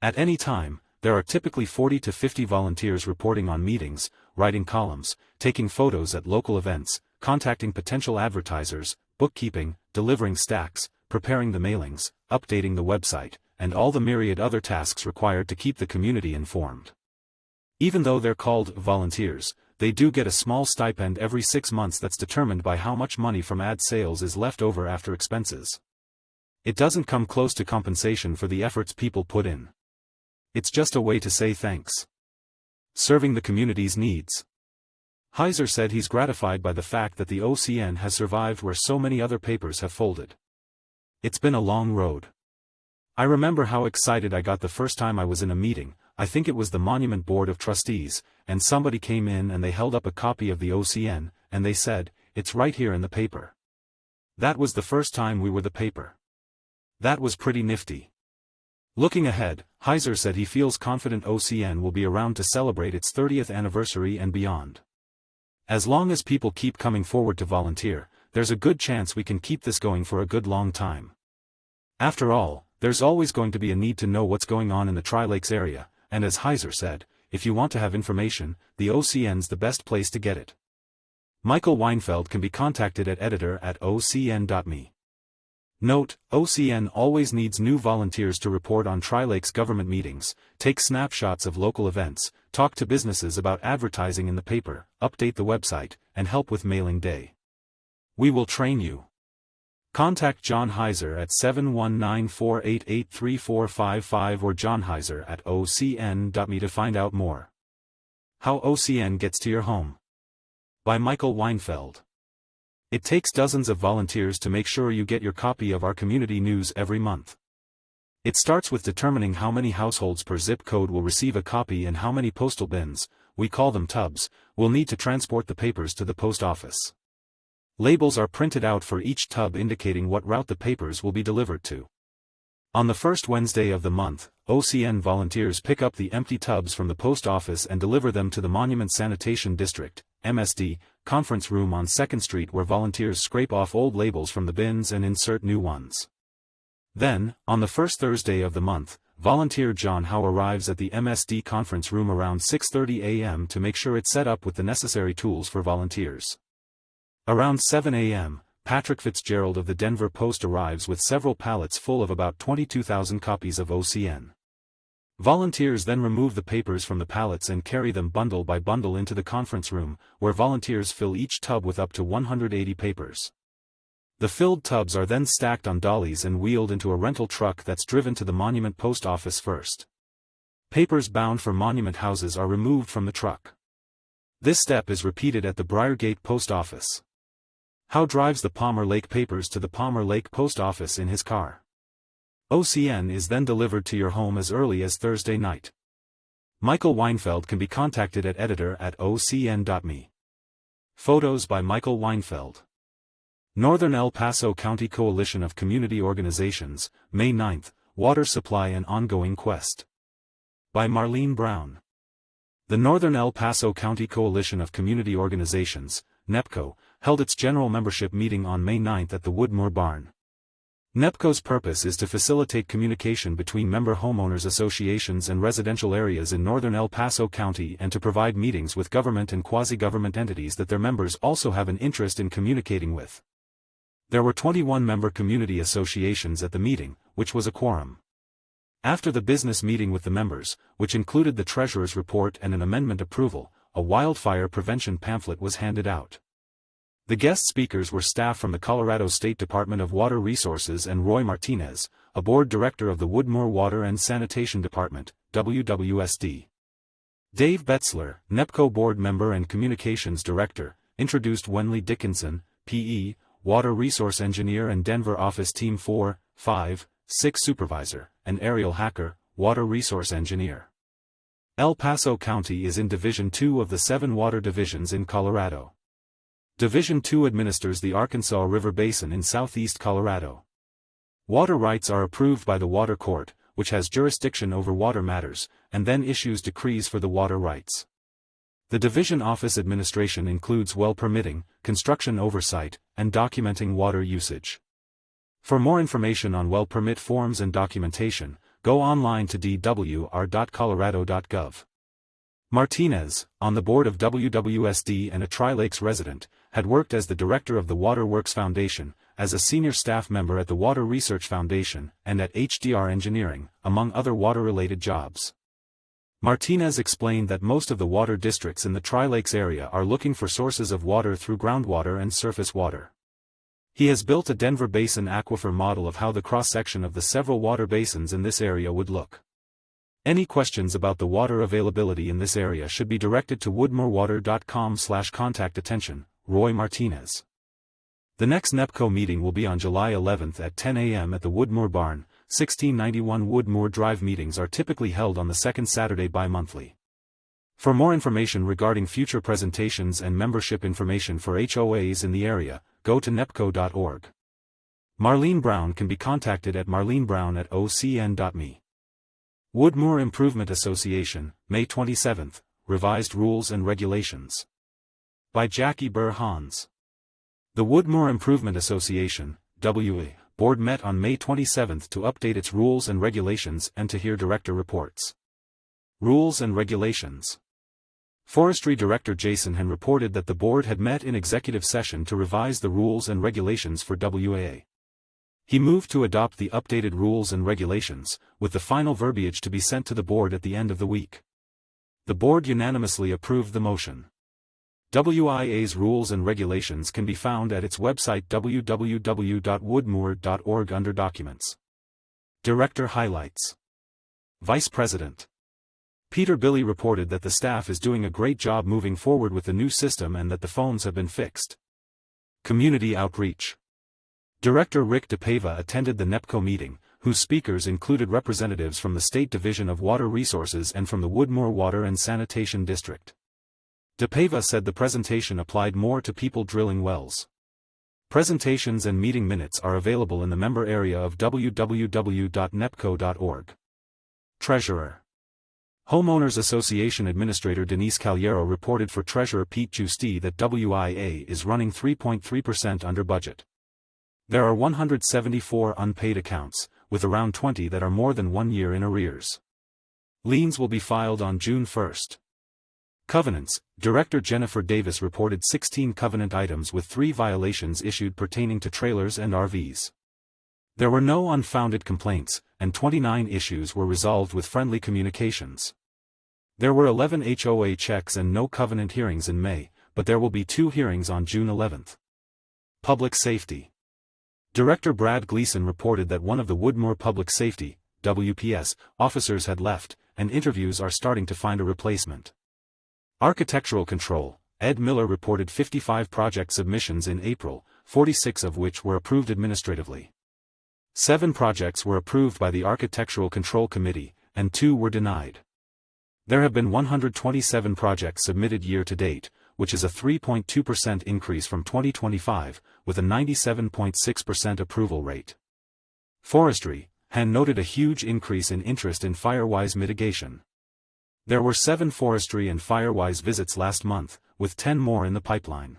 At any time, there are typically 40 to 50 volunteers reporting on meetings, writing columns, taking photos at local events, contacting potential advertisers, bookkeeping, delivering stacks, preparing the mailings, updating the website, and all the myriad other tasks required to keep the community informed. Even though they're called volunteers, they do get a small stipend every 6 months that's determined by how much money from ad sales is left over after expenses. It doesn't come close to compensation for the efforts people put in. It's just a way to say thanks. Serving the community's needs. Heiser said he's gratified by the fact that the OCN has survived where so many other papers have folded. It's been a long road. I remember how excited I got the first time I was in a meeting, I think it was the Monument Board of Trustees, and somebody came in and they held up a copy of the OCN, and they said, "It's right here in the paper." That was the first time we were the paper. That was pretty nifty. Looking ahead, Heiser said he feels confident OCN will be around to celebrate its 30th anniversary and beyond. As long as people keep coming forward to volunteer, there's a good chance we can keep this going for a good long time. After all, there's always going to be a need to know what's going on in the Tri-Lakes area, and as Heiser said, if you want to have information, the OCN's the best place to get it. Michael Weinfeld can be contacted at editor@ocn.me. Note, OCN always needs new volunteers to report on Tri-Lakes government meetings, take snapshots of local events, talk to businesses about advertising in the paper, update the website, and help with mailing day. We will train you. Contact John Heiser at 719-488-3455 or johnheiser@ocn.me to find out more. How OCN Gets to Your Home. By Michael Weinfeld. It takes dozens of volunteers to make sure you get your copy of our community news every month. It starts with determining how many households per zip code will receive a copy and how many postal bins, we call them tubs, will need to transport the papers to the post office. Labels are printed out for each tub indicating what route the papers will be delivered to. On the first Wednesday of the month, OCN volunteers pick up the empty tubs from the post office and deliver them to the Monument Sanitation District, MSD, conference room on 2nd Street where volunteers scrape off old labels from the bins and insert new ones. Then, on the first Thursday of the month, volunteer John Howe arrives at the MSD conference room around 6:30 a.m. to make sure it's set up with the necessary tools for volunteers. Around 7 a.m., Patrick Fitzgerald of the Denver Post arrives with several pallets full of about 22,000 copies of OCN. Volunteers then remove the papers from the pallets and carry them bundle by bundle into the conference room, where volunteers fill each tub with up to 180 papers. The filled tubs are then stacked on dollies and wheeled into a rental truck that's driven to the Monument Post Office first. Papers bound for Monument houses are removed from the truck. This step is repeated at the Briargate Post Office. Howe drives the Palmer Lake papers to the Palmer Lake Post Office in his car. OCN is then delivered to your home as early as Thursday night. Michael Weinfeld can be contacted at editor@ocn.me. Photos by Michael Weinfeld. Northern El Paso County Coalition of Community Organizations, May 9, Water Supply and Ongoing Quest. By Marlene Brown. The Northern El Paso County Coalition of Community Organizations, NEPCO, held its general membership meeting on May 9 at the Woodmoor Barn. NEPCO's purpose is to facilitate communication between member homeowners associations and residential areas in northern El Paso County and to provide meetings with government and quasi-government entities that their members also have an interest in communicating with. There were 21 member community associations at the meeting, which was a quorum. After the business meeting with the members, which included the treasurer's report and an amendment approval, a wildfire prevention pamphlet was handed out. The guest speakers were staff from the Colorado State Department of Water Resources and Roy Martinez, a board director of the Woodmoor Water and Sanitation Department, WWSD. Dave Betzler, NEPCO board member and communications director, introduced Wenley Dickinson, PE, water resource engineer and Denver office team 4, 5, 6 supervisor, and Ariel Hacker, water resource engineer. El Paso County is in Division 2 of the 7 water divisions in Colorado. Division 2 administers the Arkansas River Basin in southeast Colorado. Water rights are approved by the Water Court, which has jurisdiction over water matters, and then issues decrees for the water rights. The division office administration includes well permitting, construction oversight, and documenting water usage. For more information on well permit forms and documentation, go online to dwr.colorado.gov. Martinez, on the board of WWSD and a Tri-Lakes resident, had worked as the director of the Water Works Foundation, as a senior staff member at the Water Research Foundation, and at HDR Engineering, among other water-related jobs. Martinez explained that most of the water districts in the Tri-Lakes area are looking for sources of water through groundwater and surface water. He has built a Denver Basin aquifer model of how the cross-section of the several water basins in this area would look. Any questions about the water availability in this area should be directed to woodmoorwater.com/contact attention, Roy Martinez. The next NEPCO meeting will be on July 11 at 10 a.m. at the Woodmoor Barn, 1691 Woodmoor Drive. Meetings are typically held on the second Saturday bi-monthly. For more information regarding future presentations and membership information for HOAs in the area, go to nepco.org. Marlene Brown can be contacted at marlenebrown@ocn.me. Woodmoor Improvement Association, May 27, Revised Rules and Regulations. By Jackie Burr-Hans. The Woodmoor Improvement Association, WA, board met on May 27 to update its rules and regulations and to hear director reports. Rules and Regulations. Forestry Director Jason Hen reported that the board had met in executive session to revise the rules and regulations for WA. He moved to adopt the updated rules and regulations, with the final verbiage to be sent to the board at the end of the week. The board unanimously approved the motion. WIA's rules and regulations can be found at its website www.woodmoor.org under Documents. Director Highlights. Vice President Peter Billy reported that the staff is doing a great job moving forward with the new system and that the phones have been fixed. Community Outreach. Director Rick DePaiva attended the NEPCO meeting, whose speakers included representatives from the State Division of Water Resources and from the Woodmoor Water and Sanitation District. DePaiva said the presentation applied more to people drilling wells. Presentations and meeting minutes are available in the member area of www.nepco.org. Treasurer Homeowners Association Administrator Denise Caliero reported for Treasurer Pete Giusti that WIA is running 3.3% under budget. There are 174 unpaid accounts, with around 20 that are more than 1 year in arrears. Liens will be filed on June 1. Covenants, Director Jennifer Davis reported 16 covenant items with 3 violations issued pertaining to trailers and RVs. There were no unfounded complaints, and 29 issues were resolved with friendly communications. There were 11 HOA checks and no covenant hearings in May, but there will be 2 hearings on June 11. Public Safety. Director Brad Gleason reported that one of the Woodmoor Public Safety, WPS, officers had left, and interviews are starting to find a replacement. Architectural Control, Ed Miller reported 55 project submissions in April, 46 of which were approved administratively. 7 projects were approved by the Architectural Control Committee, and 2 were denied. There have been 127 projects submitted year-to-date, which is a 3.2% increase from 2025, with a 97.6% approval rate. Forestry, Han noted a huge increase in interest in Firewise mitigation. There were 7 forestry and Firewise visits last month, with 10 more in the pipeline.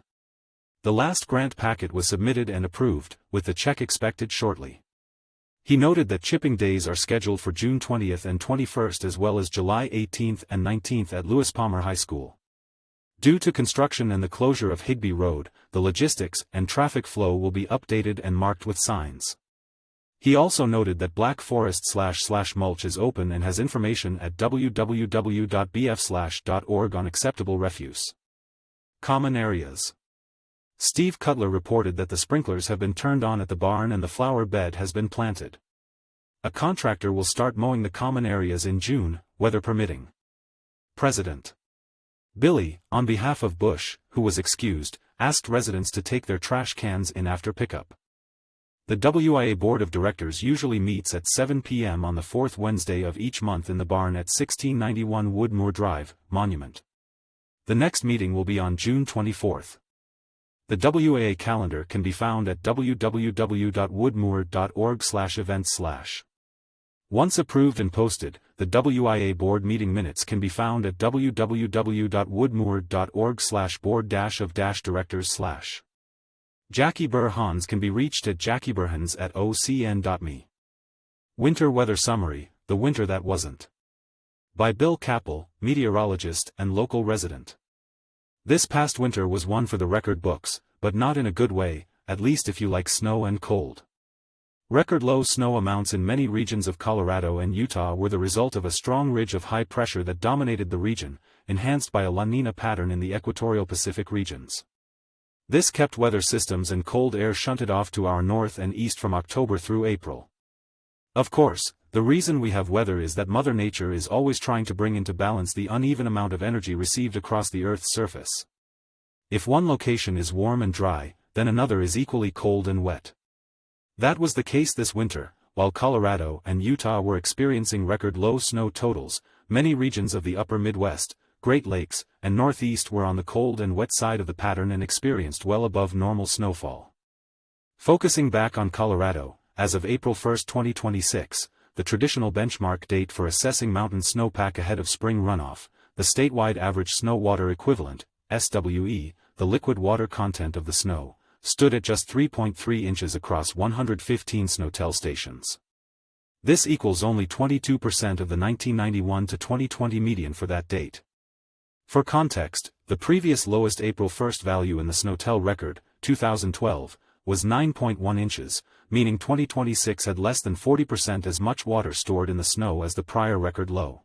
The last grant packet was submitted and approved, with the check expected shortly. He noted that chipping days are scheduled for June 20 and 21 as well as July 18 and 19 at Lewis Palmer High School. Due to construction and the closure of Higbee Road, the logistics and traffic flow will be updated and marked with signs. He also noted that Black Forest / mulch is open and has information at www.bf/.org on acceptable refuse. Common areas. Steve Cutler reported that the sprinklers have been turned on at the barn and the flower bed has been planted. A contractor will start mowing the common areas in June, weather permitting. President Billy, on behalf of Bush, who was excused, asked residents to take their trash cans in after pickup. The WIA Board of Directors usually meets at 7 p.m. on the fourth Wednesday of each month in the barn at 1691 Woodmoor Drive, Monument. The next meeting will be on June 24th. The WIA calendar can be found at www.woodmoor.org/events/. Once approved and posted, the WIA board meeting minutes can be found at www.woodmoor.org/board-of-directors/. Jackie Burr-Hans can be reached at jackieburhans@ocn.me. Winter Weather Summary, The Winter That Wasn't. By Bill Capel, meteorologist and local resident. This past winter was one for the record books, but not in a good way, at least if you like snow and cold. Record low snow amounts in many regions of Colorado and Utah were the result of a strong ridge of high pressure that dominated the region, enhanced by a La Nina pattern in the equatorial Pacific regions. This kept weather systems and cold air shunted off to our north and east from October through April. Of course, the reason we have weather is that Mother Nature is always trying to bring into balance the uneven amount of energy received across the Earth's surface. If one location is warm and dry, then another is equally cold and wet. That was the case this winter. While Colorado and Utah were experiencing record low snow totals, many regions of the upper Midwest, Great Lakes, and Northeast were on the cold and wet side of the pattern and experienced well above normal snowfall. Focusing back on Colorado, as of April 1, 2026, the traditional benchmark date for assessing mountain snowpack ahead of spring runoff, the statewide average snow water equivalent, SWE, the liquid water content of the snow, stood at just 3.3 inches across 115 snowtel stations. This equals only 22% of the 1991 to 2020 median for that date. For context, the previous lowest April 1 value in the snowtel record, 2012, was 9.1 inches, meaning 2026 had less than 40% as much water stored in the snow as the prior record low.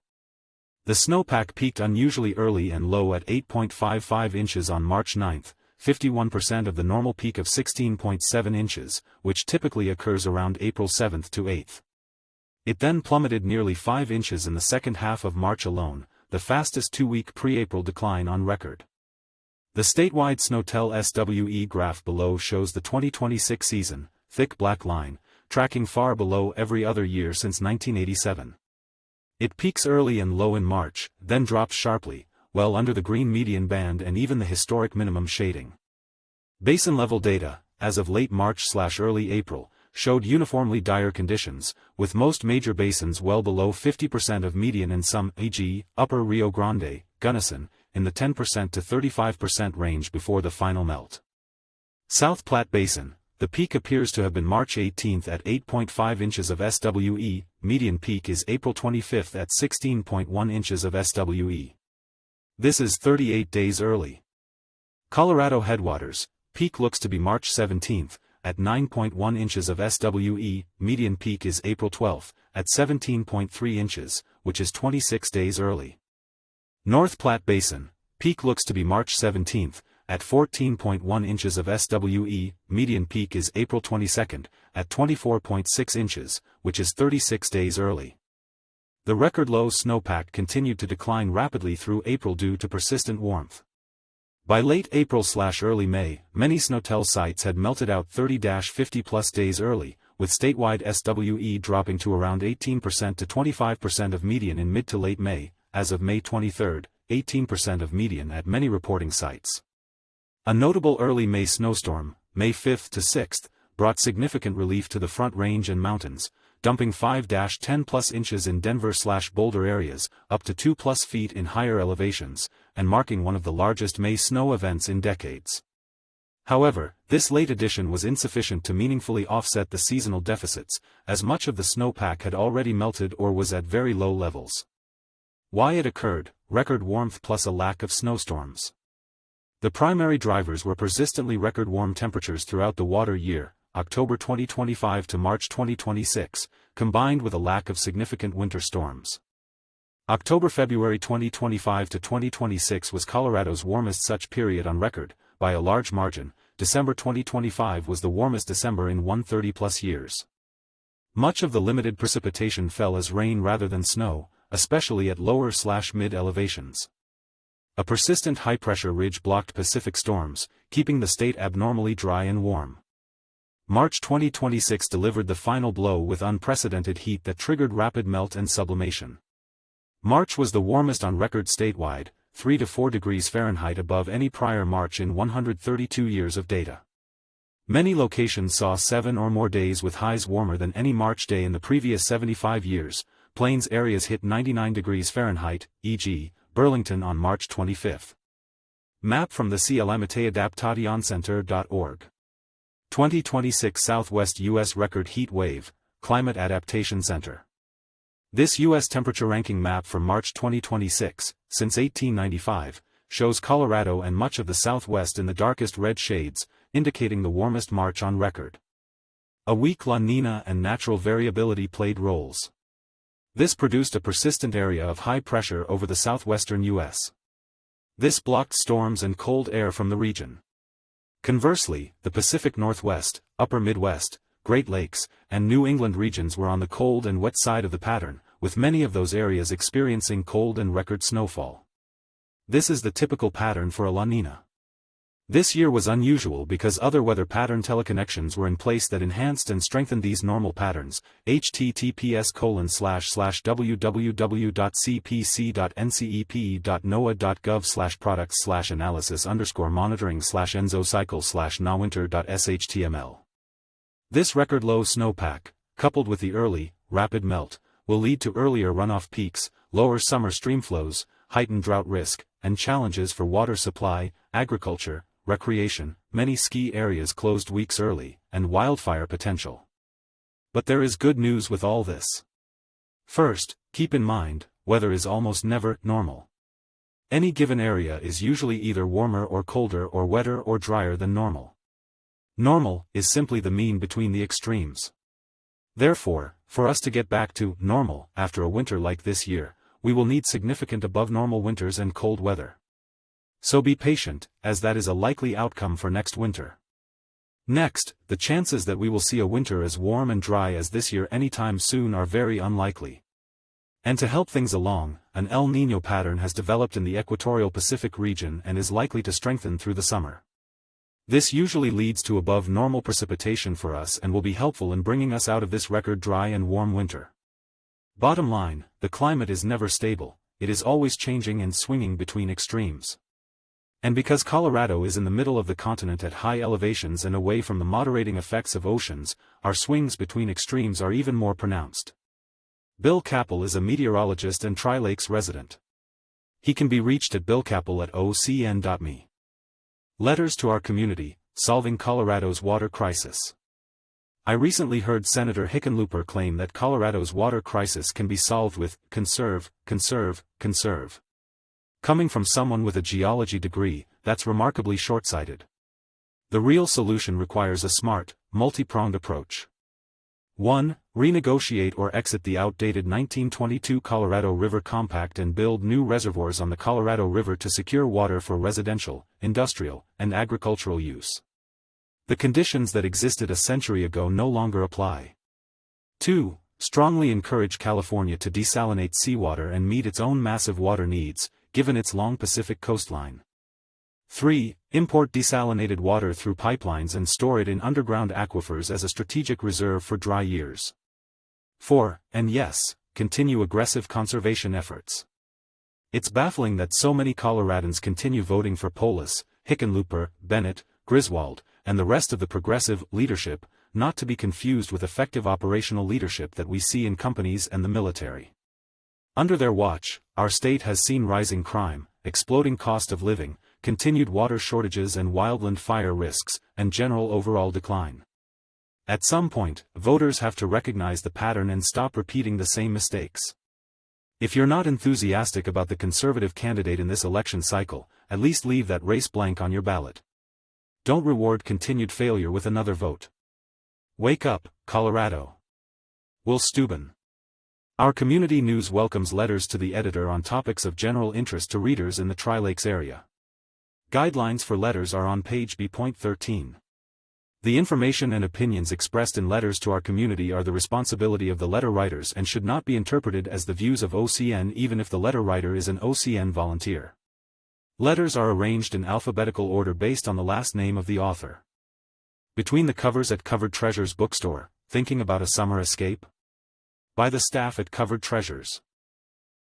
The snowpack peaked unusually early and low at 8.55 inches on March 9, 51% of the normal peak of 16.7 inches, which typically occurs around April 7 to 8. It then plummeted nearly 5 inches in the second half of March alone, the fastest two-week pre-April decline on record. The statewide snowtel SWE graph below shows the 2026 season, thick black line, tracking far below every other year since 1987. It peaks early and low in March, then drops sharply, well under the green median band and even the historic minimum shading. Basin-level data, as of late March/early April, showed uniformly dire conditions, with most major basins well below 50% of median and some, e.g., Upper Rio Grande, Gunnison, in the 10% to 35% range before the final melt. South Platte Basin, the peak appears to have been March 18 at 8.5 inches of SWE, median peak is April 25 at 16.1 inches of SWE. This is 38 days early. Colorado Headwaters, peak looks to be March 17, at 9.1 inches of SWE, median peak is April 12, at 17.3 inches, which is 26 days early. North Platte Basin, peak looks to be March 17, at 14.1 inches of SWE, median peak is April 22, at 24.6 inches, which is 36 days early. The record low snowpack continued to decline rapidly through April due to persistent warmth. By late April/early May, many snowtel sites had melted out 30-50+ days early, with statewide SWE dropping to around 18% to 25% of median in mid to late May, as of May 23, 18% of median at many reporting sites. A notable early May snowstorm, May 5 to 6, brought significant relief to the Front Range and mountains, dumping 5-10+ inches in Denver/Boulder areas, up to 2+ feet in higher elevations, and marking one of the largest May snow events in decades. However, this late addition was insufficient to meaningfully offset the seasonal deficits, as much of the snowpack had already melted or was at very low levels. Why it occurred: record warmth plus a lack of snowstorms. The primary drivers were persistently record warm temperatures throughout the water year, October 2025 to March 2026, combined with a lack of significant winter storms. October-February 2025 to 2026 was Colorado's warmest such period on record, by a large margin. December 2025 was the warmest December in 130-plus years. Much of the limited precipitation fell as rain rather than snow, especially at lower/mid elevations. A persistent high-pressure ridge blocked Pacific storms, keeping the state abnormally dry and warm. March 2026 delivered the final blow with unprecedented heat that triggered rapid melt and sublimation. March was the warmest on record statewide, 3 to 4 degrees Fahrenheit above any prior March in 132 years of data. Many locations saw 7 or more days with highs warmer than any March day in the previous 75 years. Plains areas hit 99 degrees Fahrenheit, e.g., Burlington on March 25. Map from the CLMATAdaptationcenter.org. 2026 Southwest U.S. Record Heat Wave, Climate Adaptation Center. This U.S. temperature ranking map from March 2026, since 1895, shows Colorado and much of the Southwest in the darkest red shades, indicating the warmest March on record. A weak La Nina and natural variability played roles. This produced a persistent area of high pressure over the southwestern U.S. This blocked storms and cold air from the region. Conversely, the Pacific Northwest, Upper Midwest, Great Lakes, and New England regions were on the cold and wet side of the pattern, with many of those areas experiencing cold and record snowfall. This is the typical pattern for a La Nina. This year was unusual because other weather pattern teleconnections were in place that enhanced and strengthened these normal patterns. https://www.cpc.ncep.noaa.gov/products/analysis_monitoring/enzocycle/nawinter.html. This record low snowpack, coupled with the early, rapid melt, will lead to earlier runoff peaks, lower summer streamflows, heightened drought risk, and challenges for water supply, agriculture, recreation, many ski areas closed weeks early, and wildfire potential. But there is good news with all this. First, keep in mind, weather is almost never normal. Any given area is usually either warmer or colder or wetter or drier than normal. Normal is simply the mean between the extremes. Therefore, for us to get back to normal after a winter like this year, we will need significant above-normal winters and cold weather. So be patient, as that is a likely outcome for next winter. Next, the chances that we will see a winter as warm and dry as this year anytime soon are very unlikely. And to help things along, an El Niño pattern has developed in the equatorial Pacific region and is likely to strengthen through the summer. This usually leads to above-normal precipitation for us and will be helpful in bringing us out of this record dry and warm winter. Bottom line, the climate is never stable, it is always changing and swinging between extremes. And because Colorado is in the middle of the continent at high elevations and away from the moderating effects of oceans, our swings between extremes are even more pronounced. Bill Capel is a meteorologist and Tri-Lakes resident. He can be reached at billcapel@ocn.me. Letters to our community, solving Colorado's water crisis. I recently heard Senator Hickenlooper claim that Colorado's water crisis can be solved with conserve, conserve, conserve. Coming from someone with a geology degree, that's remarkably short-sighted. The real solution requires a smart, multi-pronged approach. 1. Renegotiate or exit the outdated 1922 Colorado River Compact and build new reservoirs on the Colorado River to secure water for residential, industrial, and agricultural use. The conditions that existed a century ago no longer apply. 2. Strongly encourage California to desalinate seawater and meet its own massive water needs, given its long Pacific coastline. 3. Import desalinated water through pipelines and store it in underground aquifers as a strategic reserve for dry years. 4. And yes, continue aggressive conservation efforts. It's baffling that so many Coloradans continue voting for Polis, Hickenlooper, Bennett, Griswold, and the rest of the progressive leadership, not to be confused with effective operational leadership that we see in companies and the military. Under their watch, our state has seen rising crime, exploding cost of living, continued water shortages and wildland fire risks, and general overall decline. At some point, voters have to recognize the pattern and stop repeating the same mistakes. If you're not enthusiastic about the conservative candidate in this election cycle, at least leave that race blank on your ballot. Don't reward continued failure with another vote. Wake up, Colorado. Will Steuben. Our community news welcomes letters to the editor on topics of general interest to readers in the Tri-Lakes area. Guidelines for letters are on page B.13. The information and opinions expressed in letters to our community are the responsibility of the letter writers and should not be interpreted as the views of OCN even if the letter writer is an OCN volunteer. Letters are arranged in alphabetical order based on the last name of the author. Between the covers at Covered Treasures Bookstore, thinking about a summer escape? By the staff at Covered Treasures.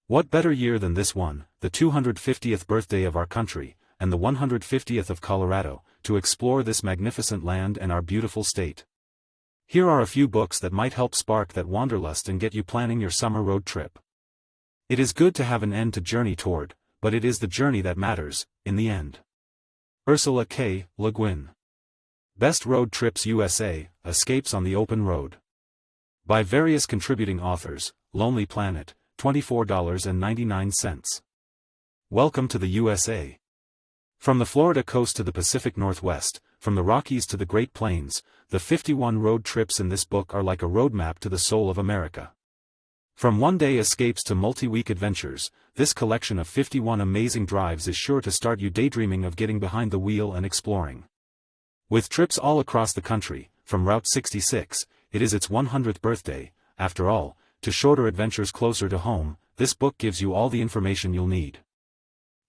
What better year than this one, the 250th birthday of our country, and the 150th of Colorado, to explore this magnificent land and our beautiful state. Here are a few books that might help spark that wanderlust and get you planning your summer road trip. It is good to have an end to journey toward, but it is the journey that matters, in the end. Ursula K. Le Guin. Best Road Trips USA, Escapes on the Open Road. By various contributing authors, Lonely Planet, $24.99. Welcome to the USA. From the Florida coast to the Pacific Northwest, from the Rockies to the Great Plains, the 51 road trips in this book are like a roadmap to the soul of America. From one-day escapes to multi-week adventures, this collection of 51 amazing drives is sure to start you daydreaming of getting behind the wheel and exploring. With trips all across the country, from Route 66, it is its 100th birthday, after all, to shorter adventures closer to home, this book gives you all the information you'll need.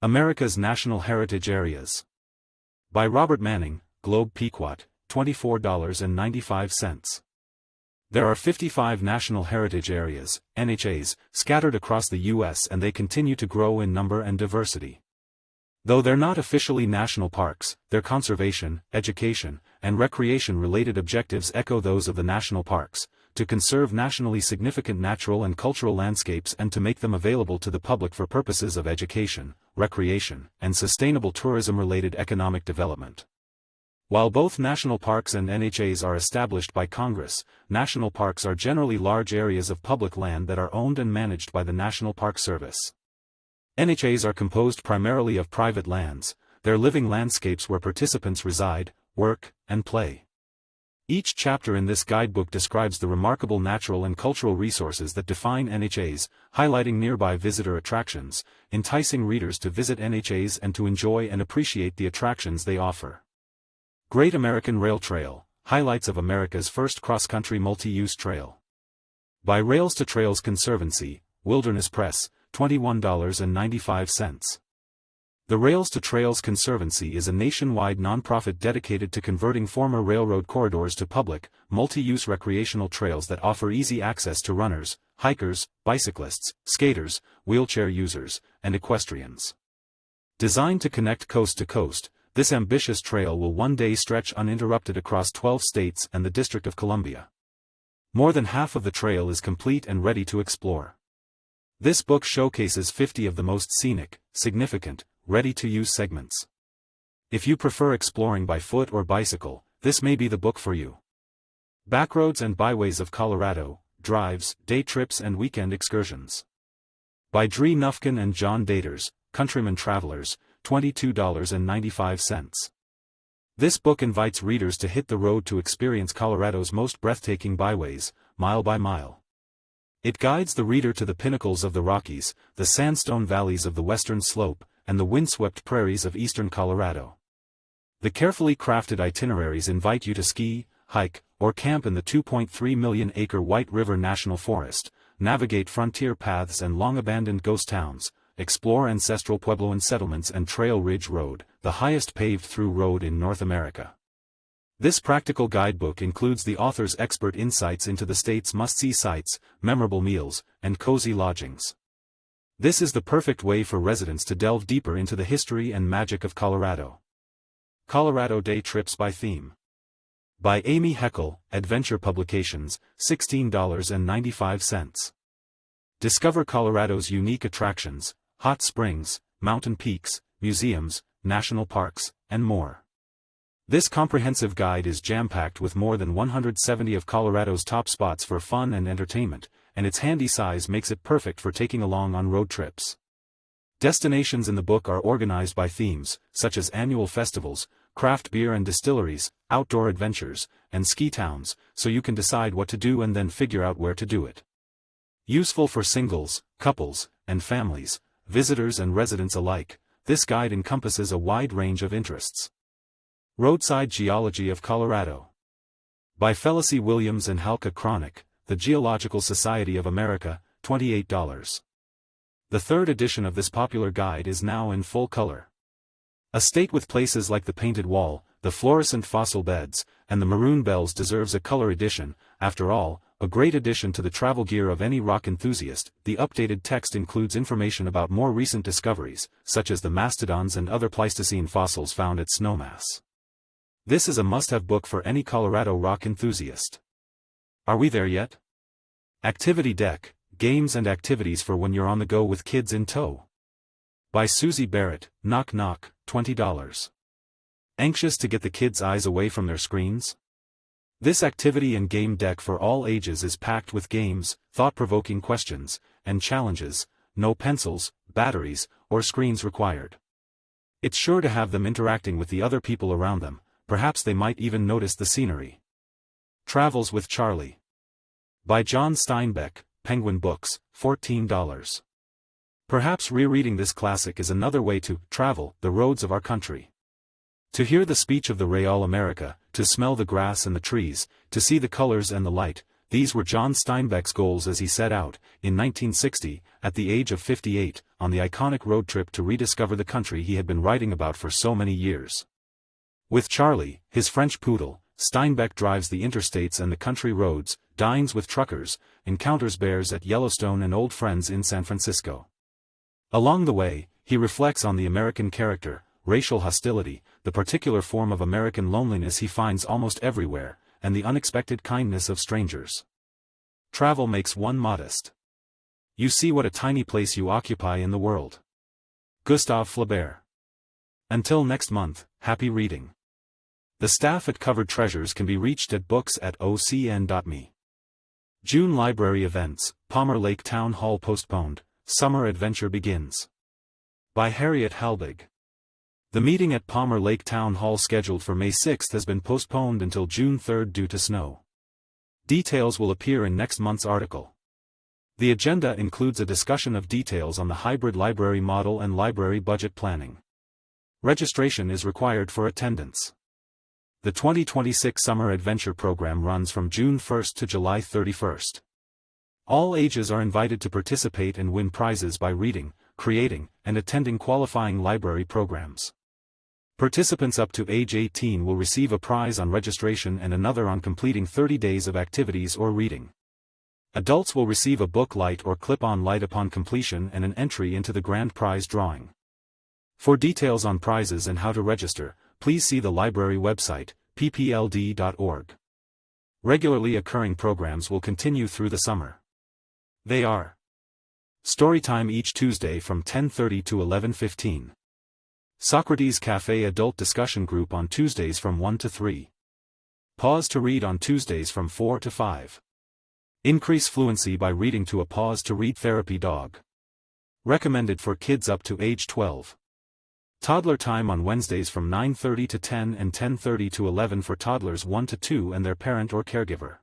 America's National Heritage Areas. By Robert Manning, Globe Pequot, $24.95. There are 55 National Heritage Areas, NHAs, scattered across the U.S. and they continue to grow in number and diversity. Though they're not officially national parks, their conservation, education, and recreation-related objectives echo those of the national parks, to conserve nationally significant natural and cultural landscapes and to make them available to the public for purposes of education, recreation, and sustainable tourism-related economic development. While both national parks and NHAs are established by Congress, national parks are generally large areas of public land that are owned and managed by the National Park Service. NHAs are composed primarily of private lands, they're living landscapes where participants reside, work, and play. Each chapter in this guidebook describes the remarkable natural and cultural resources that define NHAs, highlighting nearby visitor attractions, enticing readers to visit NHAs and to enjoy and appreciate the attractions they offer. Great American Rail Trail, highlights of America's first cross-country multi-use trail. By Rails to Trails Conservancy, Wilderness Press, $21.95. The Rails to Trails Conservancy is a nationwide nonprofit dedicated to converting former railroad corridors to public, multi-use recreational trails that offer easy access to runners, hikers, bicyclists, skaters, wheelchair users, and equestrians. Designed to connect coast to coast, this ambitious trail will one day stretch uninterrupted across 12 states and the District of Columbia. More than half of the trail is complete and ready to explore. This book showcases 50 of the most scenic, significant, ready-to-use segments. If you prefer exploring by foot or bicycle, this may be the book for you. Backroads and Byways of Colorado, Drives, Day Trips and Weekend Excursions. By Dree Nufkin and John Daters, Countryman Travelers, $22.95. This book invites readers to hit the road to experience Colorado's most breathtaking byways, mile by mile. It guides the reader to the pinnacles of the Rockies, the sandstone valleys of the western slope, and the windswept prairies of eastern Colorado. The carefully crafted itineraries invite you to ski, hike, or camp in the 2.3 million acre White River National Forest, navigate frontier paths and long-abandoned ghost towns, explore ancestral Puebloan settlements and Trail Ridge Road, the highest paved-through road in North America. This practical guidebook includes the author's expert insights into the state's must-see sites, memorable meals, and cozy lodgings. This is the perfect way for residents to delve deeper into the history and magic of Colorado. Colorado Day Trips by Theme. By Amy Heckel, Adventure Publications, $16.95. Discover Colorado's unique attractions, hot springs, mountain peaks, museums, national parks, and more. This comprehensive guide is jam-packed with more than 170 of Colorado's top spots for fun and entertainment, and its handy size makes it perfect for taking along on road trips. Destinations in the book are organized by themes, such as annual festivals, craft beer and distilleries, outdoor adventures, and ski towns, so you can decide what to do and then figure out where to do it. Useful for singles, couples, and families, visitors and residents alike, this guide encompasses a wide range of interests. Roadside Geology of Colorado. By Felicie Williams and Halka Cronick, The Geological Society of America, $28. The third edition of this popular guide is now in full color. A state with places like the Painted Wall, the fluorescent fossil beds, and the maroon bells deserves a color edition. After all, a great addition to the travel gear of any rock enthusiast. The updated text includes information about more recent discoveries, such as the mastodons and other Pleistocene fossils found at Snowmass. This is a must-have book for any Colorado rock enthusiast. Are we there yet? Activity Deck, Games and Activities for When You're on the Go with Kids in Tow. By Susie Barrett, Knock Knock, $20. Anxious to get the kids' eyes away from their screens? This activity and game deck for all ages is packed with games, thought-provoking questions, and challenges. No pencils, batteries, or screens required. It's sure to have them interacting with the other people around them. Perhaps they might even notice the scenery. Travels with Charlie. By John Steinbeck, Penguin Books, $14. Perhaps rereading this classic is another way to travel the roads of our country. To hear the speech of the Real America, to smell the grass and the trees, to see the colors and the light, these were John Steinbeck's goals as he set out, in 1960, at the age of 58, on the iconic road trip to rediscover the country he had been writing about for so many years. With Charlie, his French poodle, Steinbeck drives the interstates and the country roads, dines with truckers, encounters bears at Yellowstone and old friends in San Francisco. Along the way, he reflects on the American character, racial hostility, the particular form of American loneliness he finds almost everywhere, and the unexpected kindness of strangers. Travel makes one modest. You see what a tiny place you occupy in the world. Gustave Flaubert. Until next month, happy reading. The staff at Covered Treasures can be reached at books@ocn.me. June Library Events, Palmer Lake Town Hall postponed, Summer Adventure begins. By Harriet Halbig. The meeting at Palmer Lake Town Hall scheduled for May 6 has been postponed until June 3 due to snow. Details will appear in next month's article. The agenda includes a discussion of details on the hybrid library model and library budget planning. Registration is required for attendance. The 2026 Summer Adventure Program runs from June 1 to July 31. All ages are invited to participate and win prizes by reading, creating, and attending qualifying library programs. Participants up to age 18 will receive a prize on registration and another on completing 30 days of activities or reading. Adults will receive a book light or clip-on light upon completion and an entry into the grand prize drawing. For details on prizes and how to register, please see the library website, ppld.org. Regularly occurring programs will continue through the summer. They are: Storytime each Tuesday from 10:30 to 11:15. Socrates Cafe Adult Discussion Group on Tuesdays from 1 to 3. Pause to Read on Tuesdays from 4 to 5. Increase fluency by reading to a Pause to Read therapy dog. Recommended for kids up to age 12. Toddler Time on Wednesdays from 9:30 to 10 and 10:30 to 11 for toddlers 1 to 2 and their parent or caregiver.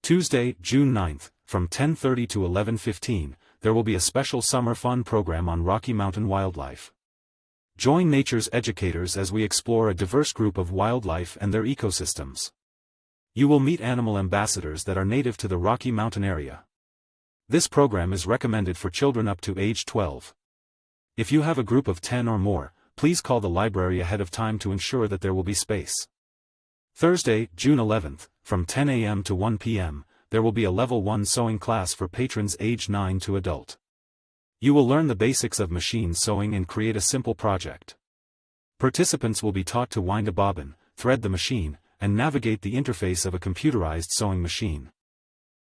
Tuesday, June 9th, from 10:30 to 11:15, there will be a special summer fun program on Rocky Mountain wildlife. Join nature's educators as we explore a diverse group of wildlife and their ecosystems. You will meet animal ambassadors that are native to the Rocky Mountain area. This program is recommended for children up to age 12. If you have a group of 10 or more, please call the library ahead of time to ensure that there will be space. Thursday, June 11th, from 10 a.m. to 1 p.m., there will be a Level 1 sewing class for patrons age 9 to adult. You will learn the basics of machine sewing and create a simple project. Participants will be taught to wind a bobbin, thread the machine, and navigate the interface of a computerized sewing machine.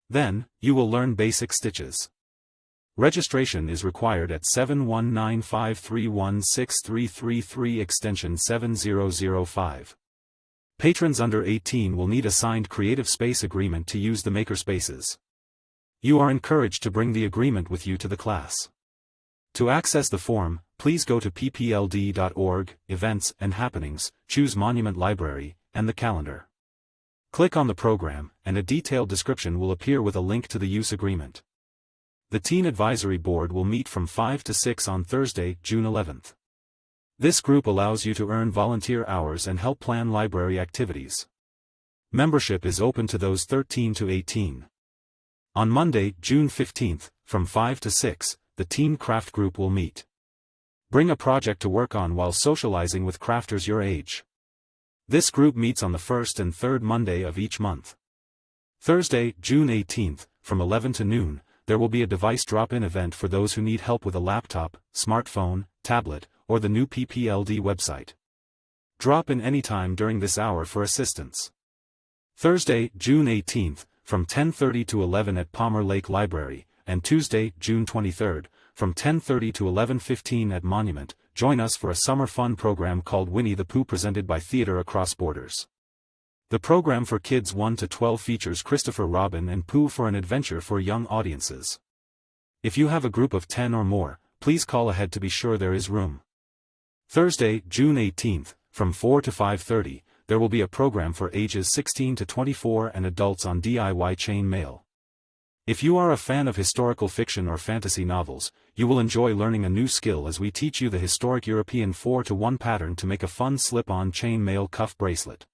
Then, you will learn basic stitches. Registration is required at 719-531-6333 extension 7005. Patrons under 18 will need a signed Creative Space agreement to use the makerspaces. You are encouraged to bring the agreement with you to the class. To access the form, please go to ppld.org, Events and Happenings, choose Monument Library, and the calendar. Click on the program, and a detailed description will appear with a link to the use agreement. The Teen Advisory Board will meet from 5 to 6 on Thursday, June 11th. This group allows you to earn volunteer hours and help plan library activities. Membership is open to those 13 to 18. On Monday, June 15th, from 5 to 6, the Teen Craft Group will meet. Bring a project to work on while socializing with crafters your age. This group meets on the first and third Monday of each month. Thursday, June 18th, from 11 to noon, there will be a device drop-in event for those who need help with a laptop, smartphone, tablet, or the new PPLD website. Drop in anytime during this hour for assistance. Thursday, June 18th, from 10:30 to 11 at Palmer Lake Library, and Tuesday, June 23rd, from 10:30 to 11:15 at Monument, join us for a summer fun program called Winnie the Pooh presented by Theater Across Borders. The program for kids 1 to 12 features Christopher Robin and Pooh for an adventure for young audiences. If you have a group of 10 or more, please call ahead to be sure there is room. Thursday, June 18th, from 4 to 5:30, there will be a program for ages 16 to 24 and adults on DIY chain mail. If you are a fan of historical fiction or fantasy novels, you will enjoy learning a new skill as we teach you the historic European 4-to-1 pattern to make a fun slip-on chain mail cuff bracelet.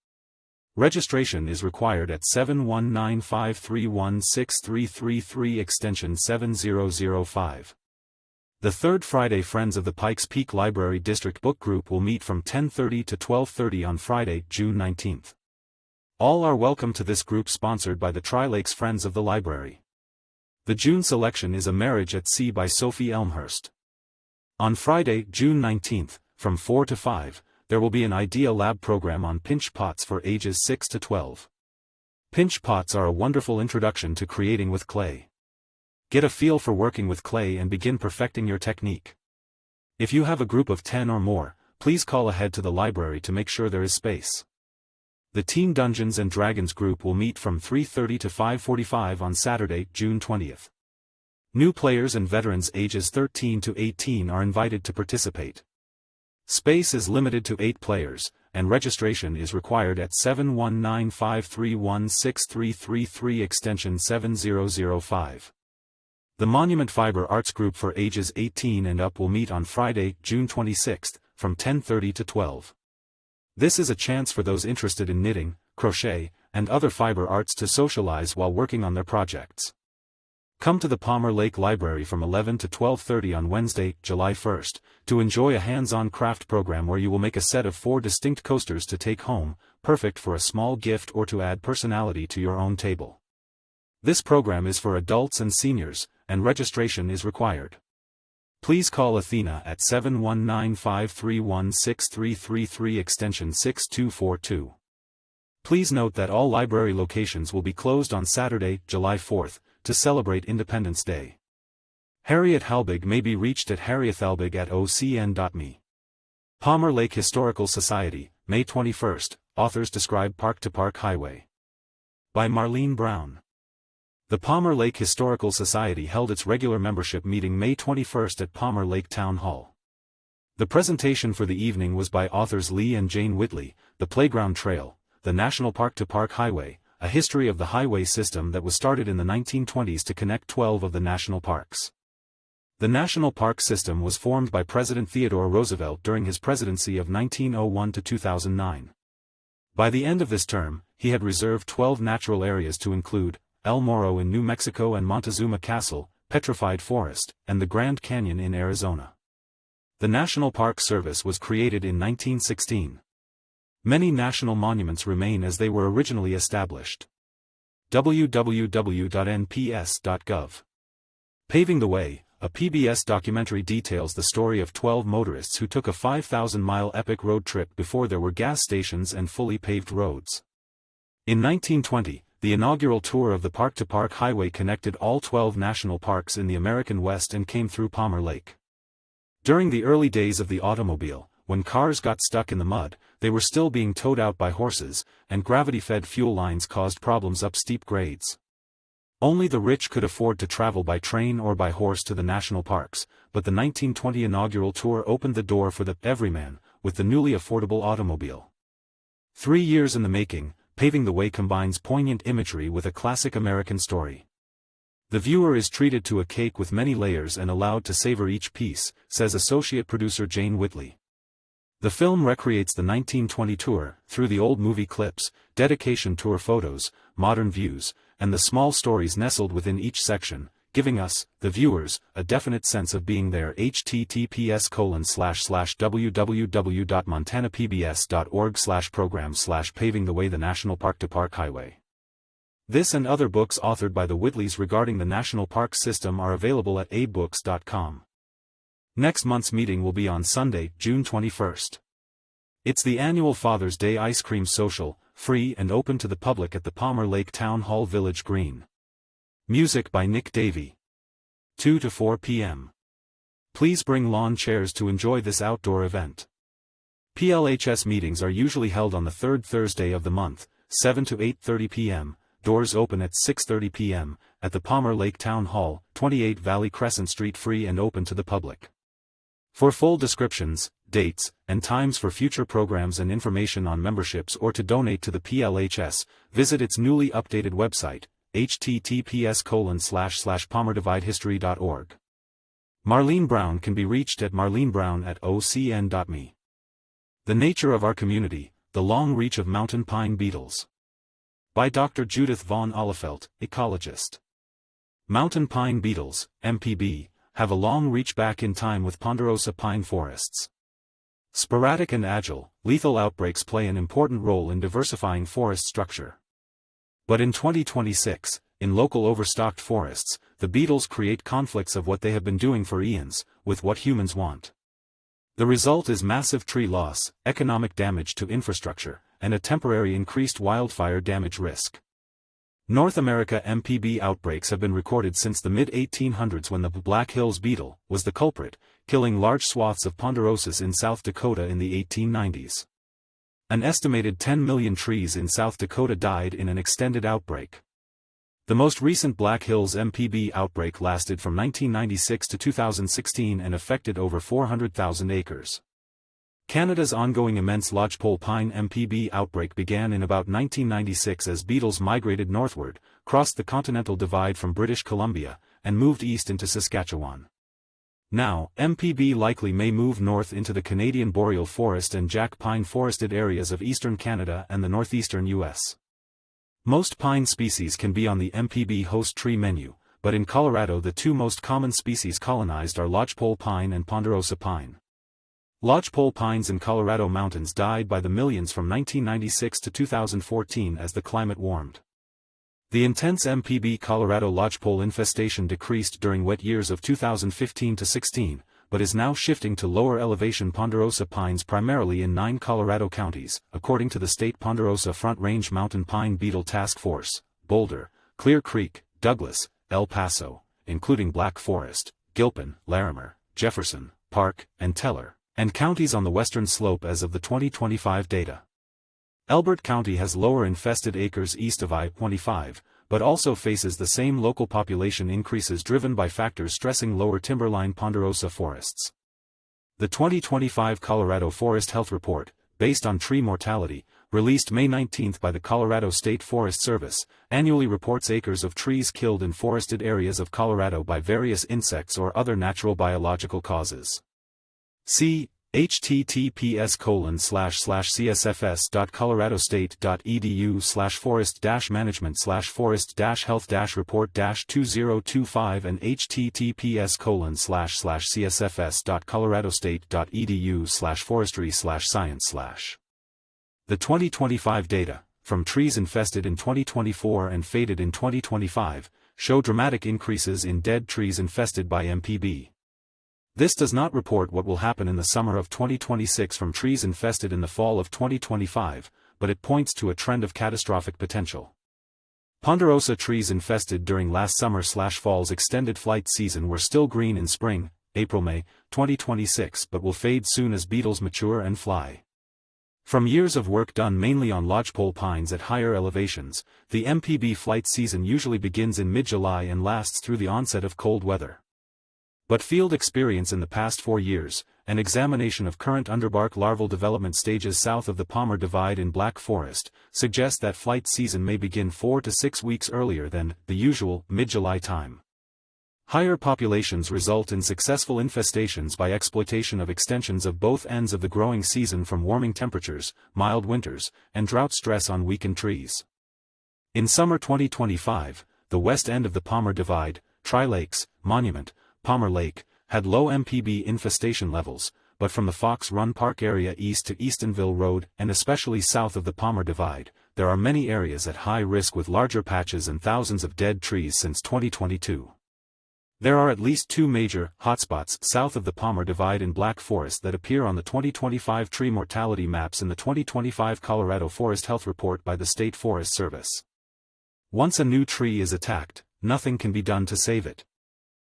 Registration is required at 719-531-6333 extension 7005. The third Friday Friends of the Pikes Peak Library District Book Group will meet from 10:30 to 12:30 on Friday, June 19th. All are welcome to this group sponsored by the Tri-Lakes Friends of the Library. The June selection is A Marriage at Sea by Sophie Elmhurst. On Friday, June 19th, from 4 to 5, there will be an Idea Lab program on pinch pots for ages 6 to 12. Pinch pots are a wonderful introduction to creating with clay. Get a feel for working with clay and begin perfecting your technique. If you have a group of 10 or more, please call ahead to the library to make sure there is space. The Teen Dungeons & Dragons group will meet from 3:30 to 5:45 on Saturday, June 20th. New players and veterans ages 13 to 18 are invited to participate. Space is limited to 8 players, and registration is required at 719-531-6333 extension 7005. The Monument Fiber Arts Group for ages 18 and up will meet on Friday, June 26th, from 10:30 to 12. This is a chance for those interested in knitting, crochet, and other fiber arts to socialize while working on their projects. Come to the Palmer Lake Library from 11 to 12:30 on Wednesday, July 1st, to enjoy a hands-on craft program where you will make a set of 4 distinct coasters to take home, perfect for a small gift or to add personality to your own table. This program is for adults and seniors, and registration is required. Please call Athena at 719-531-6333 extension 6242. Please note that all library locations will be closed on Saturday, July 4th, to celebrate Independence Day. Harriet Halbig may be reached at harriethalbig@ocn.me. Palmer Lake Historical Society, May 21st, authors describe Park to Park Highway. By Marlene Brown. The Palmer Lake Historical Society held its regular membership meeting May 21st at Palmer Lake Town Hall. The presentation for the evening was by authors Lee and Jane Whitley, The Playground Trail, The National Park to Park Highway, a history of the highway system that was started in the 1920s to connect 12 of the national parks. The National Park System was formed by President Theodore Roosevelt during his presidency of 1901 to 2009. By the end of this term, he had reserved 12 natural areas to include El Morro in New Mexico and Montezuma Castle, Petrified Forest, and the Grand Canyon in Arizona. The National Park Service was created in 1916. Many national monuments remain as they were originally established. www.nps.gov. Paving the Way, a PBS documentary details the story of 12 motorists who took a 5,000-mile epic road trip before there were gas stations and fully paved roads. In 1920, the inaugural tour of the Park to Park Highway connected all 12 national parks in the American West and came through Palmer Lake. During the early days of the automobile, when cars got stuck in the mud, they were still being towed out by horses, and gravity-fed fuel lines caused problems up steep grades. Only the rich could afford to travel by train or by horse to the national parks, but the 1920 inaugural tour opened the door for the everyman, with the newly affordable automobile. 3 years in the making, Paving the Way combines poignant imagery with a classic American story. The viewer is treated to a cake with many layers and allowed to savor each piece, says associate producer Jane Whitley. The film recreates the 1920 tour, through the old movie clips, dedication tour photos, modern views, and the small stories nestled within each section, giving us, the viewers, a definite sense of being there. https://www.montanapbs.org/program/paving the way the National Park to Park Highway. This and other books authored by the Whitleys regarding the National Park system are available at abooks.com. Next month's meeting will be on Sunday, June 21st. It's the annual Father's Day Ice Cream Social, free and open to the public at the Palmer Lake Town Hall Village Green. Music by Nick Davey. 2 to 4 p.m. Please bring lawn chairs to enjoy this outdoor event. PLHS meetings are usually held on the third Thursday of the month, 7 to 8:30 p.m., doors open at 6:30 p.m., at the Palmer Lake Town Hall, 28 Valley Crescent Street, free and open to the public. For full descriptions, dates, and times for future programs and information on memberships or to donate to the PLHS, visit its newly updated website, https://palmerdividehistory.org. Marlene Brown can be reached at marlenebrown@ocn.me. The Nature of Our Community, The Long Reach of Mountain Pine Beetles. By Dr. Judith Vaughn Ollefelt, ecologist. Mountain pine beetles, MPB, have a long reach back in time with ponderosa pine forests. Sporadic and agile, lethal outbreaks play an important role in diversifying forest structure. But in 2026, in local overstocked forests, the beetles create conflicts of what they have been doing for eons, with what humans want. The result is massive tree loss, economic damage to infrastructure, and a temporary increased wildfire damage risk. North America MPB outbreaks have been recorded since the mid-1800s, when the Black Hills beetle was the culprit, killing large swaths of ponderosis in South Dakota in the 1890s. An estimated 10 million trees in South Dakota died in an extended outbreak. The most recent Black Hills MPB outbreak lasted from 1996 to 2016 and affected over 400,000 acres. Canada's ongoing immense lodgepole pine MPB outbreak began in about 1996 as beetles migrated northward, crossed the Continental Divide from British Columbia, and moved east into Saskatchewan. Now, MPB likely may move north into the Canadian boreal forest and jack pine forested areas of eastern Canada and the northeastern U.S. Most pine species can be on the MPB host tree menu, but in Colorado the two most common species colonized are lodgepole pine and ponderosa pine. Lodgepole pines in Colorado mountains died by the millions from 1996 to 2014 as the climate warmed. The intense MPB Colorado lodgepole infestation decreased during wet years of 2015 to 16, but is now shifting to lower elevation ponderosa pines primarily in 9 Colorado counties, according to the State Ponderosa Front Range Mountain Pine Beetle Task Force, Boulder, Clear Creek, Douglas, El Paso, including Black Forest, Gilpin, Larimer, Jefferson, Park, and Teller, and counties on the western slope as of the 2025 data. Elbert County has lower infested acres east of I-25, but also faces the same local population increases driven by factors stressing lower timberline ponderosa forests. The 2025 Colorado Forest Health Report, based on tree mortality, released May 19 by the Colorado State Forest Service, annually reports acres of trees killed in forested areas of Colorado by various insects or other natural biological causes. See https://csfs.colorado.state.edu/forest-management/forest-health-report-2025 and https://csfs.coloradostate.edu/forestry/science/. The 2025 data, from trees infested in 2024 and faded in 2025, show dramatic increases in dead trees infested by MPB. This does not report what will happen in the summer of 2026 from trees infested in the fall of 2025, but it points to a trend of catastrophic potential. Ponderosa trees infested during last summer/fall's extended flight season were still green in spring, April-May, 2026 but will fade soon as beetles mature and fly. From years of work done mainly on lodgepole pines at higher elevations, the MPB flight season usually begins in mid-July and lasts through the onset of cold weather. But field experience in the past 4 years, an examination of current underbark larval development stages south of the Palmer Divide in Black Forest, suggests that flight season may begin 4 to 6 weeks earlier than the usual mid-July time. Higher populations result in successful infestations by exploitation of extensions of both ends of the growing season from warming temperatures, mild winters, and drought stress on weakened trees. In summer 2025, the west end of the Palmer Divide, Tri-Lakes, Monument, Palmer Lake, had low MPB infestation levels, but from the Fox Run Park area east to Eastonville Road and especially south of the Palmer Divide, there are many areas at high risk with larger patches and thousands of dead trees since 2022. There are at least 2 major hotspots south of the Palmer Divide in Black Forest that appear on the 2025 tree mortality maps in the 2025 Colorado Forest Health Report by the State Forest Service. Once a new tree is attacked, nothing can be done to save it.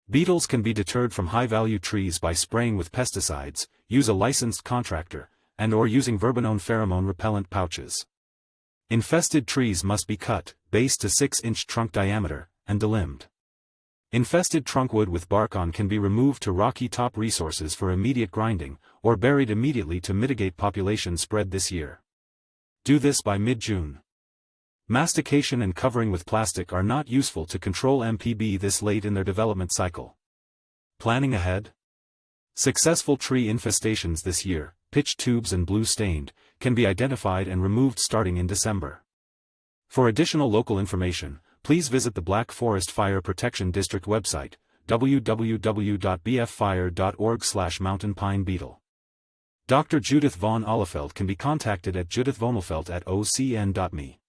Beetles can be deterred from high-value trees by spraying with pesticides, use a licensed contractor, and/or using verbenone pheromone repellent pouches. Infested trees must be cut, base to 6-inch trunk diameter, and delimbed. Infested trunkwood with bark on can be removed to rocky top resources for immediate grinding, or buried immediately to mitigate population spread this year. Do this by mid-June. Mastication and covering with plastic are not useful to control MPB this late in their development cycle. Planning ahead? Successful tree infestations this year, pitch tubes and blue stained, can be identified and removed starting in December. For additional local information, please visit the Black Forest Fire Protection District website, www.bffire.org/mountain pine beetle. Dr. Judith Von Ollefeld can be contacted at judithvonelfeld@ocn.me.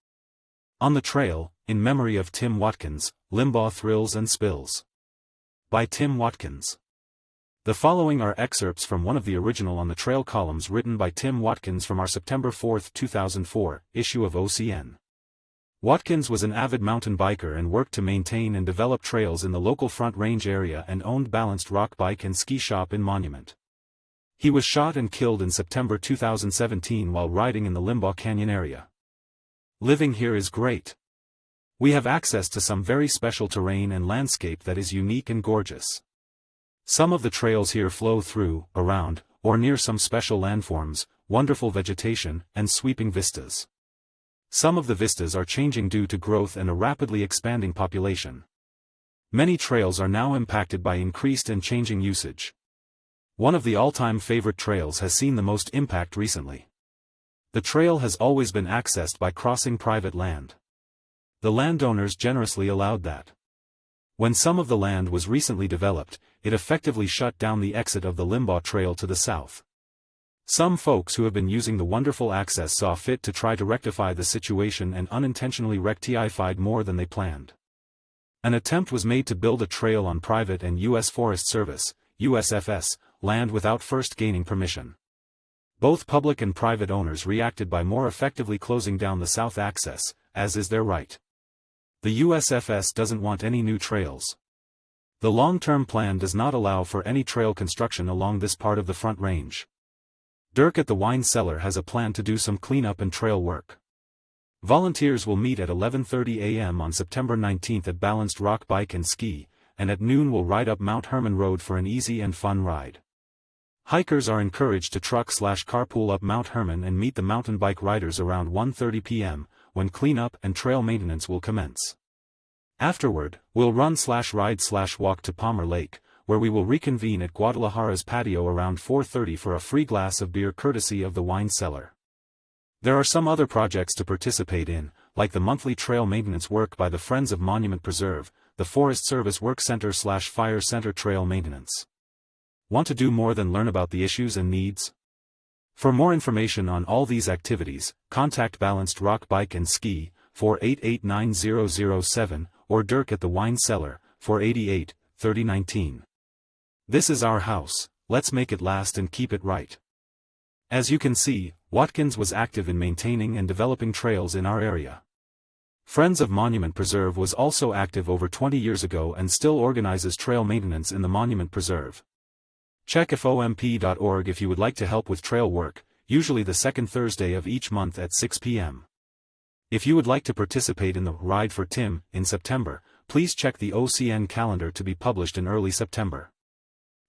On the Trail, in memory of Tim Watkins, Limbaugh Thrills and Spills. By Tim Watkins. The following are excerpts from one of the original On the Trail columns written by Tim Watkins from our September 4, 2004, issue of OCN. Watkins was an avid mountain biker and worked to maintain and develop trails in the local Front Range area and owned Balanced Rock Bike and Ski Shop in Monument. He was shot and killed in September 2017 while riding in the Limbaugh Canyon area. Living here is great. We have access to some very special terrain and landscape that is unique and gorgeous. Some of the trails here flow through, around, or near some special landforms, wonderful vegetation, and sweeping vistas. Some of the vistas are changing due to growth and a rapidly expanding population. Many trails are now impacted by increased and changing usage. One of the all-time favorite trails has seen the most impact recently. The trail has always been accessed by crossing private land. The landowners generously allowed that. When some of the land was recently developed, it effectively shut down the exit of the Limbaugh Trail to the south. Some folks who have been using the wonderful access saw fit to try to rectify the situation and unintentionally rectified more than they planned. An attempt was made to build a trail on private and U.S. Forest Service, USFS, land without first gaining permission. Both public and private owners reacted by more effectively closing down the south access, as is their right. The USFS doesn't want any new trails. The long-term plan does not allow for any trail construction along this part of the Front Range. Dirk at the Wine Cellar has a plan to do some cleanup and trail work. Volunteers will meet at 11:30 a.m. on September 19 at Balanced Rock Bike and Ski, and at noon will ride up Mount Herman Road for an easy and fun ride. Hikers are encouraged to truck/carpool up Mount Herman and meet the mountain bike riders around 1:30 p.m., when cleanup and trail maintenance will commence. Afterward, we'll run/ride/walk to Palmer Lake, where we will reconvene at Guadalajara's patio around 4:30 for a free glass of beer courtesy of the Wine Cellar. There are some other projects to participate in, like the monthly trail maintenance work by the Friends of Monument Preserve, the Forest Service Work Center/Fire Center trail maintenance. Want to do more than learn about the issues and needs? For more information on all these activities, contact Balanced Rock Bike and Ski, 488-9007, or Dirk at the Wine Cellar, 488-3019. This is our house, let's make it last and keep it right. As you can see, Watkins was active in maintaining and developing trails in our area. Friends of Monument Preserve was also active over 20 years ago and still organizes trail maintenance in the Monument Preserve. Check ifomp.org if you would like to help with trail work. usually the second Thursday of each month at 6 p.m. If you would like to participate in the Ride for Tim in September, please check the OCN calendar to be published in early September.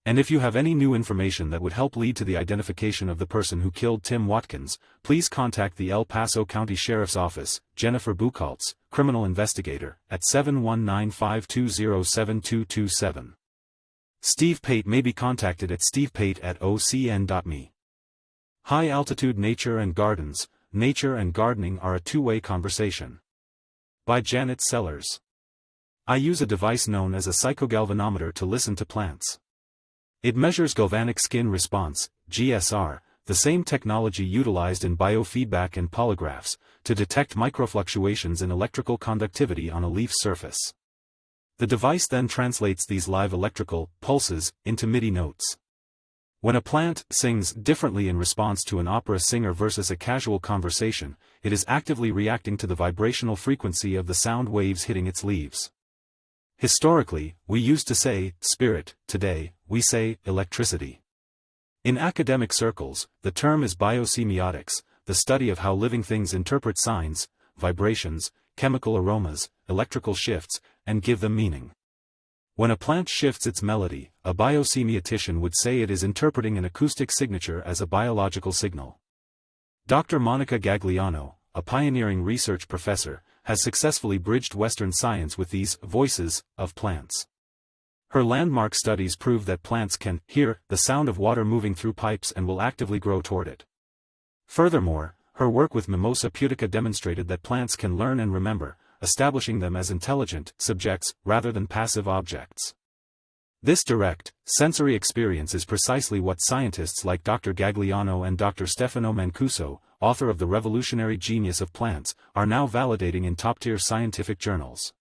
And if you have any new information that would help lead to the identification of the person who killed Tim Watkins, please contact the El Paso County Sheriff's Office, Jennifer Buchholz, criminal investigator, at 719-520-7227. Steve Pate may be contacted at stevepate@ocn.me. High-altitude nature and gardens, nature and gardening are a two-way conversation. By Janet Sellers. I use a device known as a psychogalvanometer to listen to plants. It measures galvanic skin response, GSR, the same technology utilized in biofeedback and polygraphs, to detect microfluctuations in electrical conductivity on a leaf's surface. The device then translates these live electrical pulses into MIDI notes. When a plant sings differently in response to an opera singer versus a casual conversation, it is actively reacting to the vibrational frequency of the sound waves hitting its leaves. Historically, we used to say spirit; today, we say electricity. In academic circles, the term is biosemiotics, the study of how living things interpret signs, vibrations, chemical aromas, electrical shifts, and give them meaning. When a plant shifts its melody, a biosemiotician would say it is interpreting an acoustic signature as a biological signal. Dr. Monica Gagliano, a pioneering research professor, has successfully bridged Western science with these voices of plants. Her landmark studies prove that plants can hear the sound of water moving through pipes and will actively grow toward it. Furthermore, her work with Mimosa pudica demonstrated that plants can learn and remember, establishing them as intelligent subjects rather than passive objects. This direct, sensory experience is precisely what scientists like Dr. Gagliano and Dr. Stefano Mancuso, author of The Revolutionary Genius of Plants, are now validating in top-tier scientific journals.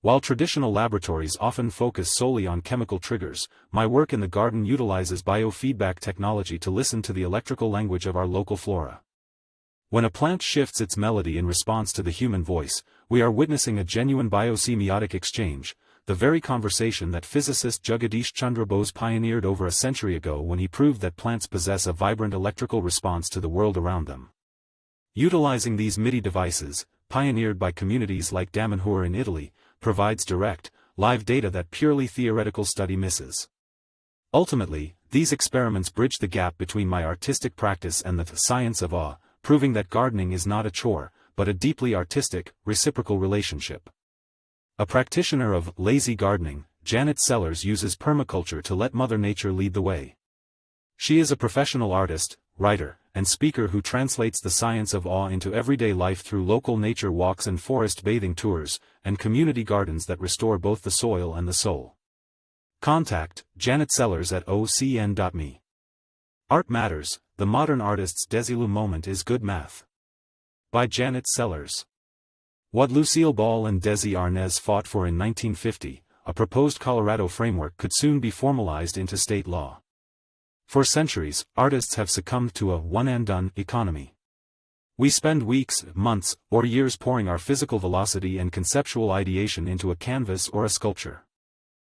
While traditional laboratories often focus solely on chemical triggers, my work in the garden utilizes biofeedback technology to listen to the electrical language of our local flora. When a plant shifts its melody in response to the human voice, we are witnessing a genuine biosemiotic exchange, the very conversation that physicist Jagadish Chandra Bose pioneered over a century ago when he proved that plants possess a vibrant electrical response to the world around them. Utilizing these MIDI devices, pioneered by communities like Damanhur in Italy, provides direct, live data that purely theoretical study misses. Ultimately, these experiments bridge the gap between my artistic practice and the science of awe, proving that gardening is not a chore, but a deeply artistic, reciprocal relationship. A practitioner of lazy gardening, Janet Sellers uses permaculture to let Mother Nature lead the way. She is a professional artist, writer, and speaker who translates the science of awe into everyday life through local nature walks and forest bathing tours, and community gardens that restore both the soil and the soul. Contact Janet Sellers at ocn.me. Art Matters, the modern artist's Desilu Moment is good math. By Janet Sellers. What Lucille Ball and Desi Arnaz fought for in 1950, a proposed Colorado framework, could soon be formalized into state law. For centuries, artists have succumbed to a one-and-done economy. We spend weeks, months, or years pouring our physical velocity and conceptual ideation into a canvas or a sculpture.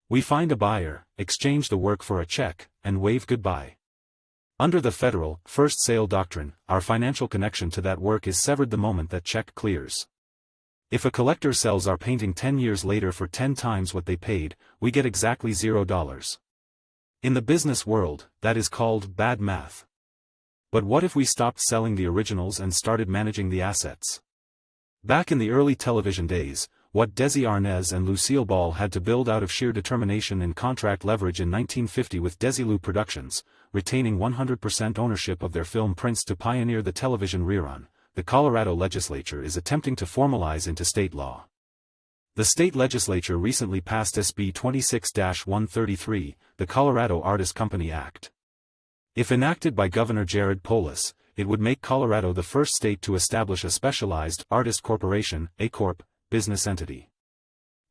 We find a buyer, exchange the work for a check, and wave goodbye. Under the federal first sale doctrine, our financial connection to that work is severed the moment that check clears. If a collector sells our painting 10 years later for 10 times what they paid, we get exactly $0. In the business world, that is called bad math. But what if we stopped selling the originals and started managing the assets? Back in the early television days, what Desi Arnaz and Lucille Ball had to build out of sheer determination and contract leverage in 1950 with Desilu Productions, retaining 100% ownership of their film prints to pioneer the television rerun, the Colorado legislature is attempting to formalize into state law. The state legislature recently passed SB 26-133, the Colorado Artist Company Act. If enacted by Governor Jared Polis, it would make Colorado the first state to establish a specialized artist corporation, a corp, business entity.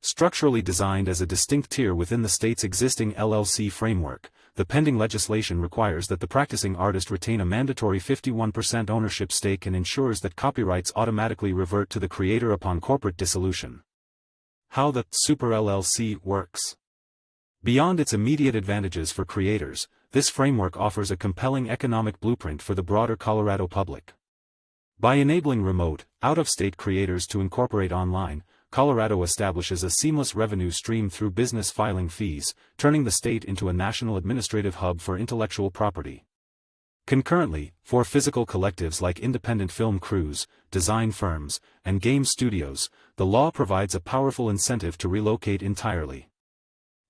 Structurally designed as a distinct tier within the state's existing LLC framework, the pending legislation requires that the practicing artist retain a mandatory 51% ownership stake and ensures that copyrights automatically revert to the creator upon corporate dissolution. How the Super LLC works. Beyond its immediate advantages for creators, this framework offers a compelling economic blueprint for the broader Colorado public. By enabling remote, out-of-state creators to incorporate online, Colorado establishes a seamless revenue stream through business filing fees, turning the state into a national administrative hub for intellectual property. Concurrently, for physical collectives like independent film crews, design firms, and game studios, the law provides a powerful incentive to relocate entirely.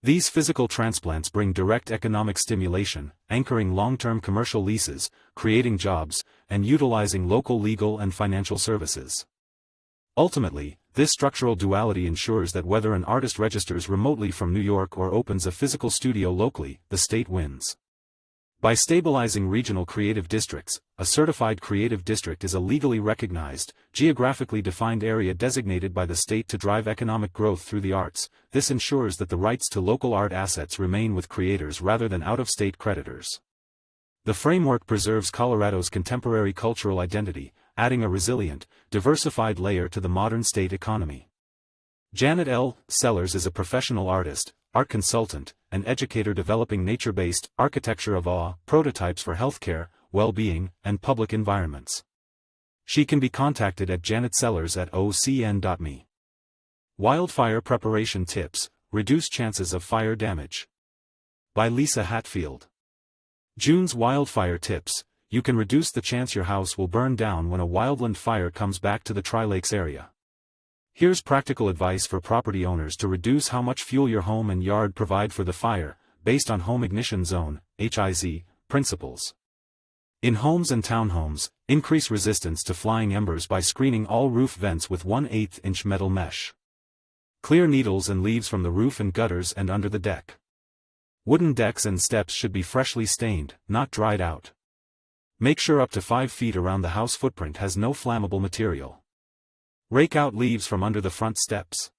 These physical transplants bring direct economic stimulation, anchoring long-term commercial leases, creating jobs, and utilizing local legal and financial services. Ultimately, this structural duality ensures that whether an artist registers remotely from New York or opens a physical studio locally, the state wins. By stabilizing regional creative districts, a certified creative district is a legally recognized, geographically defined area designated by the state to drive economic growth through the arts. This ensures that the rights to local art assets remain with creators rather than out-of-state creditors. The framework preserves Colorado's contemporary cultural identity, adding a resilient, diversified layer to the modern state economy. Janet L. Sellers is a professional artist, art consultant, and educator developing nature-based architecture of awe prototypes for healthcare, well-being, and public environments. She can be contacted at janetsellers@ocn.me. Wildfire Preparation Tips: Reduce Chances of Fire Damage. By Lisa Hatfield. June's Wildfire Tips: You can reduce the chance your house will burn down when a wildland fire comes back to the Tri-Lakes area. Here's practical advice for property owners to reduce how much fuel your home and yard provide for the fire, based on Home Ignition Zone (HIZ) principles. In homes and townhomes, increase resistance to flying embers by screening all roof vents with 1/8-inch metal mesh. Clear needles and leaves from the roof and gutters and under the deck. Wooden decks and steps should be freshly stained, not dried out. Make sure up to 5 feet around the house footprint has no flammable material. Rake out leaves from under the front steps.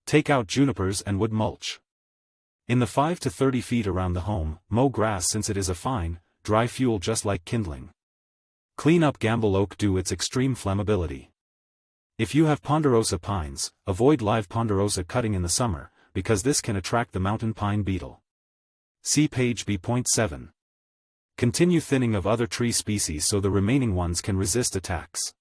Take out junipers and wood mulch. In the 5 to 30 feet around the home, mow grass since it is a fine, dry fuel just like kindling. Clean up gamble oak due to its extreme flammability. If you have ponderosa pines, avoid live ponderosa cutting in the summer, because this can attract the mountain pine beetle. See page B.7. Continue thinning of other tree species so the remaining ones can resist attacks.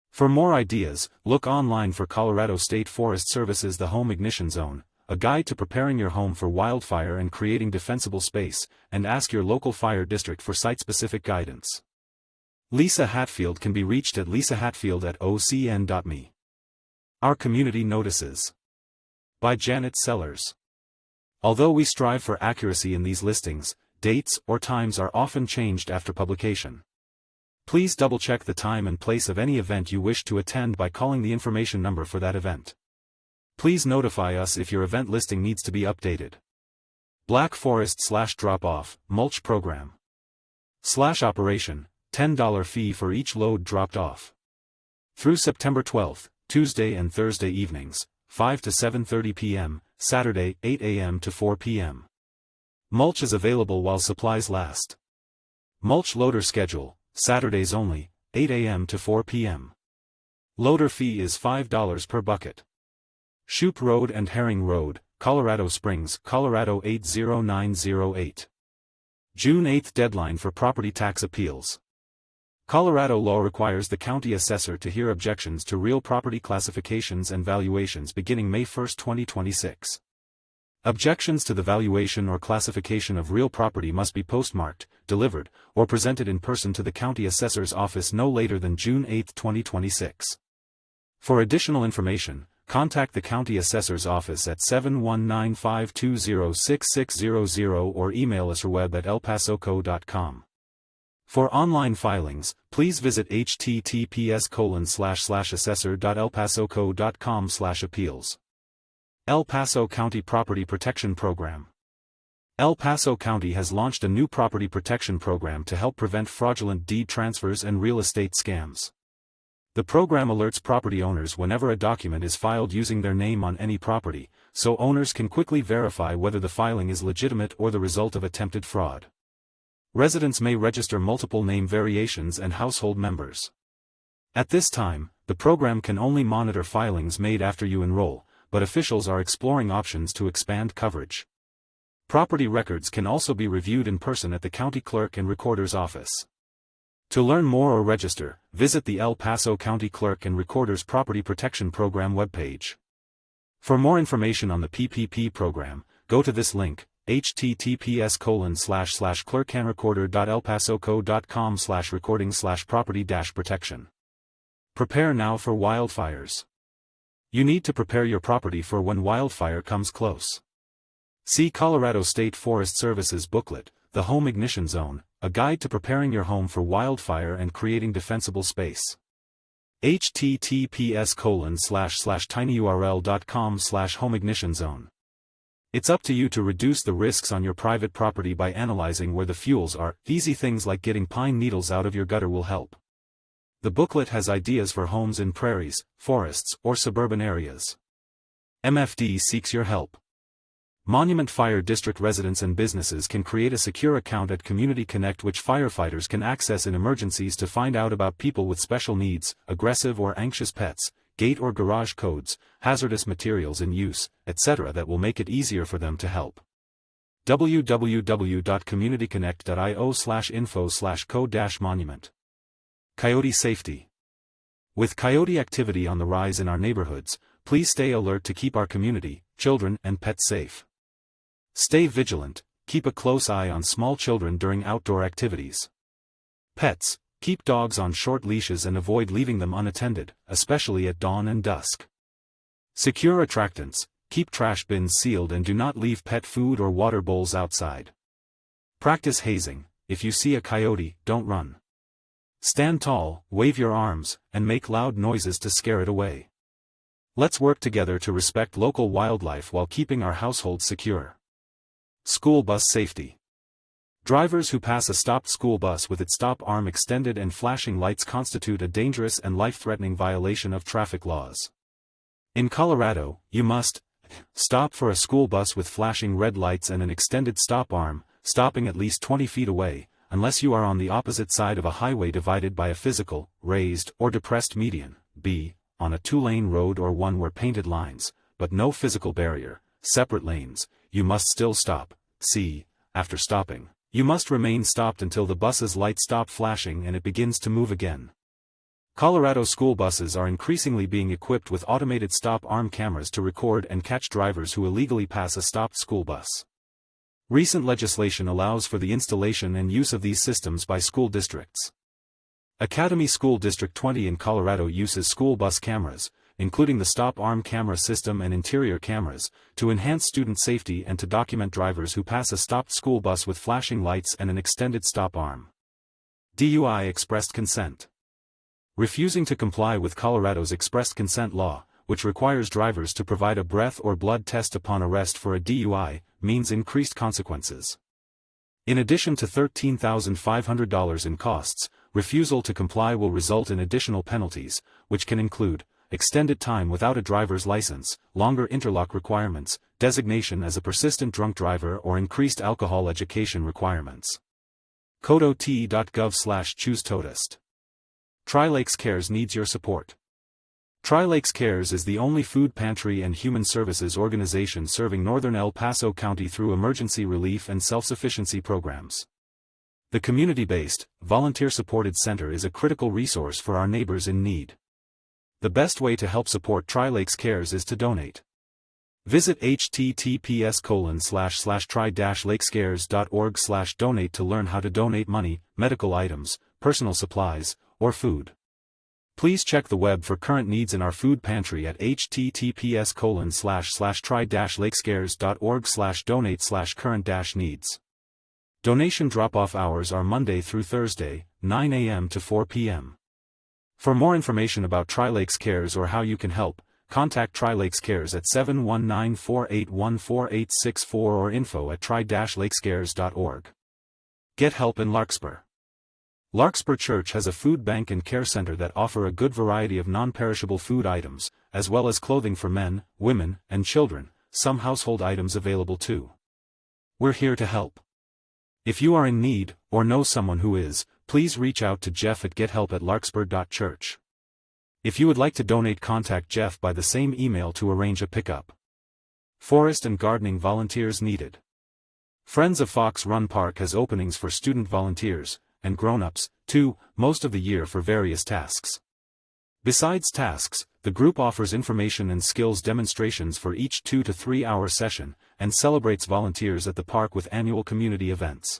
For more ideas, look online for Colorado State Forest Service's The Home Ignition Zone, a guide to preparing your home for wildfire and creating defensible space, and ask your local fire district for site-specific guidance. Lisa Hatfield can be reached at lisahatfield@ocn.me. Our Community Notices. By Janet Sellers. Although we strive for accuracy in these listings, dates or times are often changed after publication. Please double-check the time and place of any event you wish to attend by calling the information number for that event. Please notify us if your event listing needs to be updated. Black Forest /drop-off, mulch program. Operation, $10 fee for each load dropped off. Through September 12, Tuesday and Thursday evenings, 5 to 7:30 p.m., Saturday, 8 a.m. to 4 p.m. Mulch is available while supplies last. Mulch loader schedule, Saturdays only, 8 a.m. to 4 p.m. Loader fee is $5 per bucket. Shoup Road and Herring Road, Colorado Springs, Colorado 80908. June 8 deadline for property tax appeals. Colorado law requires the county assessor to hear objections to real property classifications and valuations beginning May 1, 2026. Objections to the valuation or classification of real property must be postmarked, delivered, or presented in person to the county assessor's office no later than June 8, 2026. For additional information, contact the county assessor's office at 719-520-6600 or email us or web at elpasoco.com. For online filings, please visit https://assessor.elpasoco.com/appeals. El Paso County Property Protection Program. El Paso County has launched a new property protection program to help prevent fraudulent deed transfers and real estate scams. The program alerts property owners whenever a document is filed using their name on any property, so owners can quickly verify whether the filing is legitimate or the result of attempted fraud. Residents may register multiple name variations and household members. At this time, the program can only monitor filings made after you enroll, but officials are exploring options to expand coverage. Property records can also be reviewed in person at the county clerk and recorder's office. To learn more or register, visit the El Paso County Clerk and Recorder's Property Protection Program webpage. For more information on the PPP program, go to this link, https://clerkandrecorder.elpasoco.com/recording/property-protection. Prepare now for wildfires. You need to prepare your property for when wildfire comes close. See Colorado State Forest Service's booklet, The Home Ignition Zone, a guide to preparing your home for wildfire and creating defensible space. https://tinyurl.com/homeignitionzone. It's up to you to reduce the risks on your private property by analyzing where the fuels are. Easy things like getting pine needles out of your gutter will help. The booklet has ideas for homes in prairies, forests, or suburban areas. MFD seeks your help. Monument Fire District residents and businesses can create a secure account at Community Connect which firefighters can access in emergencies to find out about people with special needs, aggressive or anxious pets, gate or garage codes, hazardous materials in use, etc. that will make it easier for them to help. www.communityconnect.io/info/code-monument. Coyote safety. With coyote activity on the rise in our neighborhoods, please stay alert to keep our community, children, and pets safe. Stay vigilant, keep a close eye on small children during outdoor activities. Pets, keep dogs on short leashes and avoid leaving them unattended, especially at dawn and dusk. Secure attractants, keep trash bins sealed and do not leave pet food or water bowls outside. Practice hazing. If you see a coyote, don't run. Stand tall, wave your arms, and make loud noises to scare it away. Let's work together to respect local wildlife while keeping our households secure. School bus safety. Drivers who pass a stopped school bus with its stop arm extended and flashing lights constitute a dangerous and life-threatening violation of traffic laws. In Colorado, you must stop for a school bus with flashing red lights and an extended stop arm, stopping at least 20 feet away, unless you are on the opposite side of a highway divided by a physical, raised, or depressed median, b, on a two-lane road or one where painted lines, but no physical barrier, separate lanes, you must still stop. C. After stopping, you must remain stopped until the bus's lights stop flashing and it begins to move again. Colorado school buses are increasingly being equipped with automated stop arm cameras to record and catch drivers who illegally pass a stopped school bus. Recent legislation allows for the installation and use of these systems by school districts. Academy School District 20 in Colorado uses school bus cameras, including the stop arm camera system and interior cameras, to enhance student safety and to document drivers who pass a stopped school bus with flashing lights and an extended stop arm. DUI expressed consent. Refusing to comply with Colorado's expressed consent law, which requires drivers to provide a breath or blood test upon arrest for a DUI, means increased consequences. In addition to $13,500 in costs, refusal to comply will result in additional penalties, which can include extended time without a driver's license, longer interlock requirements, designation as a persistent drunk driver or increased alcohol education requirements. codot.gov/choose-totist. Tri-Lakes Cares needs your support. Tri-Lakes Cares is the only food pantry and human services organization serving northern El Paso County through emergency relief and self-sufficiency programs. The community-based, volunteer-supported center is a critical resource for our neighbors in need. The best way to help support Tri-Lakes Cares is to donate. Visit https://tri-lakescares.org/donate to learn how to donate money, medical items, personal supplies, or food. Please check the web for current needs in our food pantry at https://tri-lakescares.org/donate/current-needs. Donation drop-off hours are Monday through Thursday, 9 a.m. to 4 p.m. For more information about Tri-Lakes Cares or how you can help, contact Tri-Lakes Cares at 719-481-4864 or info@tri-lakescares.org. Get help in Larkspur. Larkspur Church has a food bank and care center that offer a good variety of non-perishable food items, as well as clothing for men, women, and children, some household items available too. We're here to help. If you are in need, or know someone who is, please reach out to Jeff at gethelp@larkspur.church. If you would like to donate, contact Jeff by the same email to arrange a pickup. Forest and gardening volunteers needed. Friends of Fox Run Park has openings for student volunteers, and grown-ups, too, most of the year for various tasks. Besides tasks, the group offers information and skills demonstrations for each 2 to 3 hour session, and celebrates volunteers at the park with annual community events.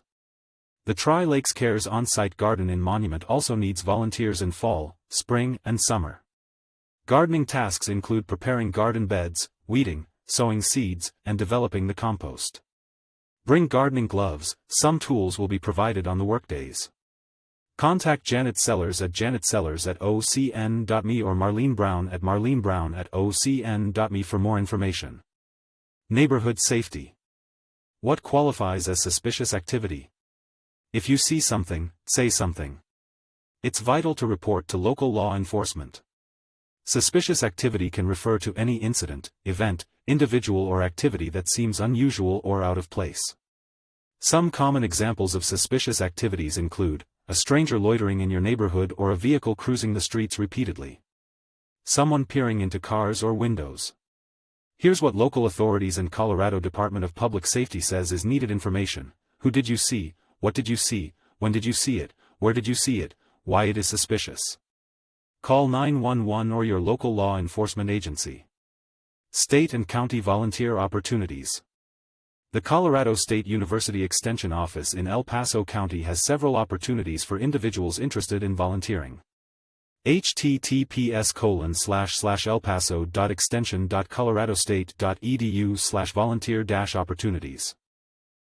The Tri-Lakes Cares on-site garden in Monument also needs volunteers in fall, spring, and summer. Gardening tasks include preparing garden beds, weeding, sowing seeds, and developing the compost. Bring gardening gloves, some tools will be provided on the workdays. Contact Janet Sellers at janetsellers@ocn.me or Marlene Brown at marlenebrown@ocn.me for more information. Neighborhood safety. What qualifies as suspicious activity? If you see something, say something. It's vital to report to local law enforcement. Suspicious activity can refer to any incident, event, individual or activity that seems unusual or out of place. Some common examples of suspicious activities include a stranger loitering in your neighborhood or a vehicle cruising the streets repeatedly. Someone peering into cars or windows. Here's what local authorities and Colorado Department of Public Safety says is needed information. Who did you see? What did you see? When did you see it? Where did you see it? Why it is suspicious. Call 911 or your local law enforcement agency. State and county volunteer opportunities. The Colorado State University Extension Office in El Paso County has several opportunities for individuals interested in volunteering. https://elpaso.extension.coloradostate.edu/volunteer-opportunities.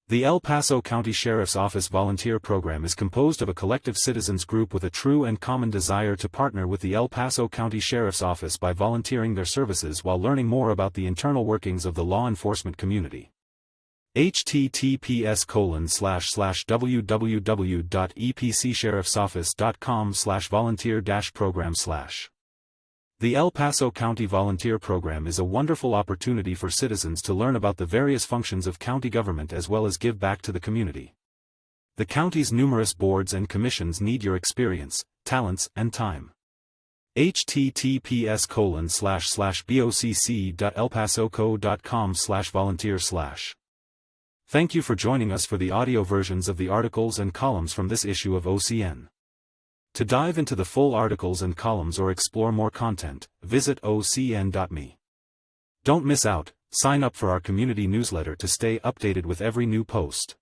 The El Paso County Sheriff's Office Volunteer Program is composed of a collective citizens group with a true and common desire to partner with the El Paso County Sheriff's Office by volunteering their services while learning more about the internal workings of the law enforcement community. https://www.epcsheriffsoffice.com/volunteer-program/. The El Paso County Volunteer Program is a wonderful opportunity for citizens to learn about the various functions of county government as well as give back to the community. The county's numerous boards and commissions need your experience, talents, and time. https://bocc.elpasoco.com/volunteer/. Thank you for joining us for the audio versions of the articles and columns from this issue of OCN. To dive into the full articles and columns or explore more content, visit ocn.me. Don't miss out, sign up for our community newsletter to stay updated with every new post.